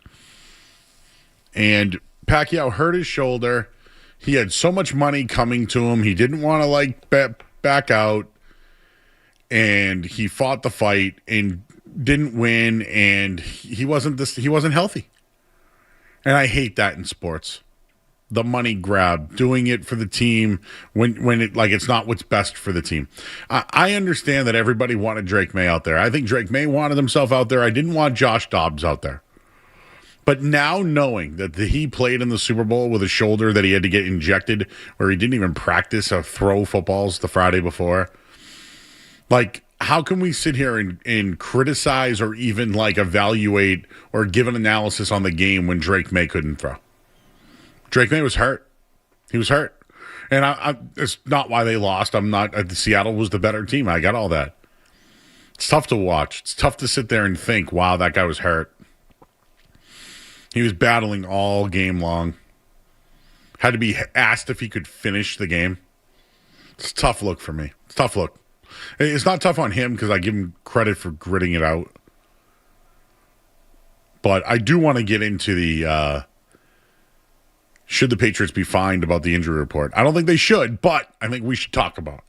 And Pacquiao hurt his shoulder. He had so much money coming to him. He didn't want to back out. And he fought the fight and didn't win. And he wasn't healthy. And I hate that in sports. The money grab, doing it for the team when it's not what's best for the team. I understand that everybody wanted Drake May out there. I think Drake May wanted himself out there. I didn't want Josh Dobbs out there. But now knowing that he played in the Super Bowl with a shoulder that he had to get injected, where he didn't even practice or throw footballs the Friday before, like, how can we sit here and criticize or even like evaluate or give an analysis on the game when Drake May couldn't throw? Drake May was hurt. He was hurt. And it's not why they lost. Seattle was the better team. I got all that. It's tough to watch. It's tough to sit there and think, wow, that guy was hurt. He was battling all game long. Had to be asked if he could finish the game. It's a tough look for me. It's a tough look. It's not tough on him because I give him credit for gritting it out. But I do want to get into the should the Patriots be fined about the injury report. I don't think they should, but I think we should talk about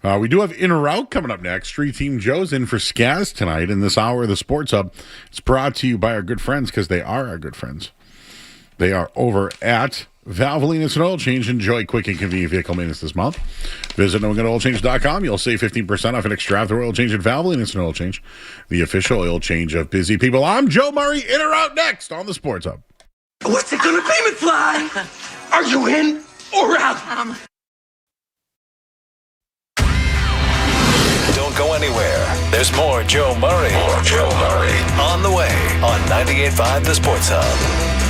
it. We do have In or Out coming up next. Street Team Joe's in for Skaz tonight in this hour of the Sports Hub. It's brought to you by our good friends because they are our good friends. They are over at Valvoline and Oil Change. Enjoy quick and convenient vehicle maintenance this month. Visit knowingoilchange.com. You'll save 15% off an extra after oil change at Valvoline and Oil Change, the official oil change of busy people. I'm Joe Murray. In or Out next on the Sports Hub. What's it gonna be, McFly? Are you in or out? Don't go anywhere. There's more Joe Murray. More Joe Murray. On the way on 98.5 The Sports Hub.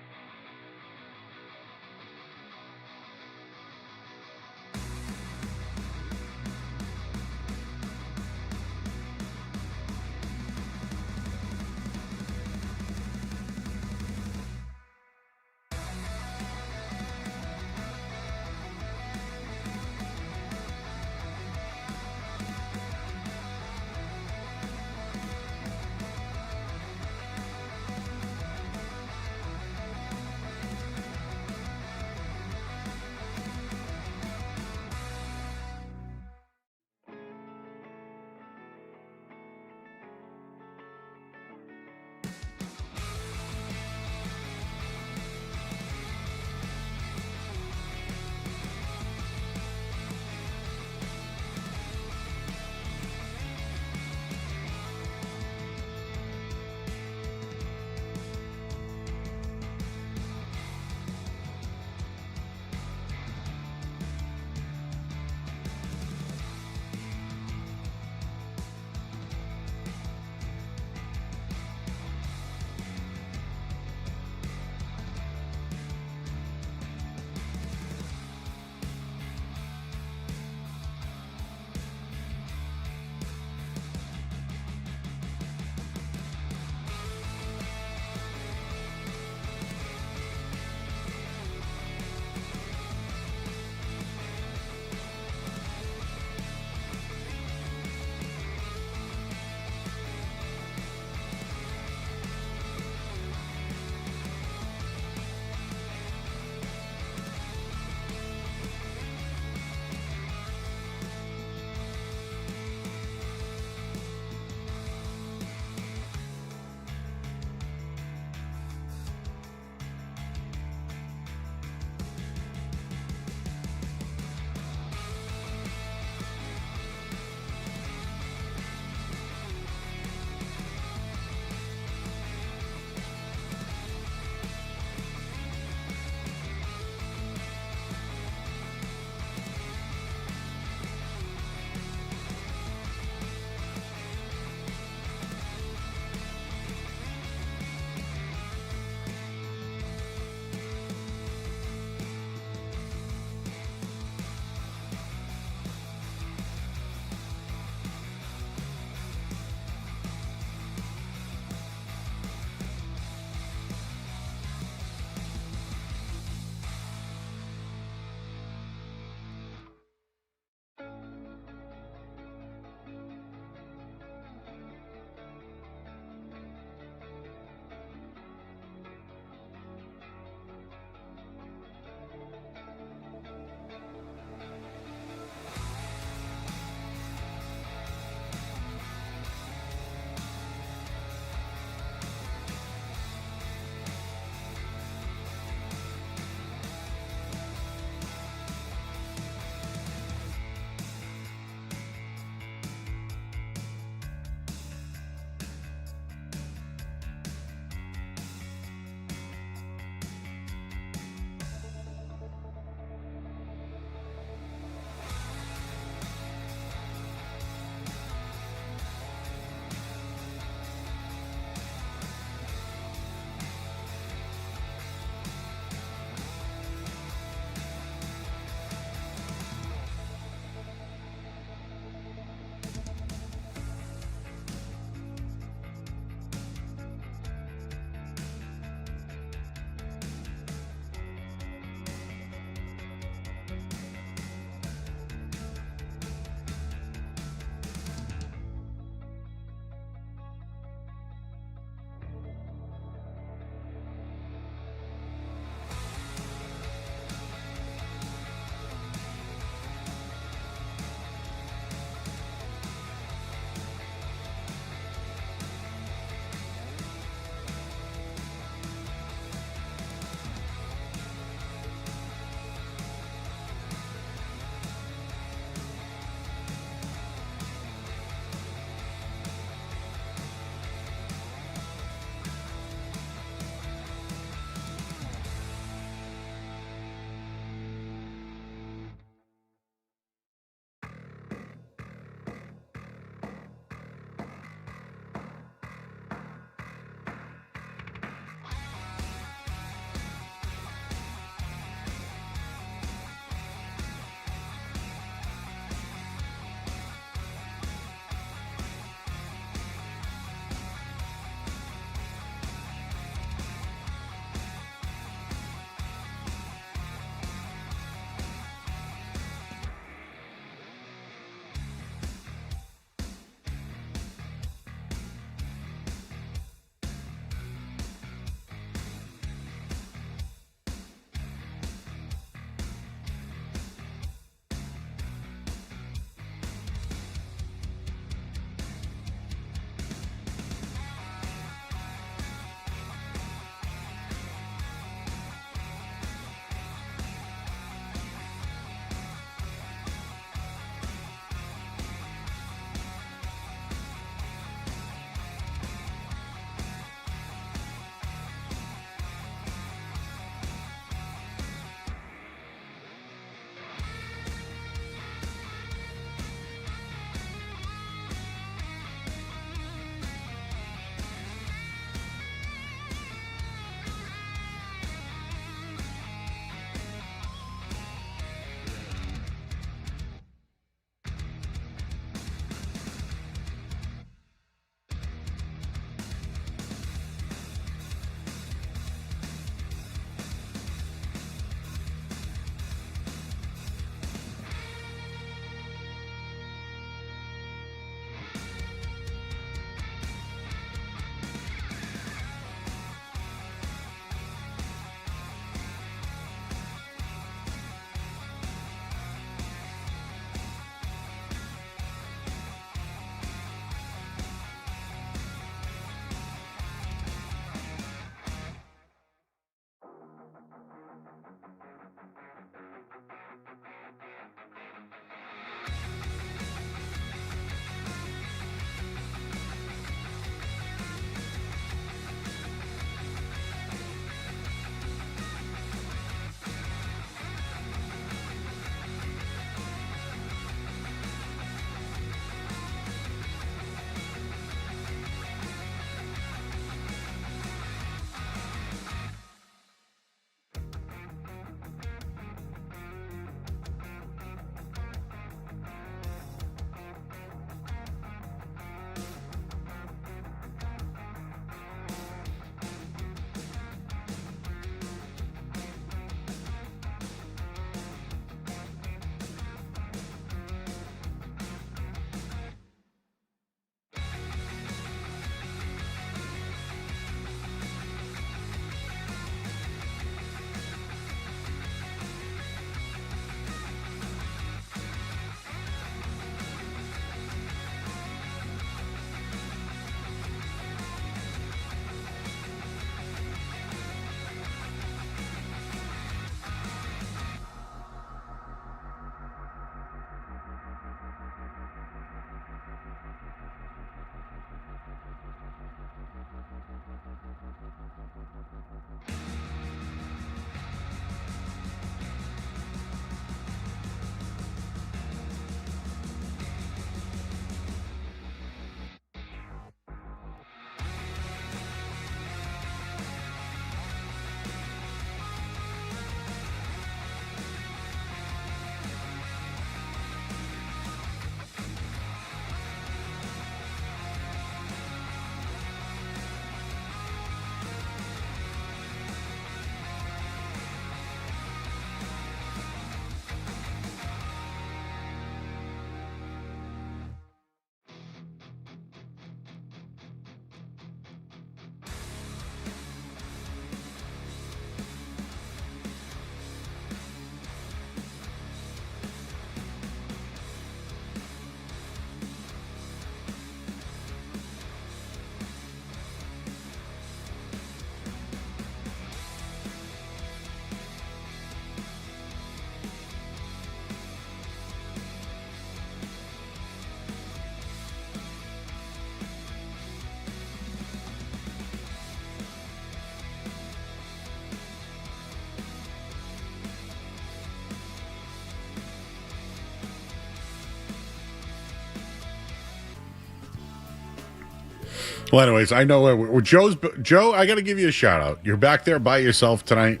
Well, anyways, I know Joe, I got to give you a shout out. You're back there by yourself tonight.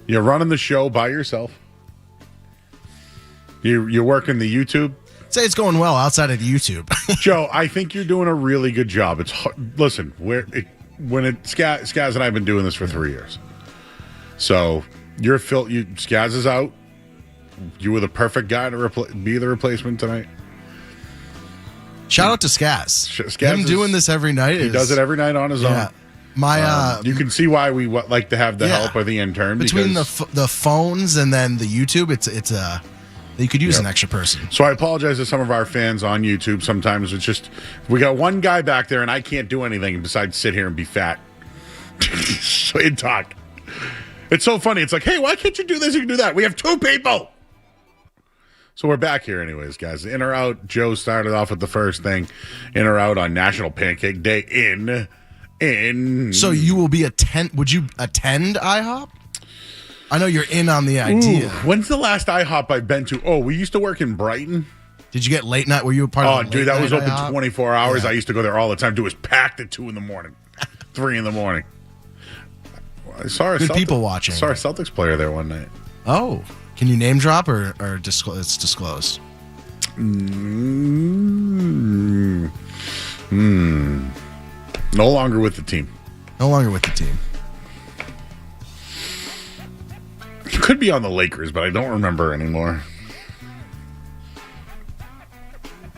You're running the show by yourself. You're working the YouTube. Say it's going well outside of YouTube. Joe, I think you're doing a really good job. It's listen, Skaz and I have been doing this for 3 years. So Skaz is out. You were the perfect guy to be the replacement tonight. Shout out to Skaz. Skaz Him doing this every night. He does it every night on his own. You can see why we like to have the help of the intern. Between the phones and then the YouTube, it's you could use an extra person. So I apologize to some of our fans on YouTube. Sometimes it's just we got one guy back there and I can't do anything besides sit here and be fat and talk. It's so funny. It's like, hey, why can't you do this? You can do that. We have 2 people. So we're back here anyways, guys. In or out, Joe started off with the first thing. In or out on National Pancake Day in. So you will be would you attend IHOP? I know you're in on the idea. When's the last IHOP I've been to? Oh, we used to work in Brighton. Did you get late night? Were you a part of the dude, that was open IHOP? 24 hours. Yeah. I used to go there all the time. Dude, it was packed at 2 in the morning, 3 in the morning. I saw a people watching. I saw a Celtics player there one night. Oh, can you name drop or it's disclosed? No longer with the team. No longer with the team. Could be on the Lakers, but I don't remember anymore.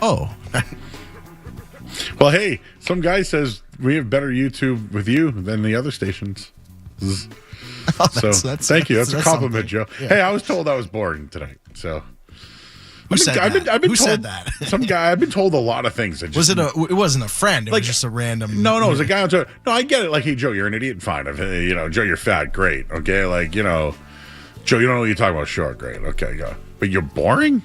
Oh. Well, hey, some guy says we have better YouTube with you than the other stations. Thank you. That's a compliment, Joe. Yeah. Hey, I was told I was boring tonight. So Who said that? Some guy. I've been told a lot of things. It wasn't a friend. It was just a random. No, it was a guy on Twitter. No, I get it. Like, hey, Joe, you're an idiot. Fine. Joe, you're fat. Great. Okay. Like, Joe, you don't know what you're talking about. Sure. Great. Okay. Go. But you're boring.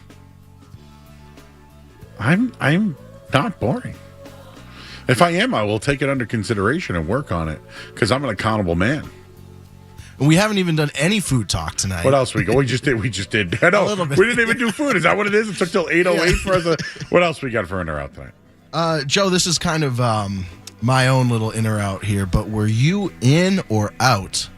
I'm not boring. If I am, I will take it under consideration and work on it because I'm an accountable man. We haven't even done any food talk tonight. What else we go? We just did. I know. We didn't even do food. Is that what it is? It took till 8:08 for us. What else we got for in or out tonight? Joe, this is kind of my own little in or out here, but were you in or out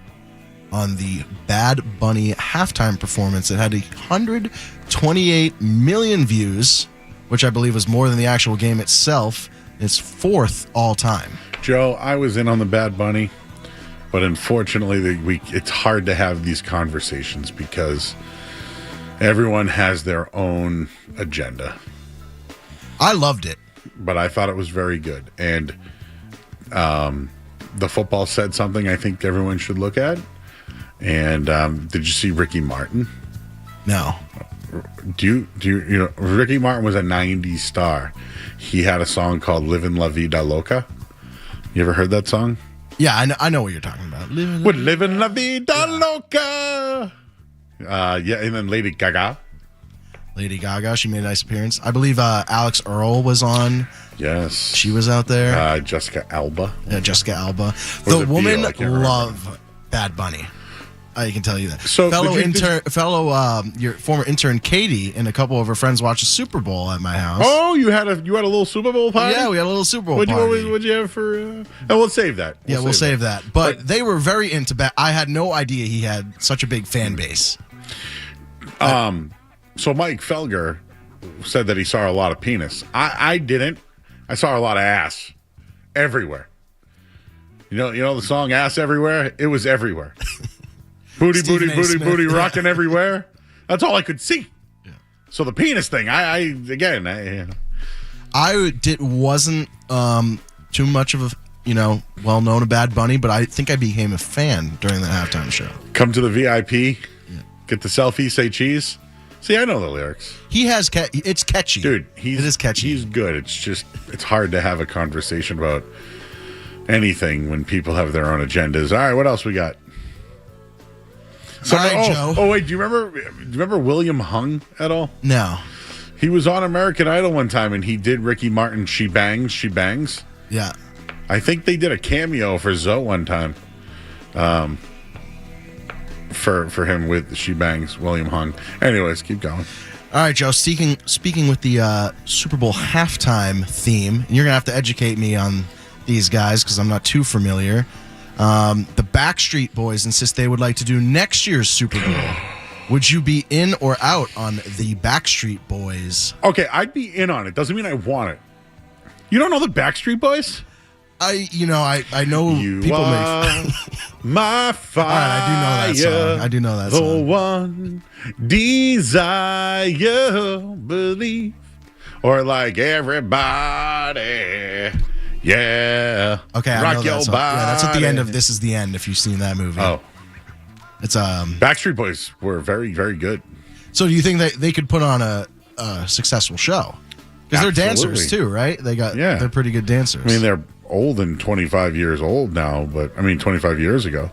on the Bad Bunny halftime performance that had 128 million views, which I believe was more than the actual game itself? It's 4th all time. Joe, I was in on the Bad Bunny, but unfortunately, it's hard to have these conversations because everyone has their own agenda. I loved it. But I thought it was very good. And the football said something I think everyone should look at. And did you see Ricky Martin? No. Do you Ricky Martin was a 90s star. He had a song called Livin' La Vida Loca. You ever heard that song? Yeah, I know what you're talking about. Livin' La Vida Loca. And then Lady Gaga. She made a nice appearance. I believe Alex Earl was on. Yes. She was out there. Jessica Alba. Yeah, Jessica Alba. The woman loved Bad Bunny. I can tell you that. So your former intern Katie and a couple of her friends watched the Super Bowl at my house. Oh, you had a little Super Bowl party? Yeah, we had a little Super Bowl party. What'd you have for? And we'll save that. We'll save that. But they were very into Bad. I had no idea he had such a big fan base. So Mike Felger said that he saw a lot of penis. I didn't. I saw a lot of ass everywhere. You know the song "Ass Everywhere"? It was everywhere. Booty, Stephen booty, booty, Smith, booty, rocking everywhere. That's all I could see. Yeah. So the penis thing, I wasn't too much of a well known a Bad Bunny, but I think I became a fan during the halftime show. Come to the VIP, get the selfie, say cheese. See, I know the lyrics. He has it's catchy, dude. It is catchy. He's good. It's hard to have a conversation about anything when people have their own agendas. All right, what else we got? Joe. Oh, wait. Do you remember William Hung at all? No. He was on American Idol one time, and he did Ricky Martin. She bangs, she bangs. Yeah. I think they did a cameo for Zoe one time. For him with She Bangs, William Hung. Anyways, keep going. All right, Joe. Speaking with the Super Bowl halftime theme, and you're gonna have to educate me on these guys because I'm not too familiar. The Backstreet Boys insist they would like to do next year's Super Bowl. Would you be in or out on the Backstreet Boys? Okay, I'd be in on it. Doesn't mean I want it. You don't know the Backstreet Boys? I know You people are my fire. All right, I do know that the song. one desire, believe, or like everybody. Yeah. Okay, I rock know your that song. body. Yeah, that's at the end of This Is the End. If you've seen that movie, it's Backstreet Boys were very, very good. So do you think that they could put on a successful show? Because they're dancers too, right? They're pretty good dancers. I mean, they're old and 25 years old now, but 25 years ago.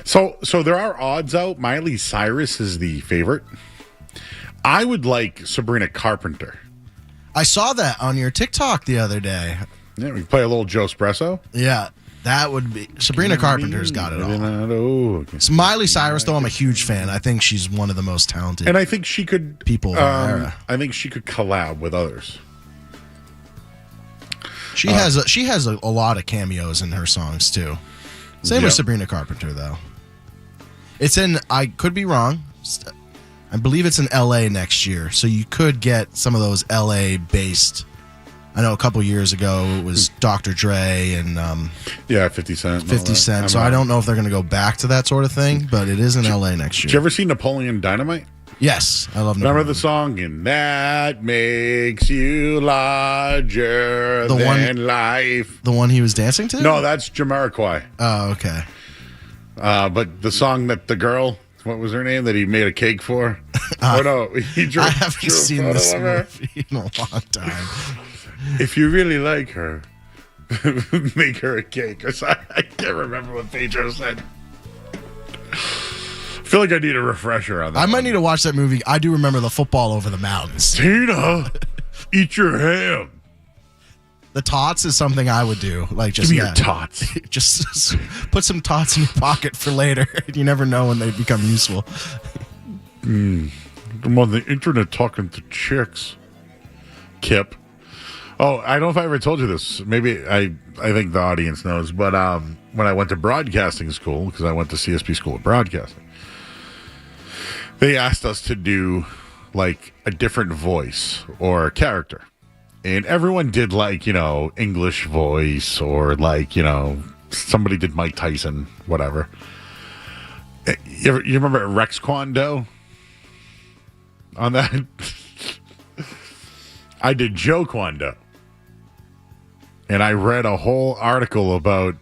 So there are odds out. Miley Cyrus is the favorite. I would like Sabrina Carpenter. I saw that on your TikTok the other day. Yeah, we can play a little Joe Espresso. Yeah, that would be Sabrina Carpenter's got it all. So Miley Cyrus, though, I'm a huge fan. I think she's one of the most talented. And I think she could people of our era. I think she could collab with others. She has a lot of cameos in her songs too. Same with Sabrina Carpenter though. It's in, I could be wrong, I believe it's in LA next year, so you could get some of those LA based. I know a couple years ago it was Dr. Dre and 50 Cent. 50 Cent. So I don't know if they're going to go back to that sort of thing, but it is in LA next year. Did you ever see Napoleon Dynamite? Yes, I love Remember the song? And that makes you larger than life. The one he was dancing to? No, that's Jamiroquai. Oh, okay. But the song that the girl, what was her name, that he made a cake for? Oh, no. I haven't seen this movie in a long time. If you really like her, make her a cake. I can't remember what Pedro said. I feel like I need a refresher on that. I might need to watch that movie. I do remember the football over the mountains. Tina, eat your ham. The tots is something I would do. Like, just give me your tots. Just put some tots in your pocket for later. You never know when they become useful. I'm on the internet talking to chicks. Kip. Oh, I don't know if I ever told you this. Maybe I think the audience knows. But when I went to broadcasting school, because I went to CSP School of Broadcasting, they asked us to do like a different voice or character. And everyone did like, English voice or like, somebody did Mike Tyson, whatever. You remember Rex Kwon on that? I did Joe Kwon. And I read a whole article about,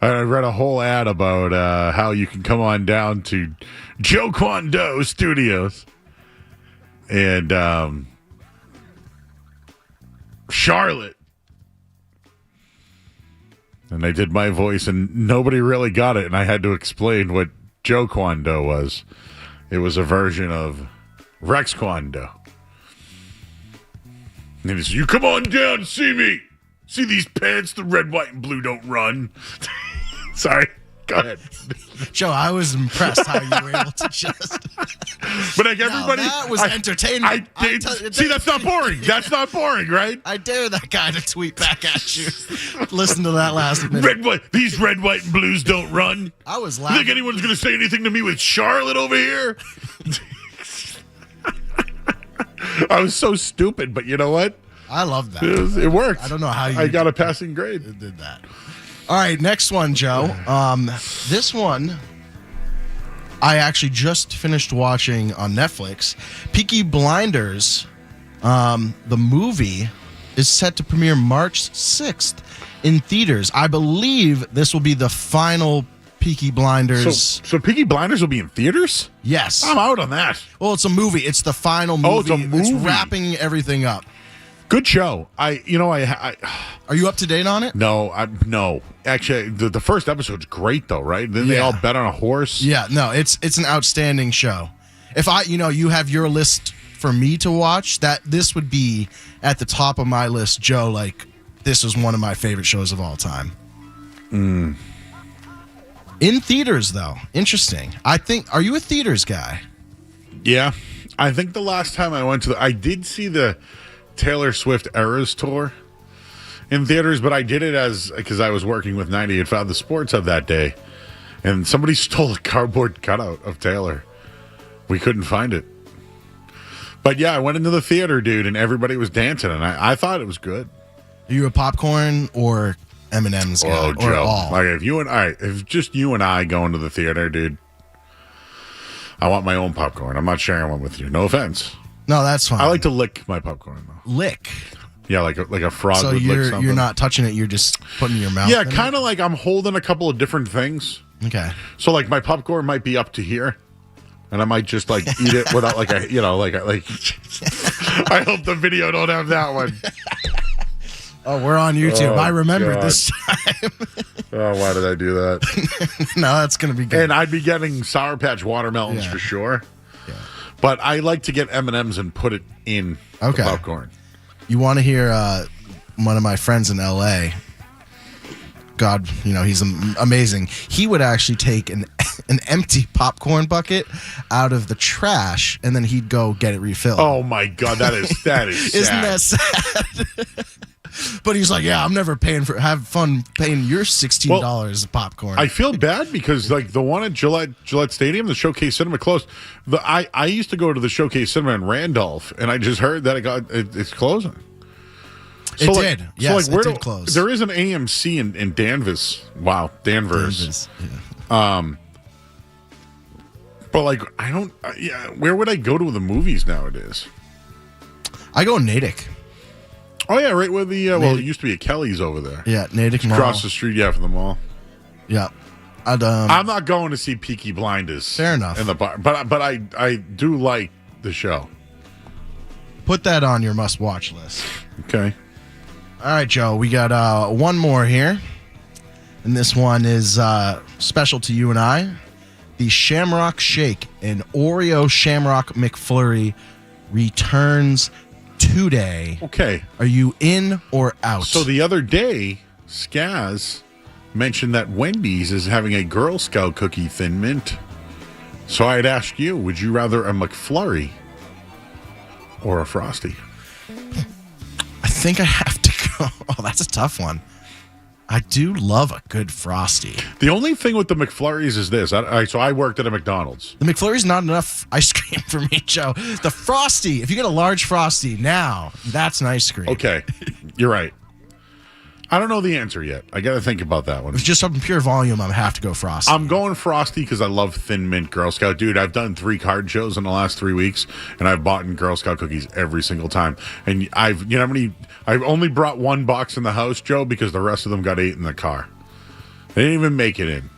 I read a whole ad about how you can come on down to Joe Kwon Studios and Charlotte. And I did my voice and nobody really got it. And I had to explain what Joe Kwon was. It was a version of Rex Kwon. And he said, you come on down and see me. See these pants? The red, white, and blue don't run. Sorry. Go ahead. Joe, I was impressed how you were able to just... But like everybody... Now, that was entertainment. See, that's not boring. That's not boring, right? I dare that guy to tweet back at you. Listen to that last minute. These red, white, and blues don't run. I was You laughing. think anyone's going to say anything to me with Charlotte over here? I was so stupid, but you know what? I love that. It worked. I don't know how you... I got a passing grade. Did that. All right, next one, Joe. This one, I actually just finished watching on Netflix. Peaky Blinders, the movie, is set to premiere March 6th in theaters. I believe this will be the final Peaky Blinders. So Peaky Blinders will be in theaters? Yes. I'm out on that. Well, it's a movie. It's the final movie. Oh, it's a movie. It's wrapping everything up. Good show. Are you up to date on it? No. Actually, the first episode's great though, right? Then they all bet on a horse. Yeah, no, it's an outstanding show. If you have your list for me to watch, this would be at the top of my list, Joe. Like, this is one of my favorite shows of all time. In theaters, though, interesting. Are you a theaters guy? Yeah, I think the last time I went I did see the Taylor Swift Eras tour, in theaters, but I did it because I was working with 98 Found the Sports of that day, and somebody stole a cardboard cutout of Taylor. We couldn't find it. But yeah, I went into the theater, dude, and everybody was dancing, and I thought it was good. Are you a popcorn or M&M's guy? Oh, or Joe. all? Like if just you and I go into the theater, dude, I want my own popcorn. I'm not sharing one with you. No offense. No, that's fine. I like to lick my popcorn, though. Lick? Yeah, like a frog So would lick something. you're not touching it, you're just putting it in your mouth? Yeah, kind of like I'm holding a couple of different things. Okay. So like my popcorn might be up to here, and I might just like eat it without like a like. I hope the video don't have that one. Oh, we're on YouTube. Oh, I remember God. this time. Oh, why did I do that? No, that's going to be good. And I'd be getting Sour Patch watermelons for sure. Yeah. But I like to get M&Ms and put it in the popcorn. You want to hear one of my friends in L.A., God, he's amazing. He would actually take an empty popcorn bucket out of the trash, and then he'd go get it refilled. Oh, my God. That is sad. Isn't that sad? But he's like, yeah, I'm never have fun paying your $16 of popcorn. I feel bad because like the one at Gillette Stadium, the Showcase Cinema closed. I used to go to the Showcase Cinema in Randolph, and I just heard that it's closing. It did. Yes, it did close. There is an AMC in Danvers. Wow, Danvers. Yeah. But like, I don't. Where would I go to the movies nowadays? I go Natick. Oh yeah, right where the it used to be a Kelly's over there. Yeah, Natick Mall. Across the street, from the mall. Yeah. I'm not going to see Peaky Blinders. Fair enough. In the bar, but I do like the show. Put that on your must-watch list. Okay. All right, Joe. We got one more here, and this one is special to you and I. The Shamrock Shake, an Oreo Shamrock McFlurry, returns today. Okay. Are you in or out? So the other day, Skaz mentioned that Wendy's is having a Girl Scout cookie Thin Mint. So I'd ask you, would you rather a McFlurry or a Frosty? I think I have to go. Oh, that's a tough one. I do love a good Frosty. The only thing with the McFlurries is this. So I worked at a McDonald's. The McFlurry's not enough ice cream for me, Joe. The Frosty, if you get a large Frosty now, that's an ice cream. Okay, you're right. I don't know the answer yet. I got to think about that one. If it's just on pure volume, I have to go Frosty. I'm going Frosty because I love Thin Mint Girl Scout. Dude, I've done 3 card shows in the last 3 weeks, and I've bought Girl Scout cookies every single time. And I've only brought 1 box in the house, Joe, because the rest of them got 8 in the car. They didn't even make it in.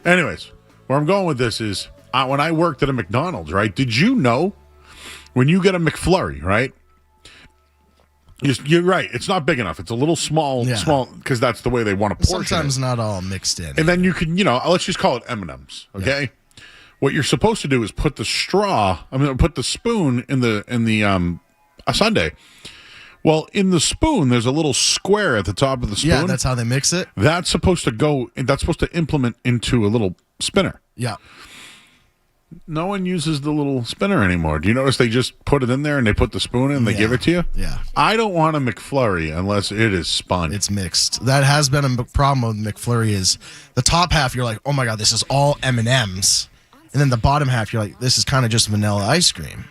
Anyways, where I'm going with this is when I worked at a McDonald's, right? Did you know when you get a McFlurry, right? You're right. It's not big enough. It's a little small because that's the way they want to portion Sometimes it. not all mixed in. And then you can, let's just call it M&Ms, okay? Yeah. What you're supposed to do is put the spoon in the sundae. Well, in the spoon, there's a little square at the top of the spoon. Yeah, that's how they mix it. That's supposed to implement into a little spinner. Yeah. No one uses the little spinner anymore. Do you notice they just put it in there and they put the spoon in and they give it to you? Yeah. I don't want a McFlurry unless it is spun. It's mixed. That has been a problem with McFlurry is the top half, you're like, oh my God, this is all M&Ms. And then the bottom half, you're like, this is kind of just vanilla ice cream.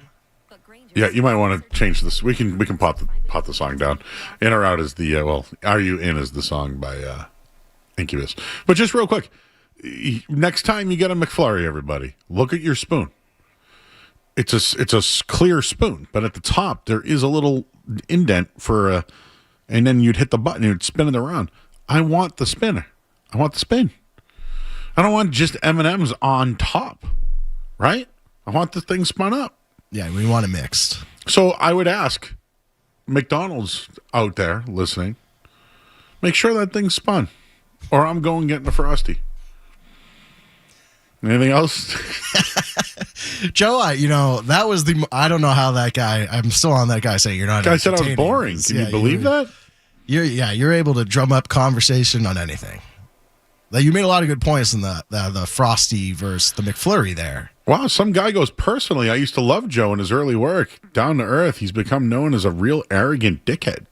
Yeah, you might want to change this. We can pop the song down. In or out is the, Are You In is the song by Incubus. But just real quick. Next time you get a McFlurry, everybody, look at your spoon. It's a clear spoon, but at the top there is a little indent and then you'd hit the button, you'd spin it around. I want the spinner. I want the spin. I don't want just M&Ms on top, right? I want the thing spun up. Yeah, we want it mixed. So I would ask McDonald's out there listening, make sure that thing's spun, or I'm going getting a Frosty. Anything else? Joe, that was I don't know how that guy, I'm still on that guy saying you're not guy said I was boring. Can you believe that? You're able to drum up conversation on anything. You made a lot of good points in the Frosty versus the McFlurry there. Wow, some guy goes, personally, I used to love Joe in his early work. Down to earth, he's become known as a real arrogant dickhead.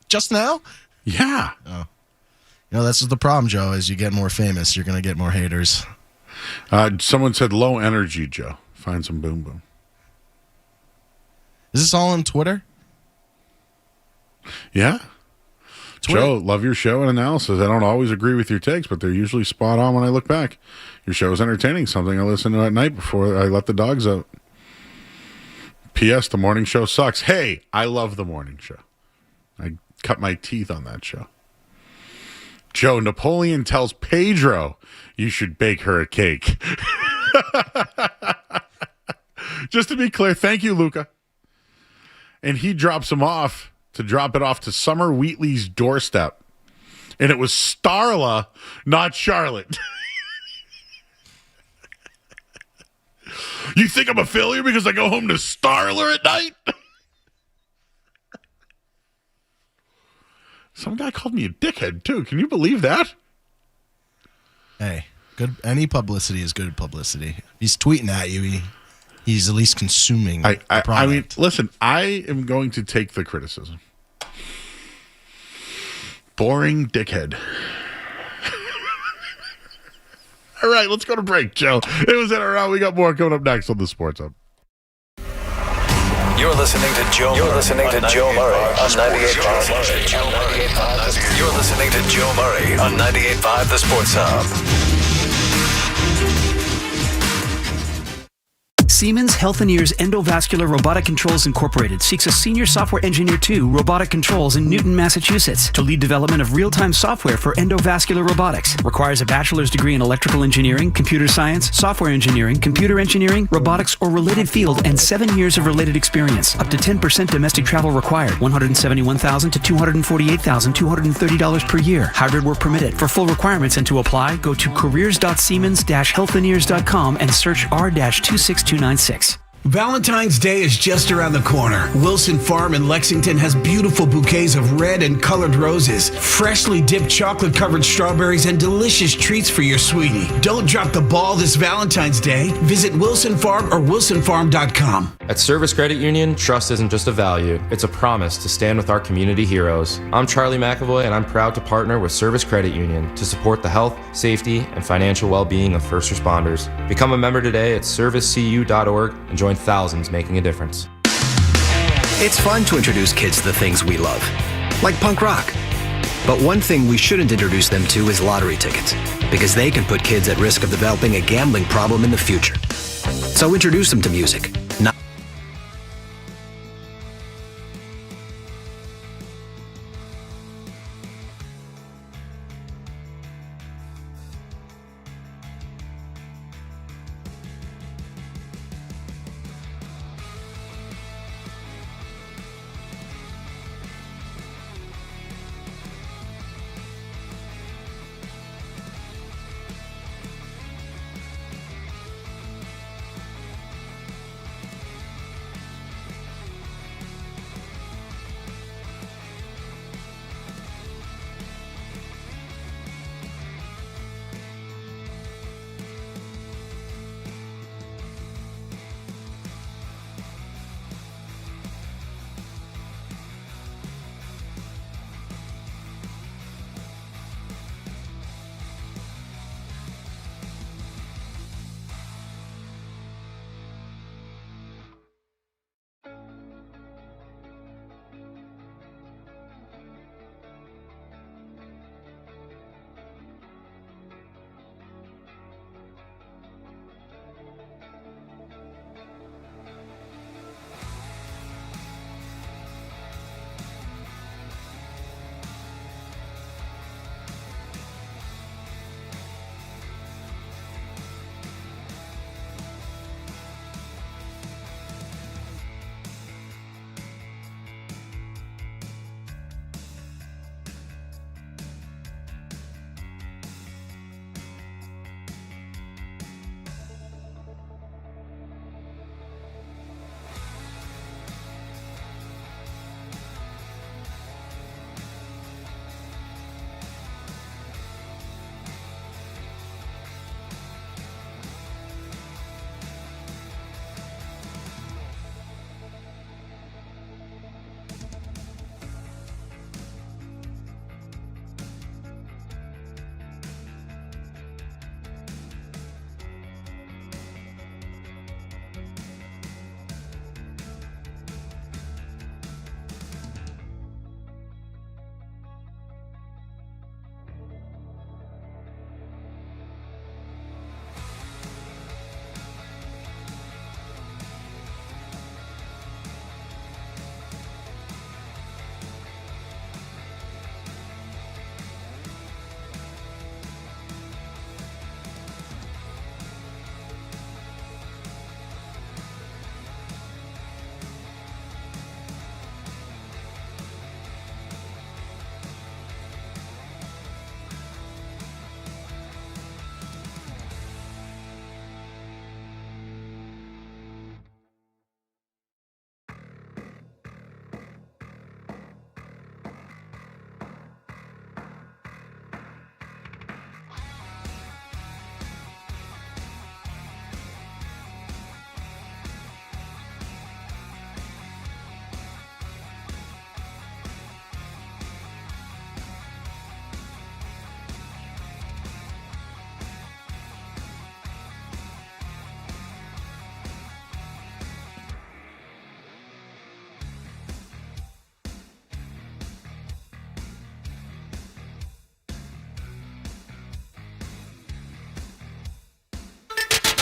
Just now? Yeah. Oh. That's the problem, Joe. As you get more famous, you're going to get more haters. Someone said low energy, Joe. Find some boom boom. Is this all on Twitter? Yeah. Twitter. Joe, love your show and analysis. I don't always agree with your takes, but they're usually spot on when I look back. Your show is entertaining, something I listen to at night before I let the dogs out. P.S. The morning show sucks. Hey, I love the morning show. I cut my teeth on that show. Joe, Napoleon tells Pedro you should bake her a cake. Just to be clear, thank you, Luca. And he drops him off to drop it off to Summer Wheatley's doorstep. And it was Starla, not Charlotte. You think I'm a failure because I go home to Starla at night? Some guy called me a dickhead, too. Can you believe that? Hey, good. Any publicity is good publicity. If he's tweeting at you, he's at least consuming the product. I mean, listen, I am going to take the criticism. Boring dickhead. All right, let's go to break, Joe. It was in a round. We got more coming up next on the Sports Hub. You're listening to Joe. You're listening to Joe Murray on 98.5. You're listening to Joe Murray on 98.5 The Sports Hub. Siemens Healthineers Endovascular Robotic Controls Incorporated seeks a senior software engineer 2 robotic controls in Newton, Massachusetts to lead development of real-time software for endovascular robotics. Requires a bachelor's degree in electrical engineering, computer science, software engineering, computer engineering, robotics, or related field, and 7 years of related experience. Up to 10% domestic travel required. $171,000 to $248,230 per year. Hybrid work permitted. For full requirements and to apply, go to careers.siemens-healthineers.com and search R-26296. Valentine's Day is just around the corner. Wilson Farm in Lexington has beautiful bouquets of red and colored roses, freshly dipped chocolate-covered strawberries, and delicious treats for your sweetie. Don't drop the ball this Valentine's Day. Visit Wilson Farm or wilsonfarm.com. At Service Credit Union, trust isn't just a value, it's a promise to stand with our community heroes. I'm Charlie McAvoy, and I'm proud to partner with Service Credit Union to support the health, safety, and financial well-being of first responders. Become a member today at servicecu.org and join thousands making a difference. It's fun to introduce kids to the things we love, like punk rock. But one thing we shouldn't introduce them to is lottery tickets, because they can put kids at risk of developing a gambling problem in the future. So introduce them to music, not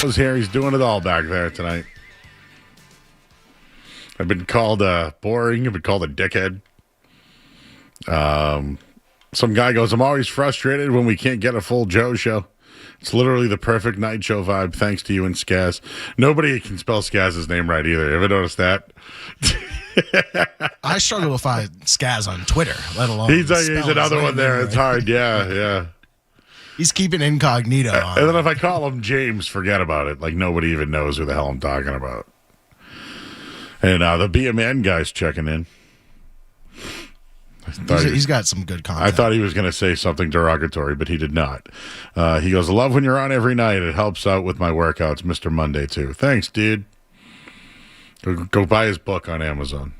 was here. He's doing it all back there tonight. I've been called boring. I've been called a dickhead. Some guy goes, I'm always frustrated when we can't get a full Joe show. It's literally the perfect night show vibe, thanks to you and Skaz. Nobody can spell Skaz's name right either. You ever noticed that? I struggle to find Skaz on Twitter, let alone. He's another one there. It's hard. Yeah. He's keeping incognito on. And then if I call him James, forget about it. Like nobody even knows who the hell I'm talking about. And the BMN guy's checking in. He's got some good content. I thought he was going to say something derogatory, but he did not. He goes, I love when you're on every night. It helps out with my workouts, Mr. Monday, too. Thanks, dude. Go buy his book on Amazon.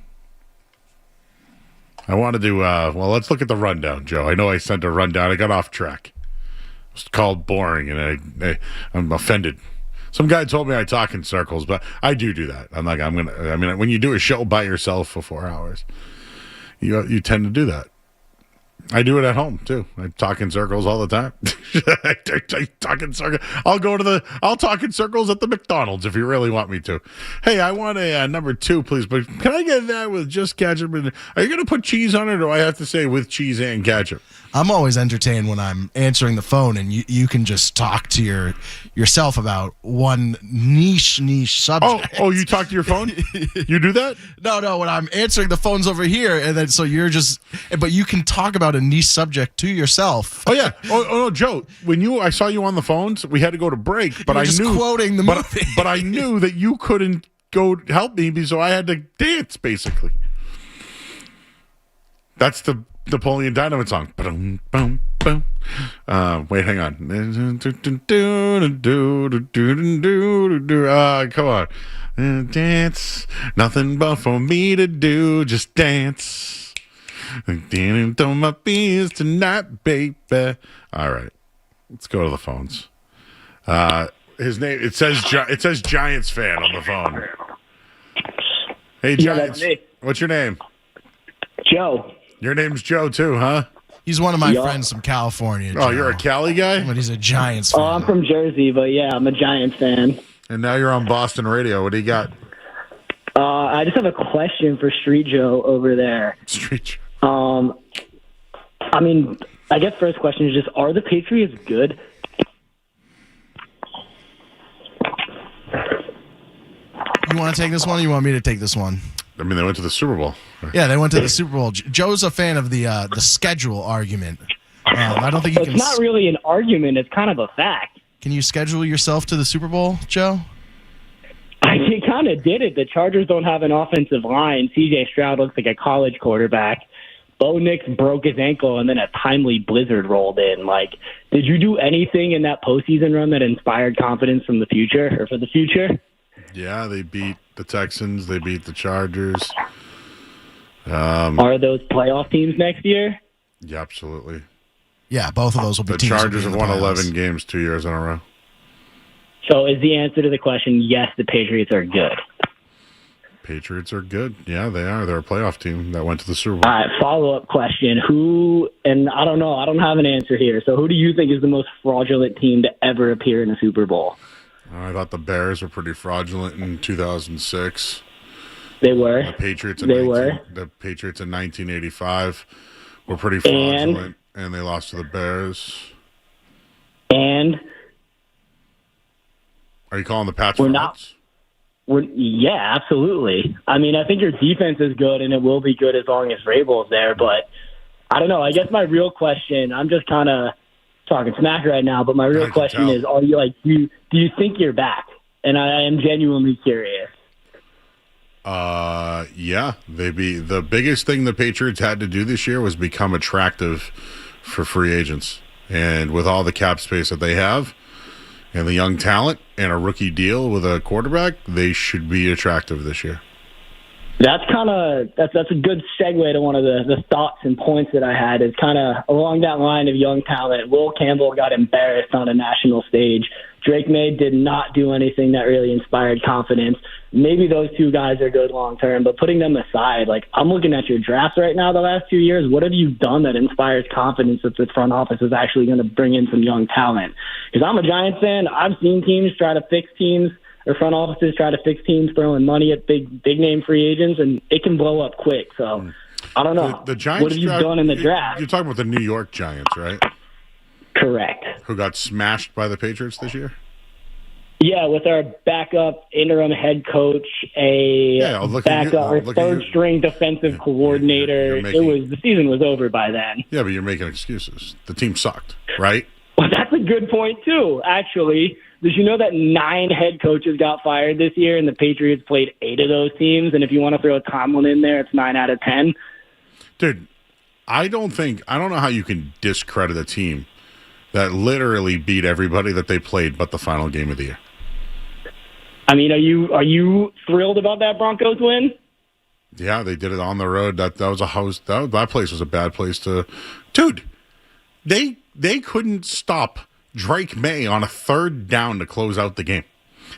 I want to do, let's look at the rundown, Joe. I know I sent a rundown. I got off track. It's called boring, and I'm offended. Some guy told me I talk in circles, but I do that. When you do a show by yourself for 4 hours, you tend to do that. I do it at home too. I talk in circles all the time. I talk in circles. I'll talk in circles at the McDonald's if you really want me to. Hey, I want a number 2, please. But can I get that with just ketchup? Are you going to put cheese on it, or do I have to say with cheese and ketchup? I'm always entertained when I'm answering the phone and you can just talk to yourself about one niche subject. Oh, you talk to your phone? You do that? No, when I'm answering the phone's over here, and then so you're just, but you can talk about a niche subject to yourself. Oh yeah. Oh no, Joe. When I saw you on the phones, we had to go to break, but I knew quoting the movie. But I knew that you couldn't go help me, so I had to dance basically. That's the Napoleon Dynamite song. Boom, boom, boom. Wait, hang on. Come on. Dance. Nothing but for me to do. Just dance. Dancing on my beers tonight, baby. All right. Let's go to the phones. His name, it says Giants fan on the phone. Hey, Giants. Yeah, what's your name? Joe. Your name's Joe, too, huh? He's one of my friends from California. Oh, you're a Cali guy? But he's a Giants fan. Oh, I'm from Jersey, but yeah, I'm a Giants fan. And now you're on Boston radio. What do you got? I just have a question for Street Joe over there. Street Joe. I guess first question is just, are the Patriots good? You want to take this one, or you want me to take this one? I mean, they went to the Super Bowl. Yeah, they went to the Super Bowl. Joe's a fan of the schedule argument. I don't think you can. It's not really an argument. It's kind of a fact. Can you schedule yourself to the Super Bowl, Joe? He kind of did it. The Chargers don't have an offensive line. C.J. Stroud looks like a college quarterback. Bo Nix broke his ankle, and then a timely blizzard rolled in. Like, did you do anything in that postseason run that inspired confidence from the future or for the future? Yeah, they beat the Texans. They beat the Chargers. Are those playoff teams next year? Yeah, absolutely. Yeah, both of those will be. The teams Chargers have won playoffs. 11 games 2 years in a row. So is the answer to the question, yes, the Patriots are good? Patriots are good. Yeah, they are. They're a playoff team that went to the Super Bowl. All right, follow-up question. And I don't know. I don't have an answer here. So who do you think is the most fraudulent team to ever appear in a Super Bowl? I thought the Bears were pretty fraudulent in 2006. They were. The Patriots in The Patriots in 1985 were pretty fraudulent, and they lost to the Bears. And are you calling the Pats frauds? Yeah, absolutely. I mean, I think your defense is good, and it will be good as long as Vrabel's there. But I don't know. I guess my real question, I'm just kind of talking smack right now, but my real question is, are you do you think you're back? And I am genuinely curious. Yeah, the biggest thing the Patriots had to do this year was become attractive for free agents. And with all the cap space that they have and the young talent and a rookie deal with a quarterback, they should be attractive this year. That's a good segue to one of the thoughts and points that I had. Is kind of along that line of young talent. Will Campbell got embarrassed on a national stage. Drake May did not do anything that really inspired confidence. Maybe those two guys are good long term, but putting them aside, like I'm looking at your drafts right now the last 2 years, what have you done that inspires confidence that the front office is actually going to bring in some young talent? Because I'm a Giants fan. I've seen teams try to fix teams, or front offices try to fix teams throwing money at big name free agents, and it can blow up quick. So I don't know. The Giants, what have you done in the draft? You're talking about the New York Giants, right? Correct. Who got smashed by the Patriots this year? Yeah, with our backup interim head coach, third string defensive coordinator. The season was over by then. Yeah, but you're making excuses. The team sucked, right? Well, that's a good point too. Actually, did you know that 9 head coaches got fired this year, and the Patriots played 8 of those teams? And if you want to throw Tomlin in there, it's 9 out of 10. Dude, I don't know how you can discredit a team that literally beat everybody that they played but the final game of the year. I mean, are you thrilled about that Broncos win? Yeah, they did it on the road. That was a house. That place was a bad place to. Dude, they couldn't stop Drake May on a 3rd down to close out the game.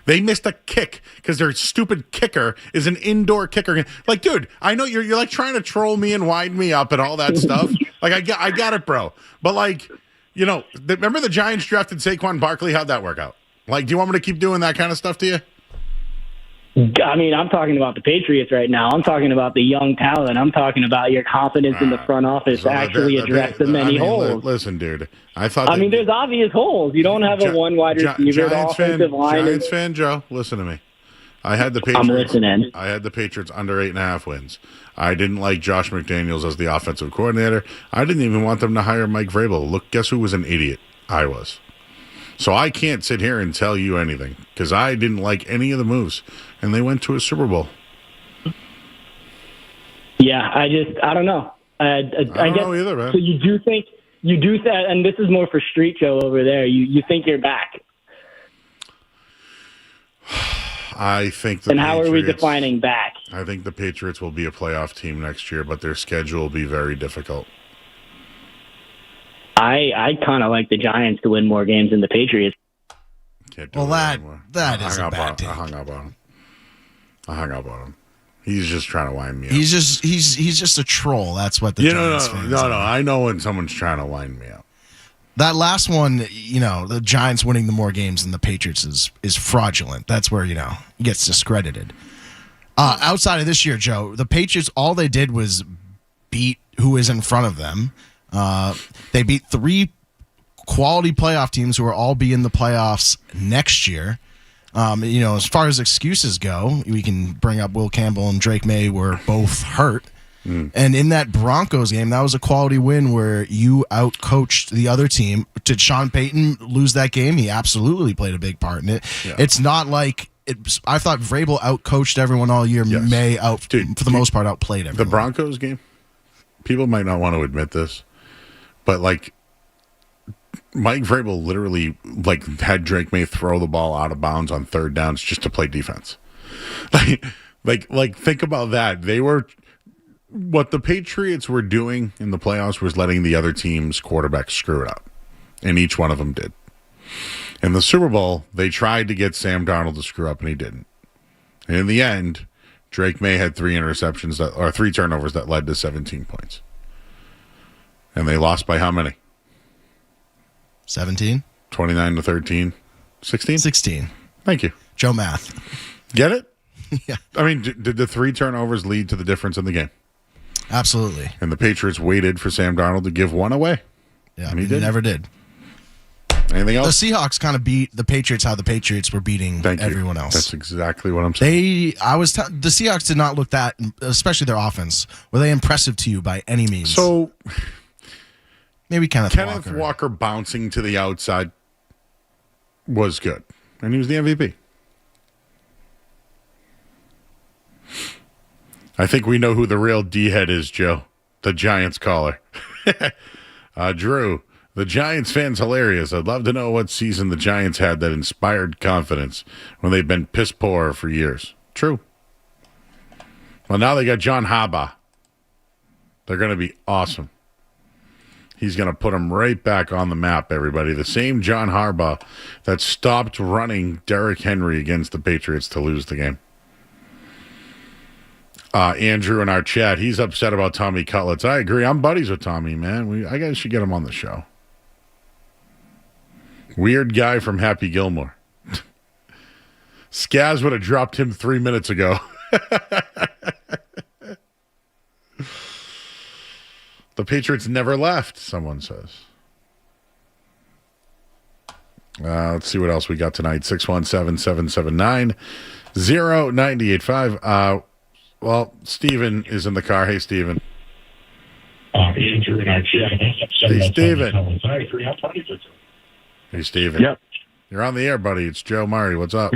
They missed a kick because their stupid kicker is an indoor kicker. Like, dude, I know you're like trying to troll me and wind me up and all that stuff. Like, I got it, bro. But like, remember the Giants drafted Saquon Barkley? How'd that work out? Like, do you want me to keep doing that kind of stuff to you? I mean, I'm talking about the Patriots right now. I'm talking about the young talent. I'm talking about your confidence in the front office to actually address the many holes. Listen, dude. There's obvious holes. You don't have a one wide receiver, offensive line. Giants fan, Joe, listen to me. I had the Patriots. I'm listening. I had the Patriots under 8.5 wins. I didn't like Josh McDaniels as the offensive coordinator. I didn't even want them to hire Mike Vrabel. Look, guess who was an idiot? I was. So I can't sit here and tell you anything because I didn't like any of the moves, and they went to a Super Bowl. Yeah, I don't know. I don't know either, man. So you do that, and this is more for Street Joe over there. You think you're back? I think. And how are we defining back? I think the Patriots will be a playoff team next year, but their schedule will be very difficult. I kind of like the Giants to win more games than the Patriots. Well, that is a bad take. I hung up on him. He's just trying to wind me up. He's just a troll. That's what the Giants fans are. No. I know when someone's trying to wind me up. That last one, the Giants winning the more games than the Patriots is fraudulent. That's where, he gets discredited. Outside of this year, Joe, the Patriots, all they did was beat who is in front of them. They beat 3 quality playoff teams who will all be in the playoffs next year. As far as excuses go, we can bring up Will Campbell and Drake May were both hurt. And in that Broncos game, that was a quality win where you outcoached the other team. Did Sean Payton lose that game? He absolutely played a big part in it. Yeah. It's not like I thought Vrabel outcoached everyone all year. Yes. May for the most part outplayed everyone. The Broncos game, people might not want to admit this, but like Mike Vrabel literally had Drake May throw the ball out of bounds on 3rd downs just to play defense. Like think about that. What the Patriots were doing in the playoffs was letting the other team's quarterbacks screw it up, and each one of them did. In the Super Bowl, they tried to get Sam Darnold to screw up, and he didn't. And in the end, Drake May had 3 turnovers that led to 17 points. And they lost by how many? 17? 29-13. 16? 16. Thank you. Joe Math. Get it? Yeah. I mean, did the 3 turnovers lead to the difference in the game? Absolutely. And the Patriots waited for Sam Darnold to give one away. Yeah, and he never did. Anything else? The Seahawks kind of beat the Patriots how the Patriots were beating everyone else. That's exactly what I'm saying. The Seahawks did not look that, especially their offense. Were they impressive to you by any means? So maybe Kenneth Walker bouncing to the outside was good, and he was the MVP. I think we know who the real D-head is, Joe. The Giants caller. Drew, the Giants fan's hilarious. I'd love to know what season the Giants had that inspired confidence when they've been piss poor for years. True. Well, now they got John Harbaugh. They're going to be awesome. He's going to put them right back on the map, everybody. The same John Harbaugh that stopped running Derrick Henry against the Patriots to lose the game. Andrew in our chat, he's upset about Tommy Cutlets. I agree. I'm buddies with Tommy, man. I guess should get him on the show. Weird guy from Happy Gilmore. Skaz would have dropped him 3 minutes ago. The Patriots never left, someone says. Let's see what else we got tonight. 617-779-0985. Well, Steven is in the car. Hey, Steven. Hey, Steven. Hey, Steven. Yep. You're on the air, buddy. It's Joe Marty. What's up?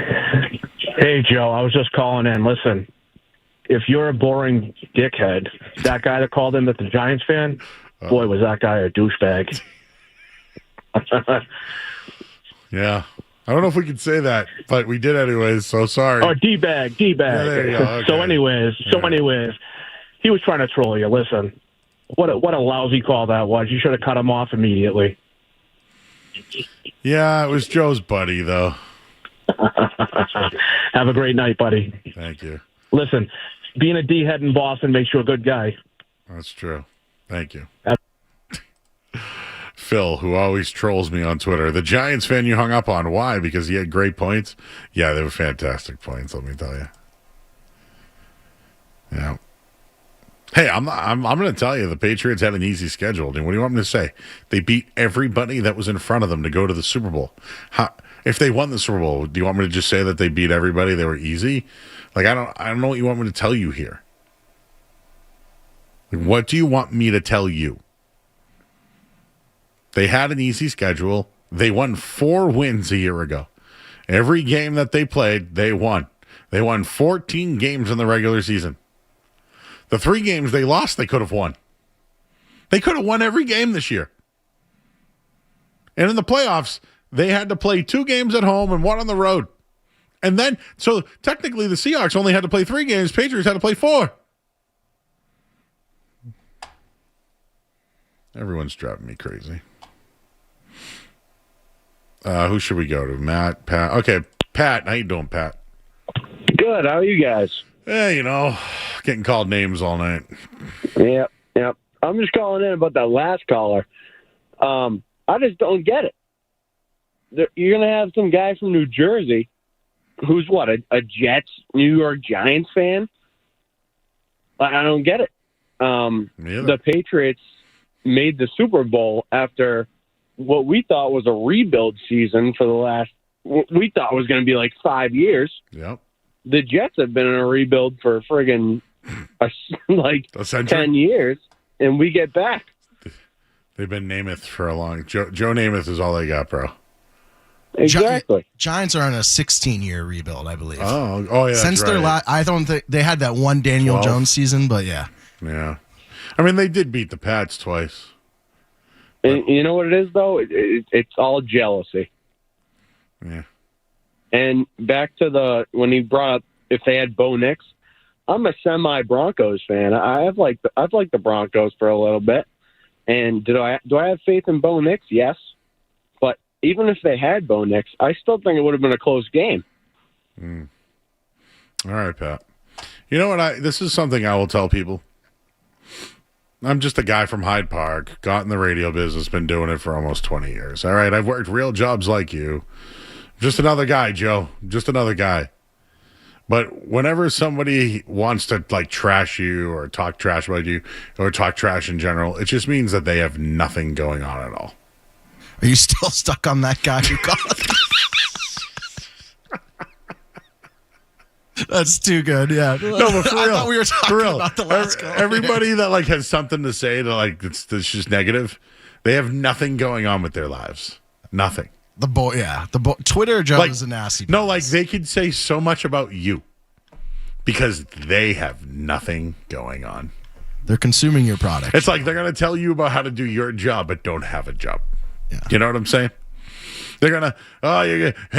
Hey, Joe. I was just calling in. Listen, if you're a boring dickhead, that guy that called in that's a Giants fan, boy, was that guy a douchebag. Yeah. I don't know if we could say that, but we did anyways, so sorry. Oh, D-bag. Yeah, there you go. Okay. So anyways, he was trying to troll you. Listen, what a lousy call that was. You should have cut him off immediately. Yeah, it was Joe's buddy, though. Have a great night, buddy. Thank you. Listen, being a D-head in Boston makes you a good guy. That's true. Thank you. Phil, who always trolls me on Twitter. The Giants fan you hung up on. Why? Because he had great points? Yeah, they were fantastic points, let me tell you. Yeah. Hey, I'm going to tell you, the Patriots had an easy schedule. And what do you want me to say? They beat everybody that was in front of them to go to the Super Bowl. If they won the Super Bowl, do you want me to just say that they beat everybody? They were easy? Like, I don't know what you want me to tell you here. Like, what do you want me to tell you? They had an easy schedule. They won 4 wins a year ago. Every game that they played, they won. They won 14 games in the regular season. The 3 games they lost, they could have won. They could have won every game this year. And in the playoffs, they had to play 2 games at home and 1 on the road. And then, so technically the Seahawks only had to play 3 games. Patriots had to play 4. Everyone's driving me crazy. Who should we go to? Matt, Pat. Okay, Pat. How you doing, Pat? Good. How are you guys? Yeah, getting called names all night. Yep. I'm just calling in about that last caller. I just don't get it. You're going to have some guy from New Jersey who's what, a Jets, New York Giants fan? I don't get it. The Patriots made the Super Bowl after what we thought was a rebuild season for the last, we thought was going to be like 5 years. Yep. The Jets have been in a rebuild for friggin' like 10 years, and we get back. They've been Namath for a long. Joe Namath is all they got, bro. Exactly. Giants are on a 16-year rebuild, I believe. Oh yeah. Since that's right. I don't think they had that one Daniel 12. Jones season, but yeah. Yeah. I mean, they did beat the Pats twice. And you know what it is, though? It's all jealousy. Yeah. And back to when he brought up if they had Bo Nix, I'm a semi-Broncos fan. I've liked the Broncos for a little bit. And do I have faith in Bo Nix? Yes. But even if they had Bo Nix, I still think it would have been a close game. All right, Pat. You know what? This is something I will tell people. I'm just a guy from Hyde Park, got in the radio business, been doing it for almost 20 years. All right, I've worked real jobs like you. Just another guy, Joe. Just another guy. But whenever somebody wants to trash you or talk trash about you or talk trash in general, it just means that they have nothing going on at all. Are you still stuck on that guy who called? That's too good, yeah. No, but for real. I thought we were talking about the last call. Everybody that has something to say to it's just negative, they have nothing going on with their lives. Nothing. Twitter Joe is a nasty place. No, they could say so much about you because they have nothing going on. They're consuming your product. It's like they're going to tell you about how to do your job but don't have a job. Yeah. You know what I'm saying? They're going to,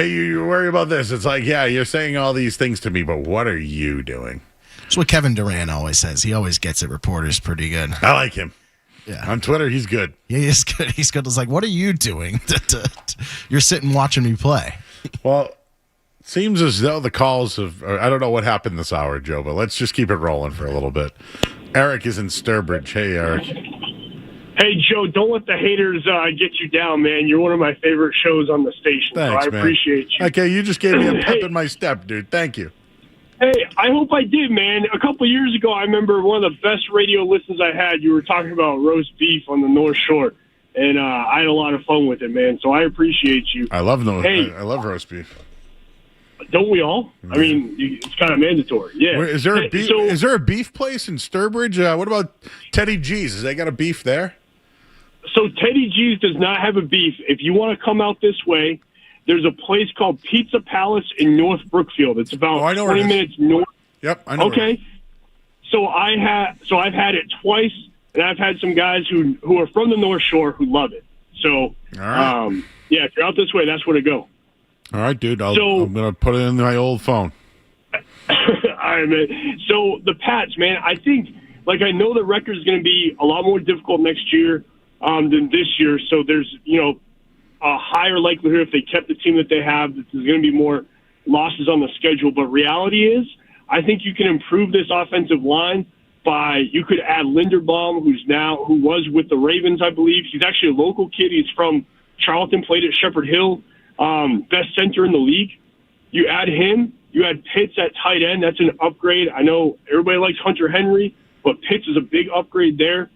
you worry about this. It's like, yeah, you're saying all these things to me, but what are you doing? That's what Kevin Durant always says. He always gets at reporters pretty good. I like him. Yeah. On Twitter, he's good. Yeah, he's good. He's good. It's like, what are you doing? You're sitting watching me play. Well, seems as though the calls have, I don't know what happened this hour, Joe, but let's just keep it rolling for a little bit. Eric is in Sturbridge. Hey, Eric. Hey, Joe, don't let the haters get you down, man. You're one of my favorite shows on the station, Thanks, so I appreciate you. Okay, you just gave me a pep in my step, dude. Thank you. Hey, I hope I did, man. A couple of years ago, I remember one of the best radio listens I had. You were talking about roast beef on the North Shore, and I had a lot of fun with it, man. So I appreciate you. I love I love roast beef. Don't we all? I mean, it's kind of mandatory. Yeah. Is there a beef? Is there a beef place in Sturbridge? What about Teddy G's? Has they got a beef there? So Teddy G's does not have a beef. If you want to come out this way, there's a place called Pizza Palace in North Brookfield. It's about 20 minutes north. Yep, I know. Okay. So I've had it twice, and I've had some guys who are from the North Shore who love it. So, all right. yeah, if you're out this way, that's where to go. All right, dude. I'm going to put it in my old phone. All right, man. So the Pats, man, I think, I know the record is going to be a lot more difficult next year than this year. So there's, a higher likelihood if they kept the team that they have, that there's going to be more losses on the schedule. But reality is, I think you can improve this offensive line by, you could add Linderbaum, who was with the Ravens, I believe. He's actually a local kid. He's from Charlton, played at Shepherd Hill, best center in the league. You add him, you add Pitts at tight end. That's an upgrade. I know everybody likes Hunter Henry, but Pitts is a big upgrade there.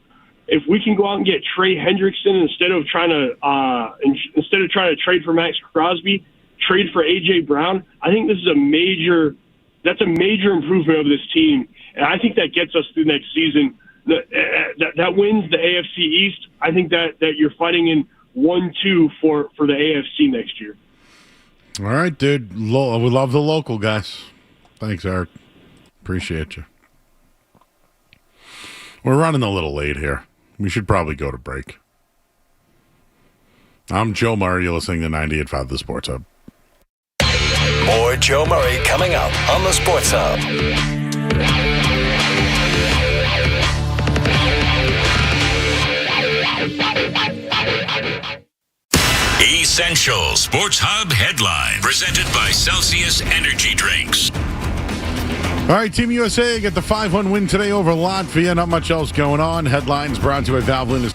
If we can go out and get Trey Hendrickson instead of trying to trade for Max Crosby, trade for A.J. Brown, I think this is a major improvement of this team, and I think that gets us through next season. That wins the AFC East. I think that you're fighting in 1-2 for the AFC next year. All right, dude. We love the local guys. Thanks, Eric. Appreciate you. We're running a little late here. We should probably go to break. I'm Joe Murray. You're listening to 98.5 The Sports Hub. More Joe Murray coming up on The Sports Hub. Essential Sports Hub headline presented by Celsius Energy Drinks. All right, Team USA get the 5-1 win today over Latvia. Not much else going on. Headlines brought to you by Valvoline.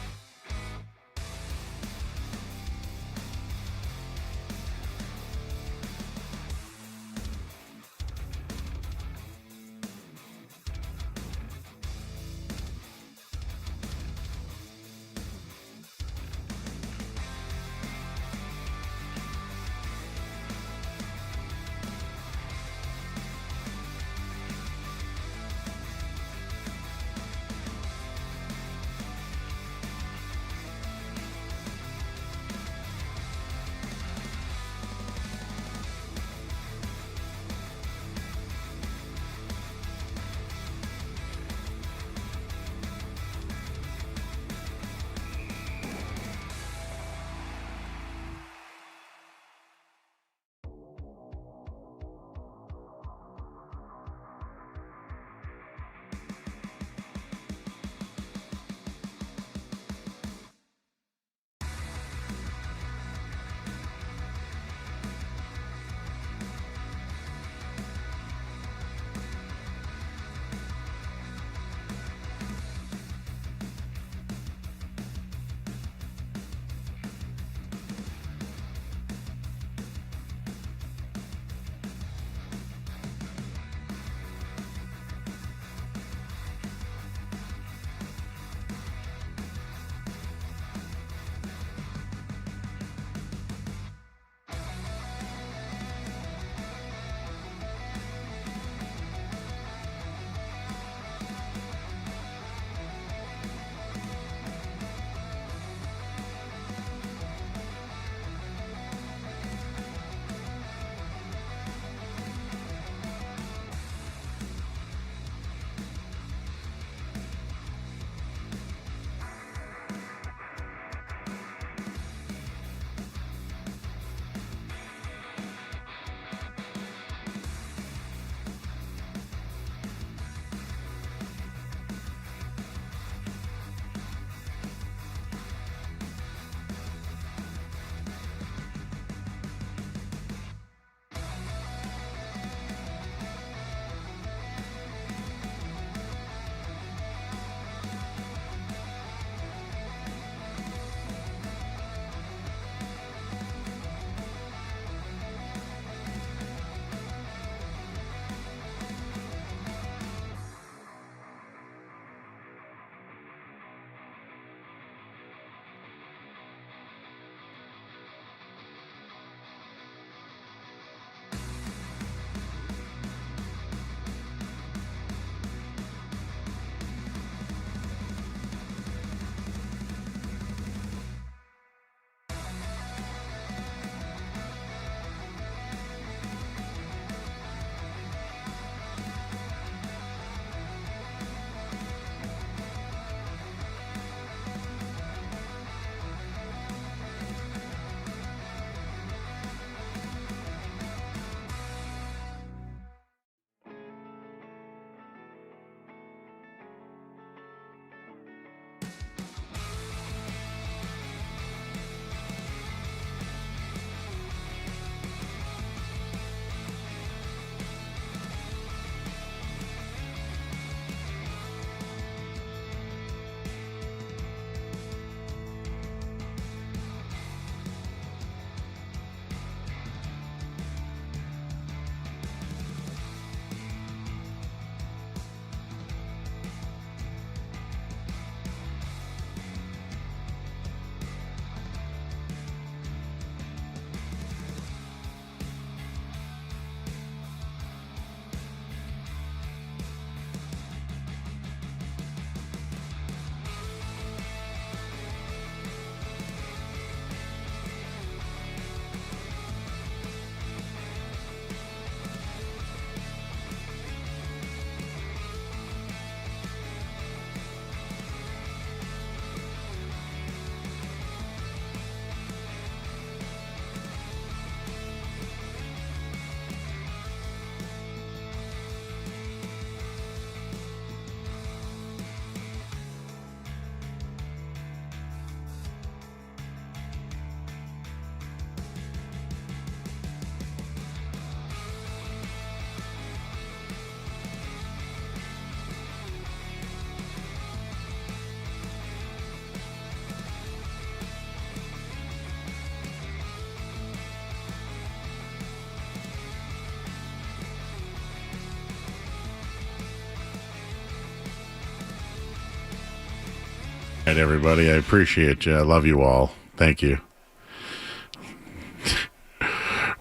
right, everybody. I appreciate you. I love you all. Thank you.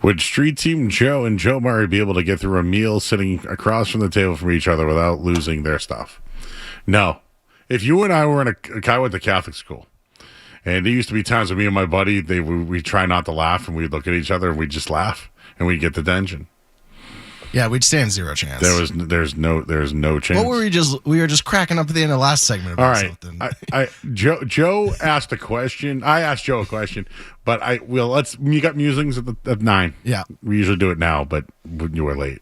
Would Street Team Joe and Joe Murray be able to get through a meal sitting across from the table from each other without losing their stuff? No. If you and I were in a guy went to Catholic school, and there used to be times when me and my buddy, we try not to laugh, and we'd look at each other, and we'd just laugh, and we'd get the tension. Yeah, we'd stand zero chance. There's no chance. What were we were just cracking up at the end of the last segment about something. Joe asked a question. I asked Joe a question, but you got musings at 9. Yeah. We usually do it now, but you were late.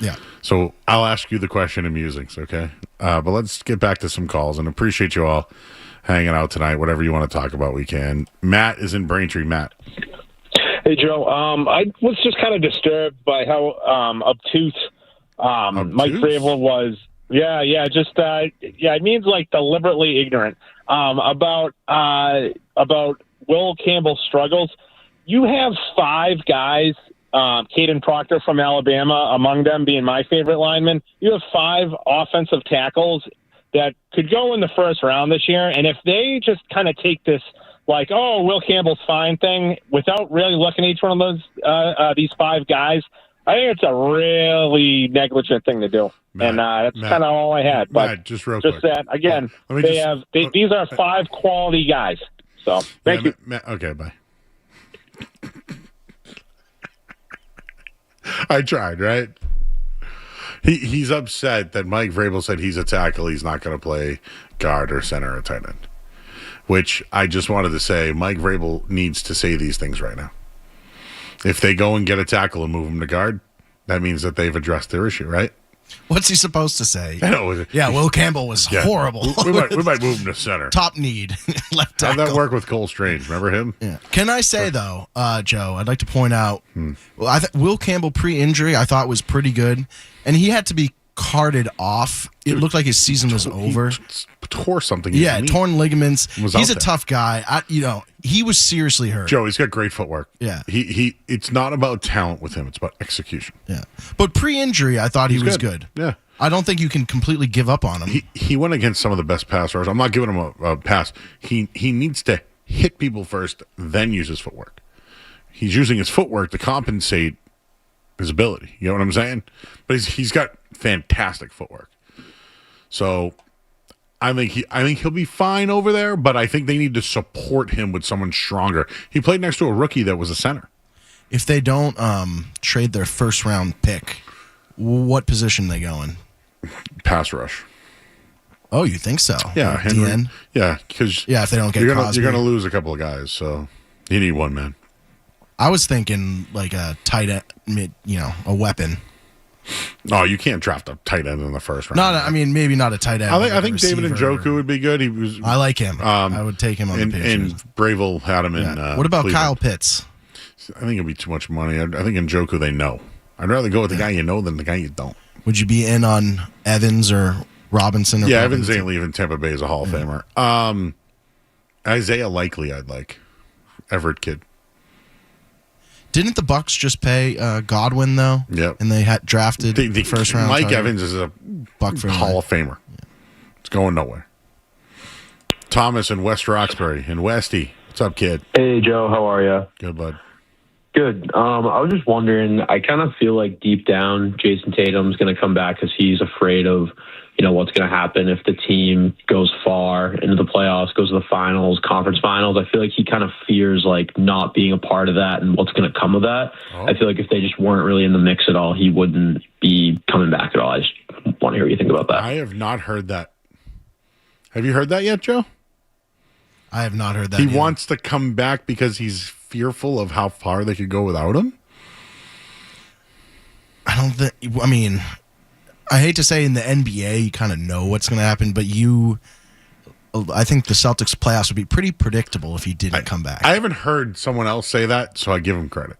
Yeah. So I'll ask you the question in musings, okay? But let's get back to some calls, and appreciate you all hanging out tonight. Whatever you want to talk about, we can. Matt is in Braintree. Matt. Hey, Joe. I was just kind of disturbed by how obtuse Mike Vrabel was. Yeah, it means like deliberately ignorant about Will Campbell's struggles. You have 5 guys, Caden Proctor from Alabama, among them being my favorite lineman. You have 5 offensive tackles that could go in the first round this year, and if they just kind of take this like, oh, Will Campbell's fine thing, without really looking at each one of those these 5 guys, I think it's a really negligent thing to do. Matt, and that's kind of all I had. But Matt, just quick. That again, these are 5 quality guys. So thank you. Matt, okay, bye. I tried, right? He's upset that Mike Vrabel said he's a tackle. He's not going to play guard or center or tight end. Which I just wanted to say, Mike Vrabel needs to say these things right now. If they go and get a tackle and move him to guard, that means that they've addressed their issue, right? What's he supposed to say? I know. Yeah, Will Campbell was horrible. We might move him to center. Top need. Left tackle. How'd that work with Cole Strange? Remember him? Yeah. Can I say, though, Joe, I'd like to point out, Will Campbell pre-injury I thought was pretty good, and he had to be carted off. It looked like his season was over. He tore something. Yeah, torn ligaments. He's a tough guy. He was seriously hurt. Joe, he's got great footwork. Yeah. It's not about talent with him. It's about execution. Yeah. But pre-injury, I thought he was good. Yeah. I don't think you can completely give up on him. He went against some of the best pass rushers. I'm not giving him a pass. He needs to hit people first, then use his footwork. He's using his footwork to compensate his ability. You know what I'm saying? But he's got fantastic footwork. So I think he'll be fine over there, but I think they need to support him with someone stronger. He played next to a rookie that was a center. If they don't trade their first round pick, what position they go in? Pass rush. Oh, you think so? Yeah, Henry. DN? Yeah, because if they don't get Cosby, you're gonna lose a couple of guys, so you need one man. I was thinking like a tight end, a weapon. No, you can't draft a tight end in the first round. Maybe not a tight end. I think David Njoku would be good. I like him. I would take him on the Patriots. And Bravel had him in. What about Cleveland. Kyle Pitts? I think it'd be too much money. I think Njoku they know. I'd rather go with the guy you know than the guy you don't. Would you be in on Evans or Robinson? Or Evans ain't leaving Tampa Bay as a Hall of Famer. Isaiah Likely, I'd like. Everett kid. Didn't the Bucks just pay Godwin though? Yep. And they had drafted the first round. Mike Evans is a Hall of Famer. Yeah. It's going nowhere. Thomas in West Roxbury. And Westy, what's up, kid? Hey, Joe. How are you? Good, bud. Good. I was just wondering, I kind of feel like deep down Jason Tatum's going to come back because he's afraid of, what's going to happen if the team goes far into the playoffs, goes to the finals, conference finals. I feel like he kind of fears like not being a part of that and what's going to come of that. Oh. I feel like if they just weren't really in the mix at all, he wouldn't be coming back at all. I just want to hear what you think about that. I have not heard that. Have you heard that yet, Joe? I have not heard that. He wants to come back because he's fearful of how far they could go without him? I hate to say in the NBA, you kind of know what's going to happen, but I think the Celtics playoffs would be pretty predictable if he didn't come back. I haven't heard someone else say that, so I give him credit.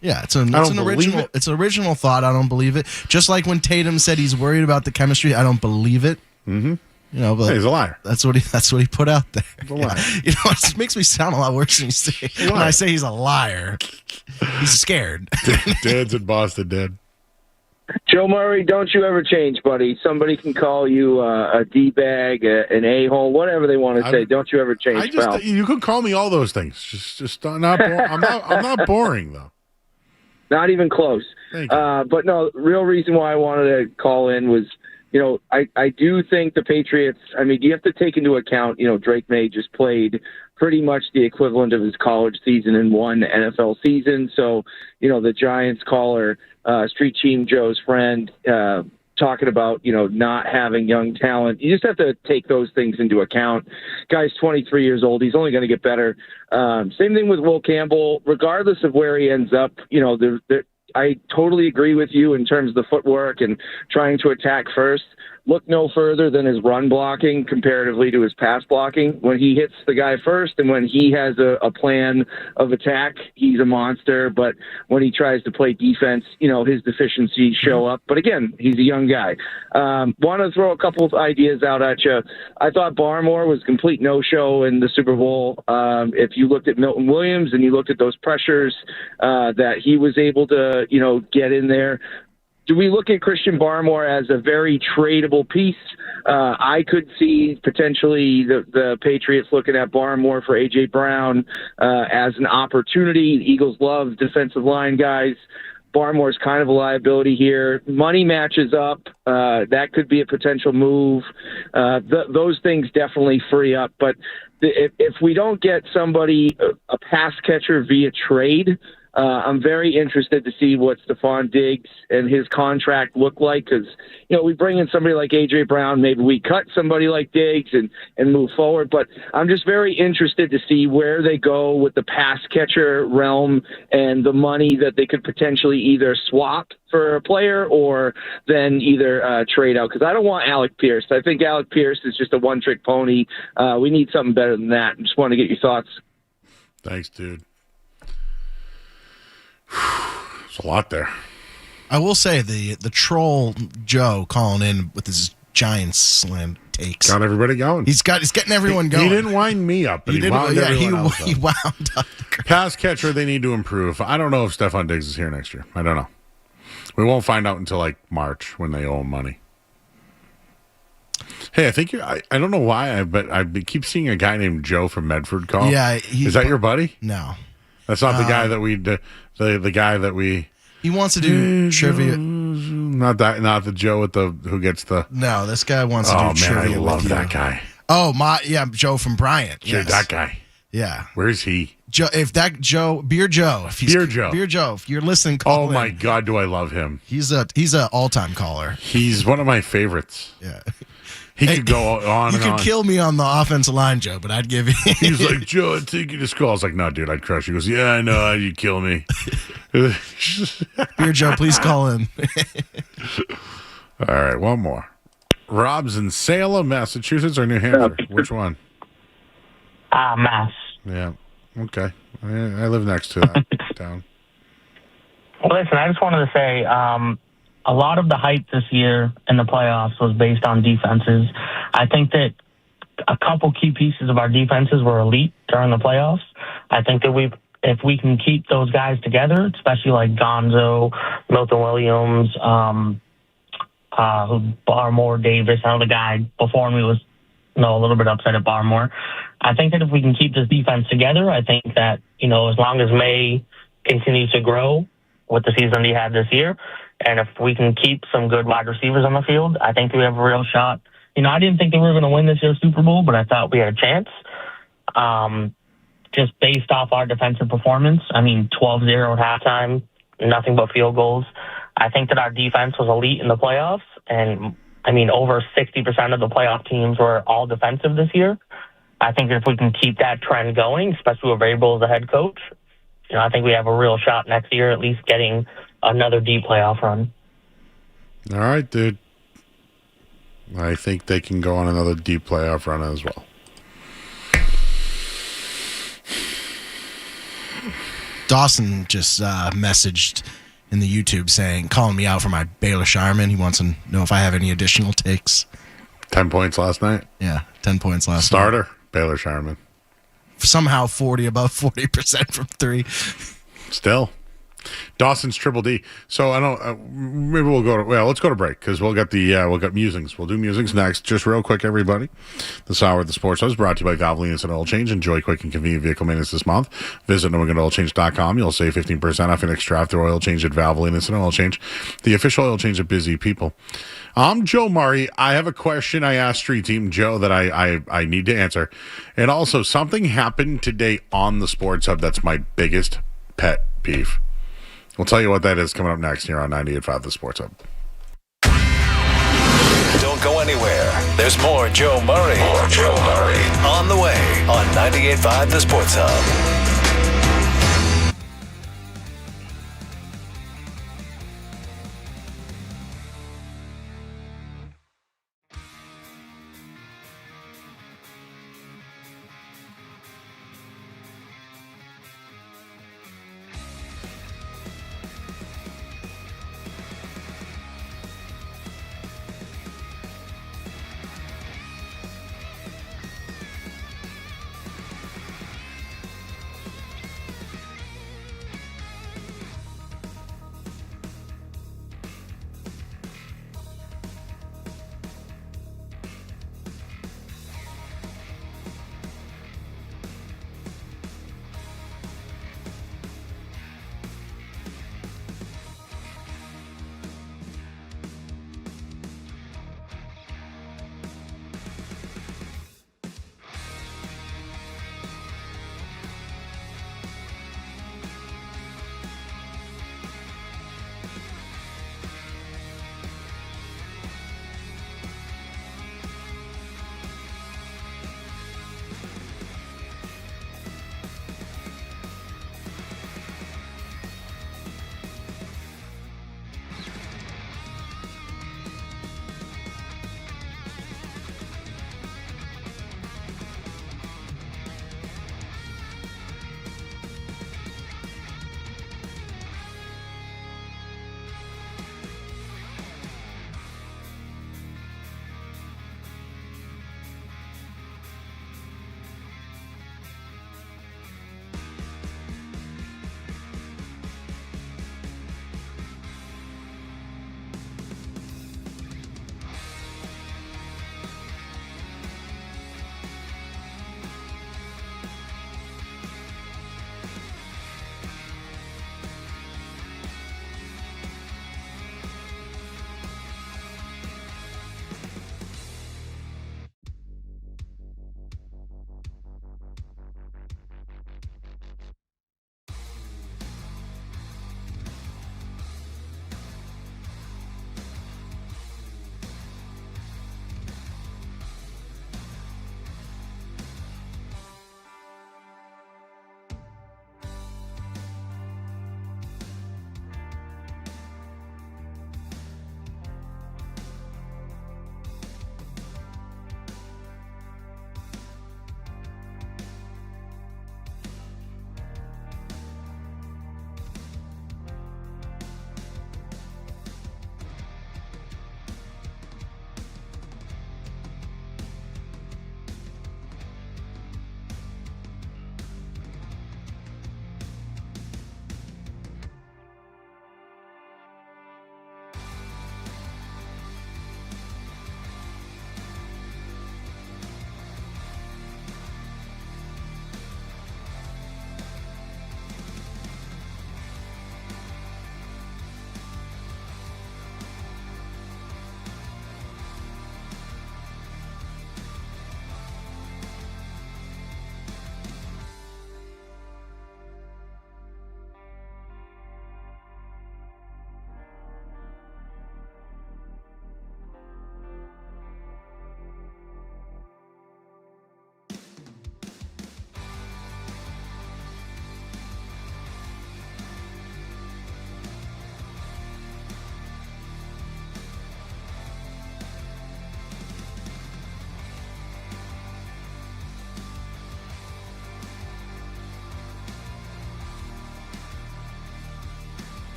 Yeah, it's an original thought. I don't believe it. Just like when Tatum said he's worried about the chemistry, I don't believe it. Mm-hmm. But he's a liar. That's what he put out there. He's a liar. It makes me sound a lot worse than when I say he's a liar. He's scared. Dad's in Boston, Dad. Joe Murray, don't you ever change, buddy. Somebody can call you a D-bag, an a-hole, whatever they want to say. Don't you ever change, pal. You can call me all those things. Just not. I'm not boring though. Not even close. But no, real reason why I wanted to call in was, I do think the Patriots, you have to take into account, Drake May just played pretty much the equivalent of his college season in one NFL season. So, the Giants caller, Street Team Joe's friend, talking about, not having young talent. You just have to take those things into account. Guy's 23 years old. He's only going to get better. Same thing with Will Campbell. Regardless of where he ends up, I totally agree with you in terms of the footwork and trying to attack first. Look no further than his run blocking comparatively to his pass blocking. When he hits the guy first and when he has a plan of attack, he's a monster. But when he tries to play defense, his deficiencies show up. But again, he's a young guy. Want to throw a couple of ideas out at you. I thought Barmore was a complete no-show in the Super Bowl. If you looked at Milton Williams and you looked at those pressures that he was able to, get in there, do we look at Christian Barmore as a very tradable piece? I could see potentially the Patriots looking at Barmore for A.J. Brown as an opportunity. The Eagles love defensive line guys. Barmore's kind of a liability here. Money matches up. That could be a potential move. Those things definitely free up. But if we don't get somebody, a pass catcher via trade, I'm very interested to see what Stephon Diggs and his contract look like because, we bring in somebody like A.J. Brown, maybe we cut somebody like Diggs and move forward. But I'm just very interested to see where they go with the pass catcher realm and the money that they could potentially either swap for a player or then either trade out because I don't want Alec Pierce. I think Alec Pierce is just a one-trick pony. We need something better than that. I just want to get your thoughts. Thanks, dude. There's a lot there. I will say the troll Joe calling in with his Giants slam takes got everybody going. He's getting everyone going. He didn't wind me up, but he wound everyone else up. He wound up. Pass catcher, they need to improve. I don't know if Stephon Diggs is here next year. I don't know. We won't find out until like March when they owe him money. Hey, I think I don't know why, but I keep seeing a guy named Joe from Medford call. Yeah, is that your buddy? No. That's not the guy that we the guy that we. He wants to do trivia. Not the Joe with who gets the. No, this guy wants to do trivia. I love that guy. Oh Joe from Bryant. Yes. That guy. Yeah. Where's he? Joe, Beer Joe, if you're listening, call in. My God, do I love him? He's a all-time caller. He's one of my favorites. Yeah. He could go on and on. You could kill me on the offensive line, Joe, but I'd give you. He's like, Joe, I'd take you to school. I was like, no, dude, I'd crush you. He goes, yeah, I know. You'd kill me. Beer Joe, please call in. All right, one more. Rob's in Salem, Massachusetts, or New Hampshire? Which one? Mass. Yeah. Okay. I live next to that town. Well, listen, I just wanted to say a lot of the hype this year in the playoffs was based on defenses. I think that a couple key pieces of our defenses were elite during the playoffs. I think that if we can keep those guys together, especially like Gonzo, Milton Williams, Barmore, Davis, I know the guy before me was a little bit upset at Barmore. I think that if we can keep this defense together, I think that, as long as May continues to grow with the season he had this year, and if we can keep some good wide receivers on the field, I think we have a real shot. I didn't think that we were going to win this year's Super Bowl, but I thought we had a chance. Just based off our defensive performance, 12-0 at halftime, nothing but field goals. I think that our defense was elite in the playoffs, and over 60% of the playoff teams were all defensive this year. I think if we can keep that trend going, especially with VRABEL as the head coach, I think we have a real shot next year at least getting another deep playoff run. All right, dude. I think they can go on another deep playoff run as well. Dawson just messaged in the YouTube calling me out for my Baylor Shireman. He wants to know if I have any additional takes. 10 points last night? Yeah, 10 points last night. Starter, Baylor Shireman. Somehow above 40% from three. Still. Dawson's Triple D. So I don't. Maybe we'll go to. Well, let's go to break because we'll get musings. We'll do musings next. Just real quick, everybody. This hour of the Sports Show is brought to you by Valvoline Instant Oil Change. Enjoy quick and convenient vehicle maintenance this month. Visit NewEnglandOilChange.com. You'll save 15% off your next draft or oil change at Valvoline Instant Oil Change, the official oil change of busy people. I'm Joe Murray. I have a question I asked Street Team Joe that I need to answer. And also, something happened today on the Sports Hub that's my biggest pet peeve. We'll tell you what that is coming up next here on 98.5 The Sports Hub. Don't go anywhere. There's more Joe Murray. On the way on 98.5 The Sports Hub.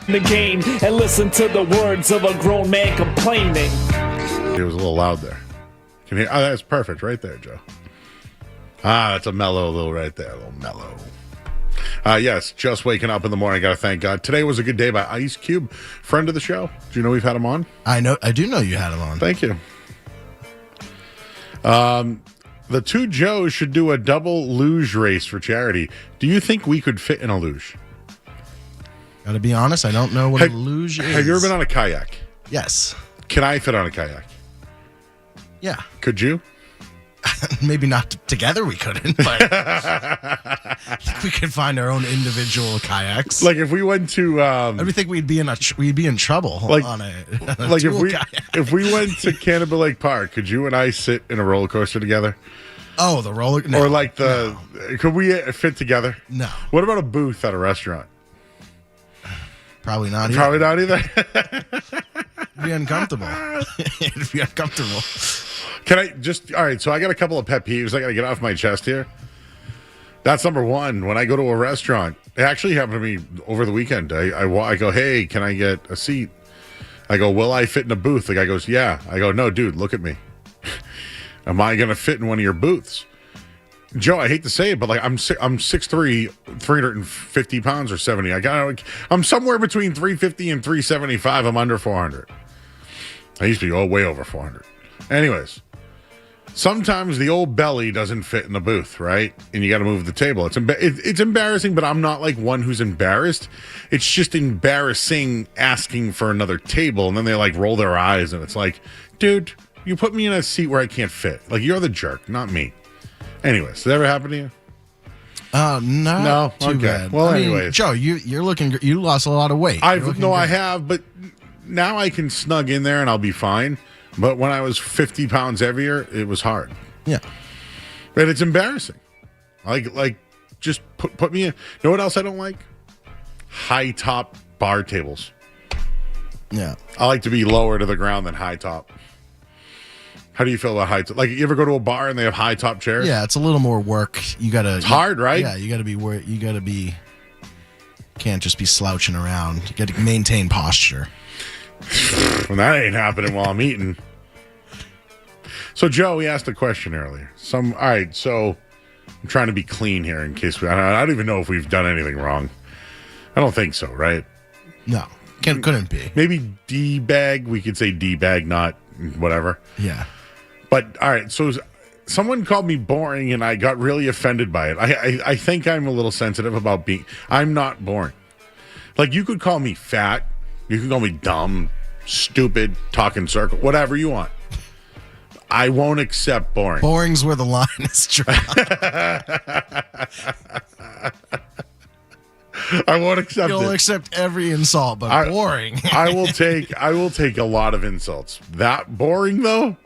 the game and listen to the words of a grown man complaining. It was a little loud there. Can you hear? Oh, that's perfect right there, Joe. That's a mellow little right there, a little mellow. Yes, just waking up in the morning. Got to thank God. Today was a good day by Ice Cube, friend of the show. Do you know we've had him on? I do know you had him on. Thank you. The two Joes should do a double luge race for charity. Do you think we could fit in a luge? Gotta be honest, I don't know what a luge is. Have you ever been on a kayak? Yes. Can I fit on a kayak? Yeah. Could you? Maybe not together we couldn't, but I think we could find our own individual kayaks. Like if we went to I think we'd be in trouble on a like kayak. if we went to Cannibal Lake Park, could you and I sit in a roller coaster together? Oh, the roller no, or like could we fit together? No. What about a booth at a restaurant? Probably not either. Probably not either. It'd be uncomfortable. It'd be uncomfortable. Can I just, all right, so I got a couple of pet peeves I got to get off my chest here. That's number one. When I go to a restaurant, it actually happened to me over the weekend. I go, hey, can I get a seat? I go, will I fit in a booth? The guy goes, yeah. I go, no, dude, look at me. Am I going to fit in one of your booths? Joe, I hate to say it, but like I'm 6'3", 350 pounds or 70. I'm somewhere between 350 and 375. I'm under 400. I used to be way over 400. Anyways. Sometimes the old belly doesn't fit in the booth, right? And you got to move the table. It's embarrassing, but I'm not like one who's embarrassed. It's just embarrassing asking for another table, and then they like roll their eyes, and it's like, dude, you put me in a seat where I can't fit. Like, you're the jerk, not me. Anyways, does that ever happen to you? No, too bad. Well, I mean, anyways, Joe, you lost a lot of weight. I have, but now I can snug in there and I'll be fine. But when I was 50 pounds heavier, it was hard. Yeah. But it's embarrassing. Like just put me in. You know what else I don't like? High top bar tables. Yeah. I like to be lower to the ground than high top. How do you feel about high top? Like, you ever go to a bar and they have high top chairs? Yeah, it's a little more work. It's hard, right? Yeah, you gotta be can't just be slouching around. You gotta maintain posture. Well, that ain't happening while I'm eating. So, Joe, we asked a question earlier. All right, so I'm trying to be clean here in case I don't even know if we've done anything wrong. I don't think so, right? No, couldn't be. Maybe D-bag. We could say D-bag, not whatever. Yeah. But, all right, so someone called me boring, and I got really offended by it. I think I'm a little sensitive about I'm not boring. Like, you could call me fat. You can call me dumb, stupid, talking circle, whatever you want. I won't accept boring. Boring's where the line is drawn. I won't accept You'll it. accept every insult, but boring. I will take a lot of insults. That boring though?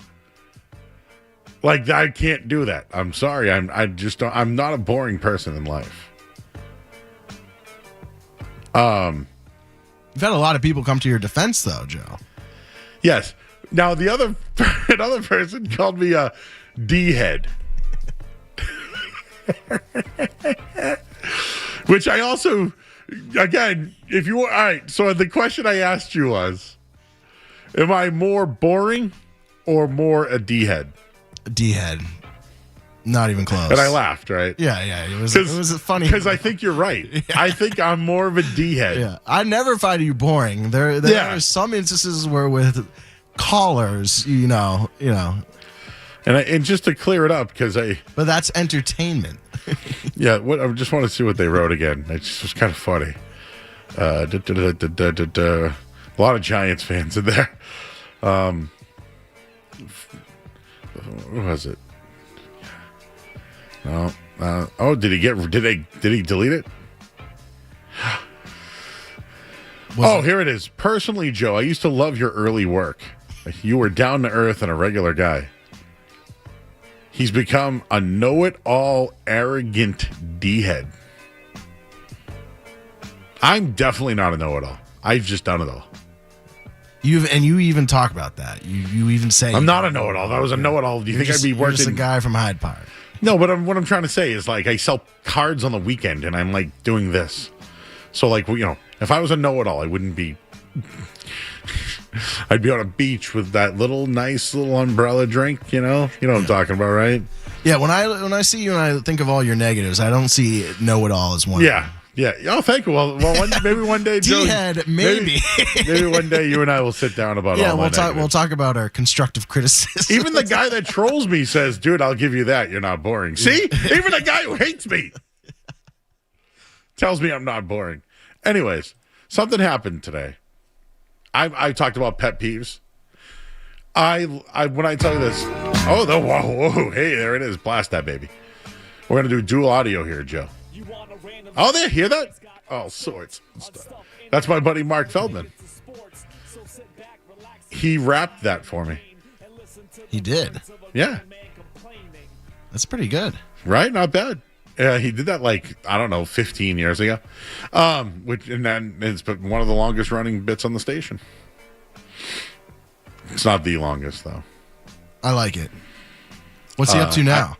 Like, I can't do that. I'm sorry. I'm not a boring person in life. You've had a lot of people come to your defense, though, Joe. Yes. Now, another person called me a D-head. Which I also, again, all right, so the question I asked you was, am I more boring or more a D-head? D-head. Not even close. And I laughed, right? Yeah. It was funny. Because I think you're right. Yeah. I think I'm more of a D-head. Yeah. I never find you boring. There are some instances where with callers, you know. And just to clear it up, but that's entertainment. Yeah. I just want to see what they wrote again. It's just kind of funny. A lot of Giants fans in there. What was it? No. Did he delete it? Here it is. Personally, Joe, I used to love your early work. You were down to earth and a regular guy. He's become a know-it-all, arrogant D-head. I'm definitely not a know-it-all. I've just done it all. You even talk about that. You even say I'm not a know-it-all. If I was a know-it-all, do you think I'd be working? You're just a guy from Hyde Park. No, but what I'm trying to say is, like, I sell cards on the weekend, and I'm like doing this. So, like, If I was a know-it-all, I wouldn't be. I'd be on a beach with that nice little umbrella drink. You know what I'm talking about, right? Yeah, when I see you and I think of all your negatives, I don't see know-it-all as one. Yeah. Yeah. Oh, thank you. Well, maybe one day, Joe. D-head, maybe. Maybe one day you and I will sit down about all my negatives. We'll talk about our constructive criticism. Even the guy that trolls me says, dude, I'll give you that. You're not boring. See? Even the guy who hates me tells me I'm not boring. Anyways, something happened today. I talked about pet peeves. When I tell you this, whoa, hey, there it is. Blast that, baby. We're going to do dual audio here, Joe. Oh, they hear that? All sorts of stuff. That's my buddy Mark Feldman. He rapped that for me. He did? Yeah. That's pretty good. Right? Not bad. He did that 15 years ago. It's been one of the longest running bits on the station. It's not the longest, though. I like it. What's he up to now?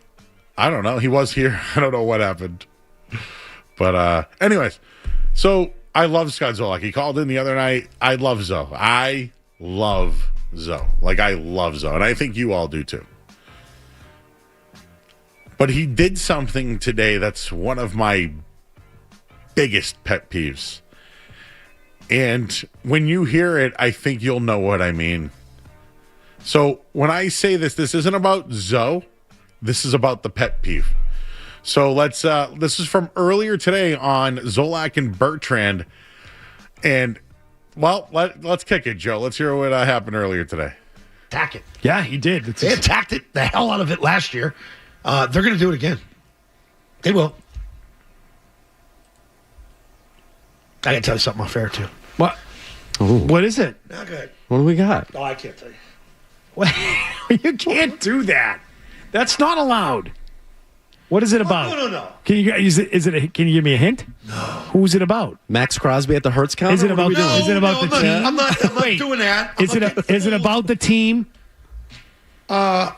I don't know. He was here. I don't know what happened. But anyways, so I love Scott Zolak. He called in the other night. I love Zoe. I love Zoe. I love Zoe. And I think you all do too. But he did something today that's one of my biggest pet peeves. And when you hear it, I think you'll know what I mean. So when I say this isn't about Zoe. This is about the pet peeve. So this is from earlier today on Zolak and Bertrand. And, let's kick it, Joe. Let's hear what happened earlier today. Attack it. Yeah, he did. They attacked it, the hell out of it last year. They're going to do it again. They will. I got to tell you something off air, too. What? Ooh. What is it? Not good. What do we got? Oh, I can't tell you. You can't do that. That's not allowed. What is it about? No. Can you can you give me a hint? No. Who's it about? Max Crosby at the Hertz counter? Is it about the team? I'm not doing that. Is it about the team?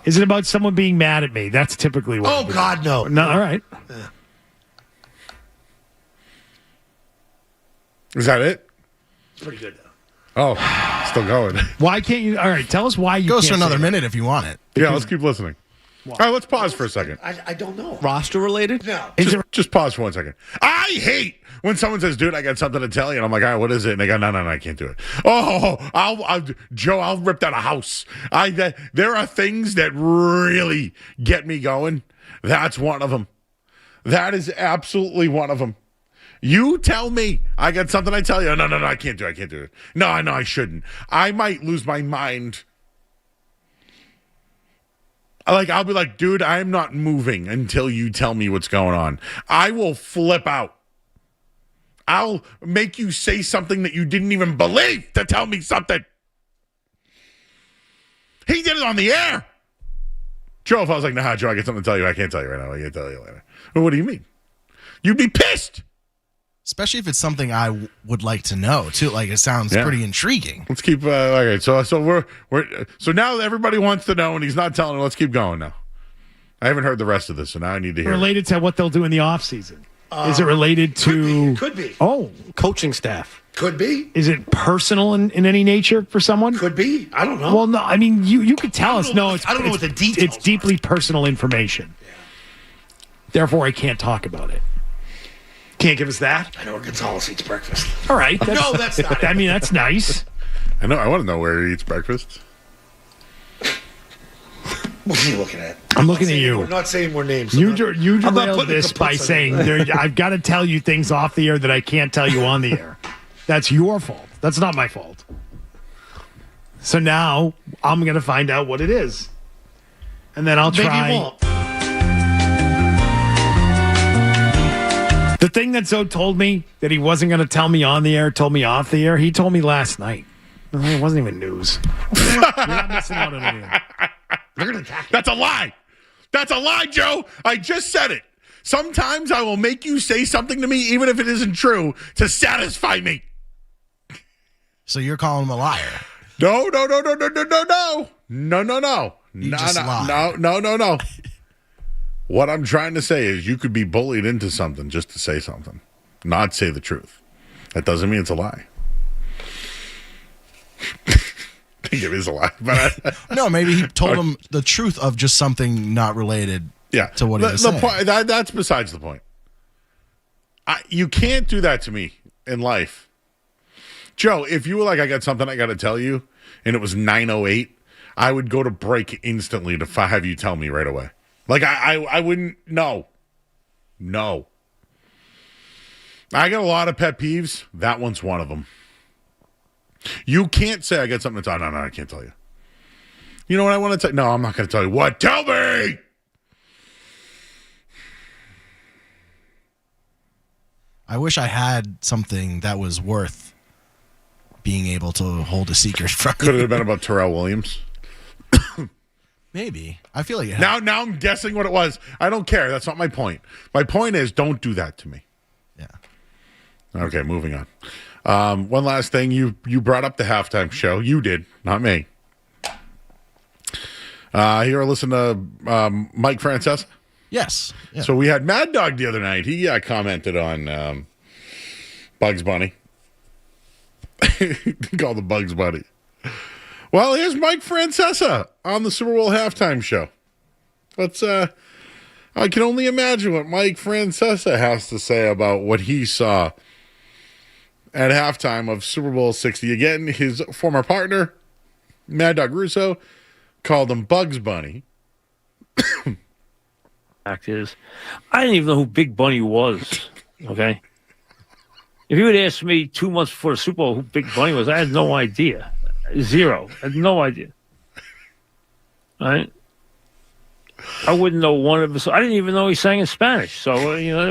Is it about someone being mad at me? That's typically what. Oh God, no. No, all right. Yeah. Is that it? It's pretty good, though. Oh, still going. Why can't you? All right, tell us why you goes can't for another say minute if you want it. Yeah, let's keep listening. All right, let's pause for a second. I don't know. Roster related? No. Just pause for 1 second. I hate when someone says, dude, I got something to tell you. And I'm like, all right, what is it? And they go, no, I can't do it. Joe, I'll rip down a house. There are things that really get me going. That's one of them. That is absolutely one of them. You tell me I got something I tell you. No, I can't do it. No, I shouldn't. I might lose my mind. I'll be like, dude, I'm not moving until you tell me what's going on. I will flip out. I'll make you say something that you didn't even believe to tell me something. He did it on the air. Joe, if I was like, nah, Joe, I got something to tell you. I can't tell you right now. I can't tell you later. Well, what do you mean? You'd be pissed. Especially if it's something I would like to know too. It sounds pretty intriguing. Let's keep. Okay, so we're so now everybody wants to know, and he's not telling. Let's keep going now. I haven't heard the rest of this, so now I need to hear. Related to what they'll do in the off season. Is it related to? Could be. Oh, coaching staff. Could be. Is it personal in any nature for someone? Could be. I don't know. Well, no. I mean, you could tell us. No, I don't know what the details. It's deeply personal information. Yeah. Therefore, I can't talk about it. Can't give us that? I know where Gonzalez eats breakfast. All right. No, that's not. I mean, that's nice. I know. I want to know where he eats breakfast. What are you looking at? I'm looking at you. We're not saying more names. You derailed this by saying I've got to tell you things off the air that I can't tell you on the air. That's your fault. That's not my fault. So now I'm going to find out what it is. And then I'll try. Maybe you won't. The thing that Zoe told me that he wasn't going to tell me on the air, told me off the air, he told me last night. It wasn't even news. You're not missing out on anything. They're going to attack you. That's a lie. That's a lie, Joe. I just said it. Sometimes I will make you say something to me, even if it isn't true, to satisfy me. So you're calling him a liar? No. No. What I'm trying to say is you could be bullied into something just to say something, not say the truth. That doesn't mean it's a lie. I think it is a lie, but no, maybe he told him the truth of just something not related. To what he was saying. Point, that's besides the point. You can't do that to me in life, Joe. If you were like, I got something I got to tell you, and it was 9:08, I would go to break instantly to have you tell me right away. Like I wouldn't. No. I got a lot of pet peeves. That one's one of them. You can't say I got something to tell. No, I can't tell you. You know what I want to tell you? No, I'm not going to tell you. What? Tell me! I wish I had something that was worth being able to hold a secret from. Could it have been about Terrell Williams? Maybe. I feel like it now I'm guessing what it was. I don't care. That's not my point. My point is, don't do that to me. Yeah. Okay, moving on. One last thing. You brought up the halftime show. You did, not me. Here, listen to Mike Francesa. Yes. Yeah. So we had Mad Dog the other night. He commented on Bugs Bunny. He called the Bugs Bunny. Well, here's Mike Francesa on the Super Bowl halftime show. Let's. I can only imagine what Mike Francesa has to say about what he saw at halftime of Super Bowl 60. Again, his former partner, Mad Dog Russo, called him Bugs Bunny. Fact is, I didn't even know who Big Bunny was. Okay, if you had asked me 2 months before the Super Bowl who Big Bunny was, I had no idea. Zero. I had no idea. All right, I wouldn't know one of us. I didn't even know he sang in Spanish. So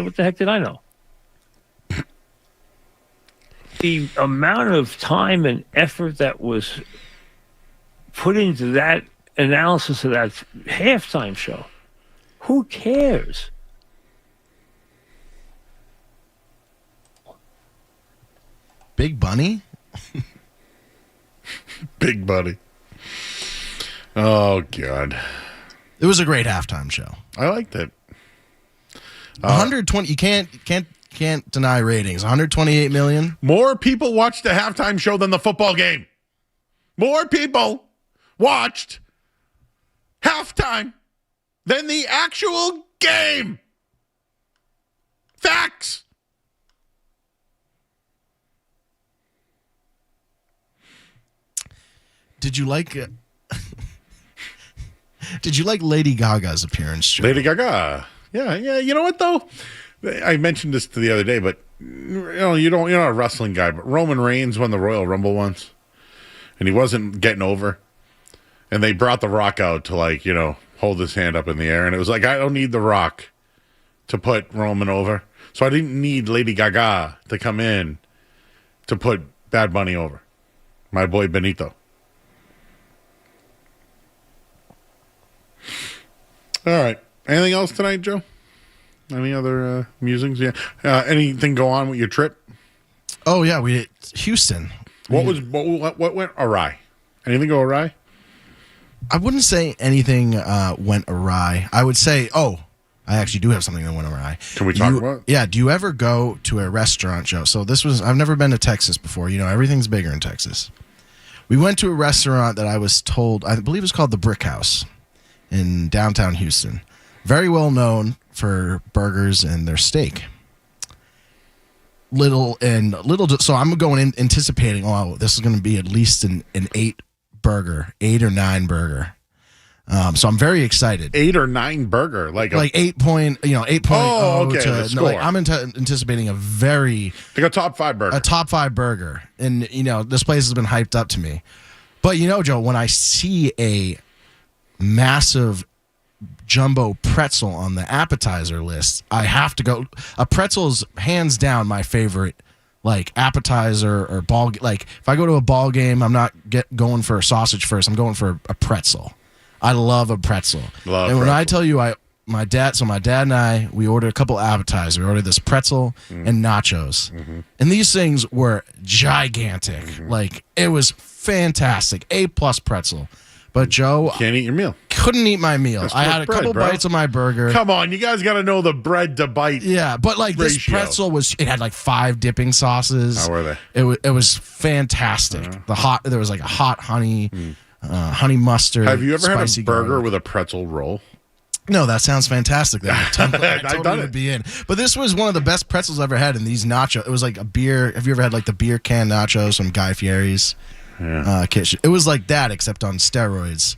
what the heck did I know? The amount of time and effort that was put into that analysis of that halftime show. Who cares? Big Bunny? Big Bunny. Oh, God. It was a great halftime show. I liked it. 120. You can't deny ratings. 128 million. More people watched the halftime show than the football game. More people watched halftime than the actual game. Facts. Did you like Lady Gaga's appearance, Joe? Lady Gaga. Yeah. You know what though? I mentioned this the other day, but you're not a wrestling guy, but Roman Reigns won the Royal Rumble once, and he wasn't getting over, and they brought The Rock out to hold his hand up in the air, and it was like, I don't need The Rock to put Roman over, so I didn't need Lady Gaga to come in to put Bad Bunny over. My boy Benito. All right. Anything else tonight, Joe? Any other musings? Yeah. Anything go on with your trip? Oh yeah, we did Houston. What went awry? Anything go awry? I wouldn't say anything went awry. I would say, I actually do have something that went awry. Can we talk about it? Yeah. Do you ever go to a restaurant, Joe? So I've never been to Texas before. Everything's bigger in Texas. We went to a restaurant that I was told, I believe it's called the Brick House in downtown Houston. Very well known for burgers and their steak. So I'm going in anticipating, this is going to be at least an 8 or 9 burger. So I'm very excited. 8 or 9 burger, like 8.0. 8.0. Oh, okay. I'm anticipating a very a top 5 burger. A top 5 burger, and this place has been hyped up to me. But Joe, when I see a massive jumbo pretzel on the appetizer list, I have to go. A pretzel is hands down my favorite, appetizer or ball. If I go to a ball game, I'm not going for a sausage first. I'm going for a pretzel. I love a pretzel. When I tell you, my dad and I, we ordered a couple appetizers. We ordered this pretzel and nachos, and these things were gigantic. It was fantastic. A+ pretzel. But Joe, can't eat your meal. Couldn't eat my meal. That's I had a bread, couple bro. bites of my burger. Come on, you guys got to know the bread to bite. Yeah, but like this ratio. pretzel it had like 5 dipping sauces. How were they? It was fantastic. There was like a hot honey, honey mustard. Have you ever had a spicy burger garlic. with a pretzel roll? No, that sounds fantastic. I I've totally done would it. be in. But this was one of the best pretzels I've ever had. And these nachos, it was like a beer. Have you ever had like the beer can nachos from Guy Fieri's kitchen? It was like that, except on steroids.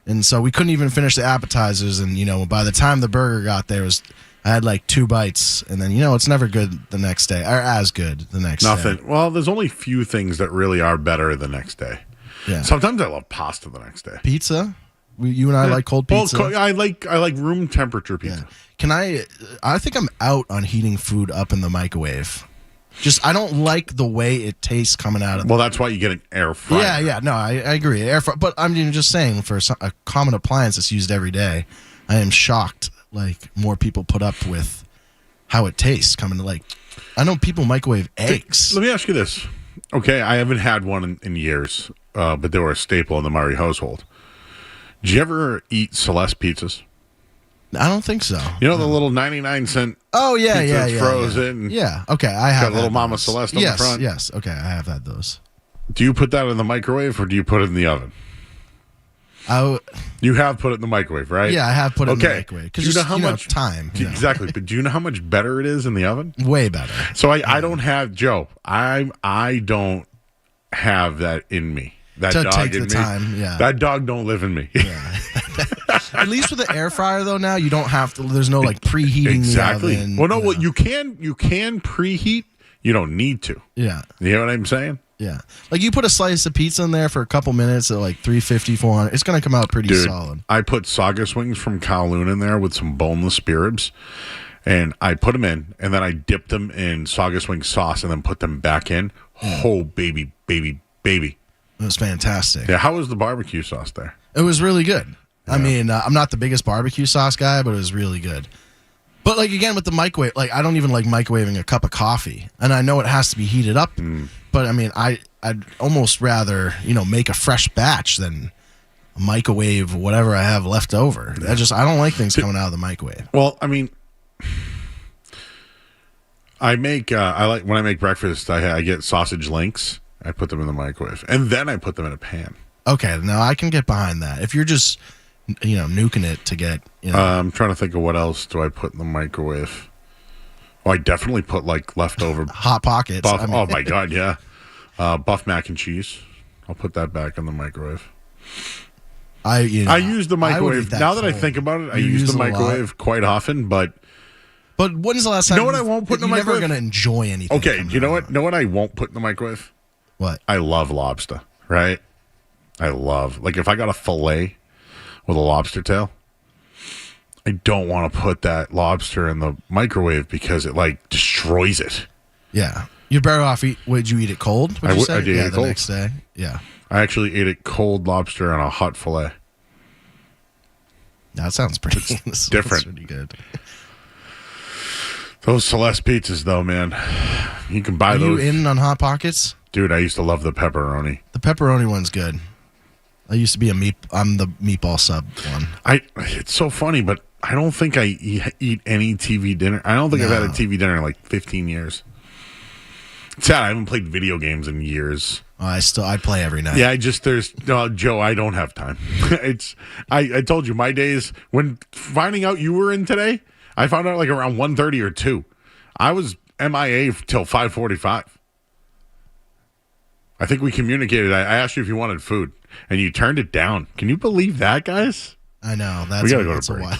And so we couldn't even finish the appetizers. And by the time the burger got there, I had like 2 bites. And then it's never good the next day, or as good the next day. Nothing. Well, there's only few things that really are better the next day. Yeah. Sometimes I love pasta the next day. Pizza. You and I like cold pizza. Well, I like room temperature pizza. Can I think I'm out on heating food up in the microwave. Just I don't like the way it tastes coming out of. Well, that's why you get an air fryer. Yeah. No, I agree. Air fryer, but I'm just saying for a common appliance that's used every day, I am shocked. Like more people put up with how it tastes coming to like. I know people microwave eggs. Let me ask you this. Okay, I haven't had one in years, but they were a staple in the Murray household. Did you ever eat Celeste pizzas? I don't think so. You know the little 99-cent Oh, yeah, pizza yeah, that's yeah. frozen? Yeah. Okay, I have Got a little had Mama those. Celeste on the front? Yes, okay, I have had those. Do you put that in the microwave or do you put it in the oven? You have put it in the microwave, right? Yeah, I have put it in the microwave. Do you know how much time? Exactly, but do you know how much better it is in the oven? Way better. So I don't have Joe. I don't have that in me. That To dog take in the me. time, yeah. That dog don't live in me. At least with the air fryer though, now you don't have to. There's no like preheating Exactly. the oven. Well, no. Well, you can preheat. You don't need to. Yeah. You know what I'm saying? Yeah. Like you put a slice of pizza in there for a couple minutes at like 350, 400. It's going to come out pretty Dude, solid. I put Saugus wings from Kowloon in there with some boneless spare ribs, and I put them in, and then I dipped them in Saugus wing sauce, and then put them back in. Oh, baby. It was fantastic. Yeah. How was the barbecue sauce there? It was really good. I mean, I'm not the biggest barbecue sauce guy, but it was really good. But like again with the microwave, like I don't even like microwaving a cup of coffee, and I know it has to be heated up. But I mean, I'd almost rather make a fresh batch than microwave whatever I have left over. I don't like things coming out of the microwave. Well, I mean, I like when I make breakfast. I get sausage links. I put them in the microwave, and then I put them in a pan. Okay, now I can get behind that. If you're just nuking it to get. I'm trying to think of what else do I put in the microwave. Oh, I definitely put like leftover Hot Pockets. Oh my god, yeah. Buff mac and cheese. I'll put that back in the microwave. I use the microwave. Now that I think about it, I use the microwave quite often, but when's the last time? You know what I won't put in the microwave? You're never going to enjoy anything. Okay, you know what? Know what I won't put in the microwave? What? I love lobster, right? Like if I got a fillet with a lobster tail, I don't want to put that lobster in the microwave because it like destroys it. Yeah. You're better off would you eat it cold? I did eat it cold. Next day. Yeah. I actually ate it cold lobster on a hot fillet. That sounds pretty different. Pretty good. Those Celeste pizzas, though, man, you can buy those. Are you in on Hot Pockets? Dude, I used to love the pepperoni. The pepperoni one's good. I used to be I'm the meatball sub one. It's so funny, but I don't think I eat any TV dinner. I don't think I've had a TV dinner in like 15 years. It's sad. I haven't played video games in years. I play every night. Yeah, Joe, I don't have time. I told you my days when finding out you were in today, I found out like around 1:30 or 2. I was MIA till 5:45. I think we communicated. I asked you if you wanted food, and you turned it down. Can you believe that, guys? I know. We got to go to break.